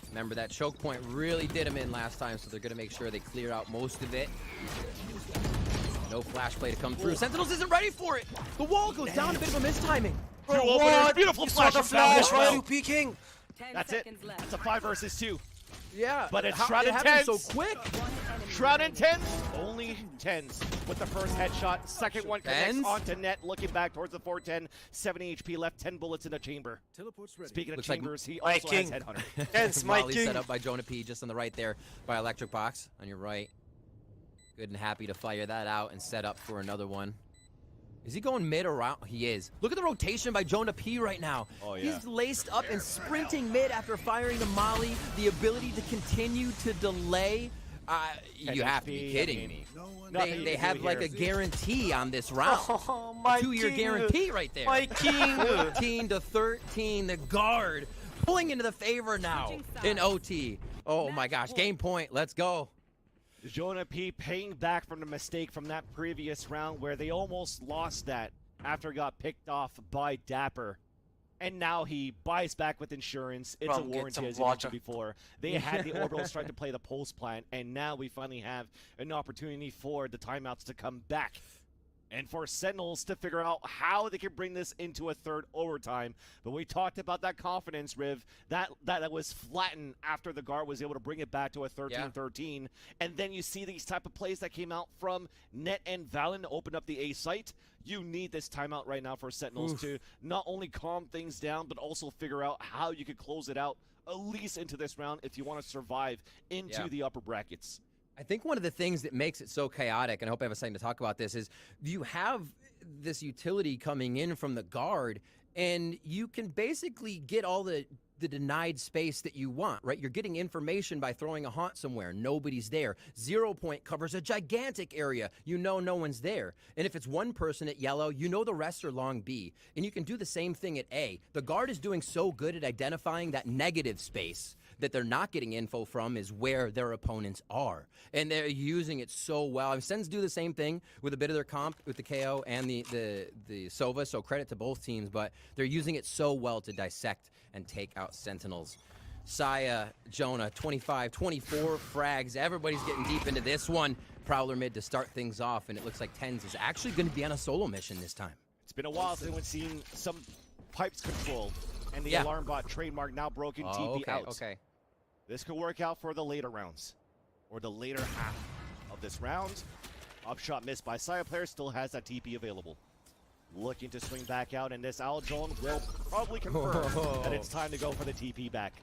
Remember, that choke point really did him in last time, so they're going to make sure they clear out most of it. No flash play to come through. Sentinels isn't ready for it. The wall goes down, a bit of a mistiming. Beautiful flash from Flash. Why are you peeking? That's it. That's a 5 versus 2. Yeah, but it's Shroud and Tens. So quick. Shroud and Tens. Only Tens with the first headshot. Second one connects onto Net. Looking back towards the 410. 70 HP left. 10 bullets in the chamber. Speaking of chambers, he also has Headhunter. Tens, my king. Set up by Jonah P just on the right there by Electric Box on your right. Good and happy to fire that out and set up for another one. Is he going mid or around? He is. Look at the rotation by Jonah P right now. Oh, yeah. He's laced up and sprinting mid after firing the molly. The ability to continue to delay. You have to be kidding me. They have like a guarantee on this round. Oh, my 2-year guarantee right there. My king. 14 to 13. The Guard pulling into the favor now in OT. Oh my gosh. Game point. Let's go. Jonah P paying back from the mistake from that previous round where they almost lost that after it got picked off by Dapper. And now he buys back with insurance. It's a warranty, as you mentioned before. They had the orbitals trying to play the pulse plan, and now we finally have an opportunity for the timeouts to come back. and for Sentinels to figure out how they can bring this into a third overtime. But we talked about that confidence, Riv, that was flattened after the guard was able to bring it back to a 13-13. And then you see these type of plays that came out from Net and Valen to open up the A site. You need this timeout right now for Sentinels to not only calm things down, but also figure out how you could close it out, at least into this round, if you want to survive into the upper brackets. I think one of the things that makes it so chaotic, and I hope I have a second to talk about this, is you have this utility coming in from the guard, and you can basically get all the denied space that you want, right? You're getting information by throwing a haunt somewhere. Nobody's there. 0 point covers a gigantic area. You know no one's there. And if it's one person at yellow, you know the rest are long B. And you can do the same thing at A. The guard is doing so good at identifying that negative space that they're not getting info from is where their opponents are. And they're using it so well. I mean, Sens do the same thing with a bit of their comp with the KO and the Sova, so credit to both teams, but they're using it so well to dissect and take out Sentinels. Saya, Jonah, 25, 24 frags. Everybody's getting deep into this one. Prowler mid to start things off, and it looks like Tens is actually going to be on a solo mission this time. It's been a while since we've seen some pipes controlled, and the alarm bot trademark now broken, TP out. Okay. This could work out for the later rounds, or the later half of this round. Upshot missed by Saya player, still has that TP available. Looking to swing back out, and this Aljon will probably confirm that it's time to go for the TP back.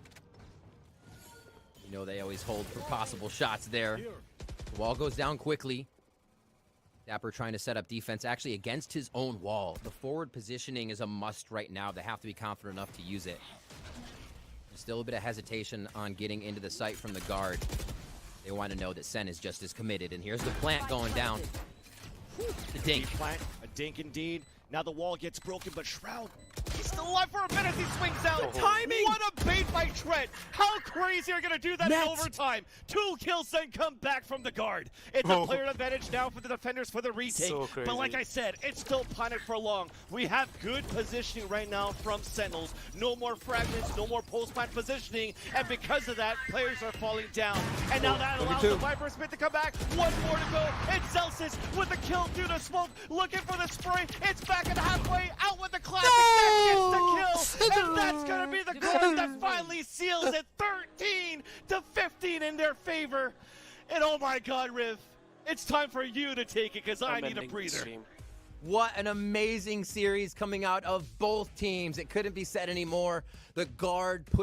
You know they always hold for possible shots there. The wall goes down quickly. Dapper trying to set up defense actually against his own wall. The forward positioning is a must right now. They have to be confident enough to use it. There's still a bit of hesitation on getting into the site from the guard. They want to know that Sen is just as committed, and here's the plant going down. The dink. Plant, a dink indeed. Now the wall gets broken, but Shroud, he's still alive for a minute as he swings out. Timing! What a bait by Trent. How crazy are you going to do that in overtime? 2 kills then come back from the guard. It's a player advantage now for the defenders for the retake. So crazy. But like I said, it's still planted for long. We have good positioning right now from Sentinels. No more fragments, no more post-plant positioning. And because of that, players are falling down. And now that allows the Viper Smith to come back. 1 more to go. It's Celsius with the kill due to smoke. Looking for the spray. It's back at halfway. Out with the classic. That gets the kill. And that's going to be the goal that finally seals it. 13-15 in their favor. And oh my God, Riv, it's time for you to take it because I need a breather. What an amazing series coming out of both teams. It couldn't be said anymore. The guard pushed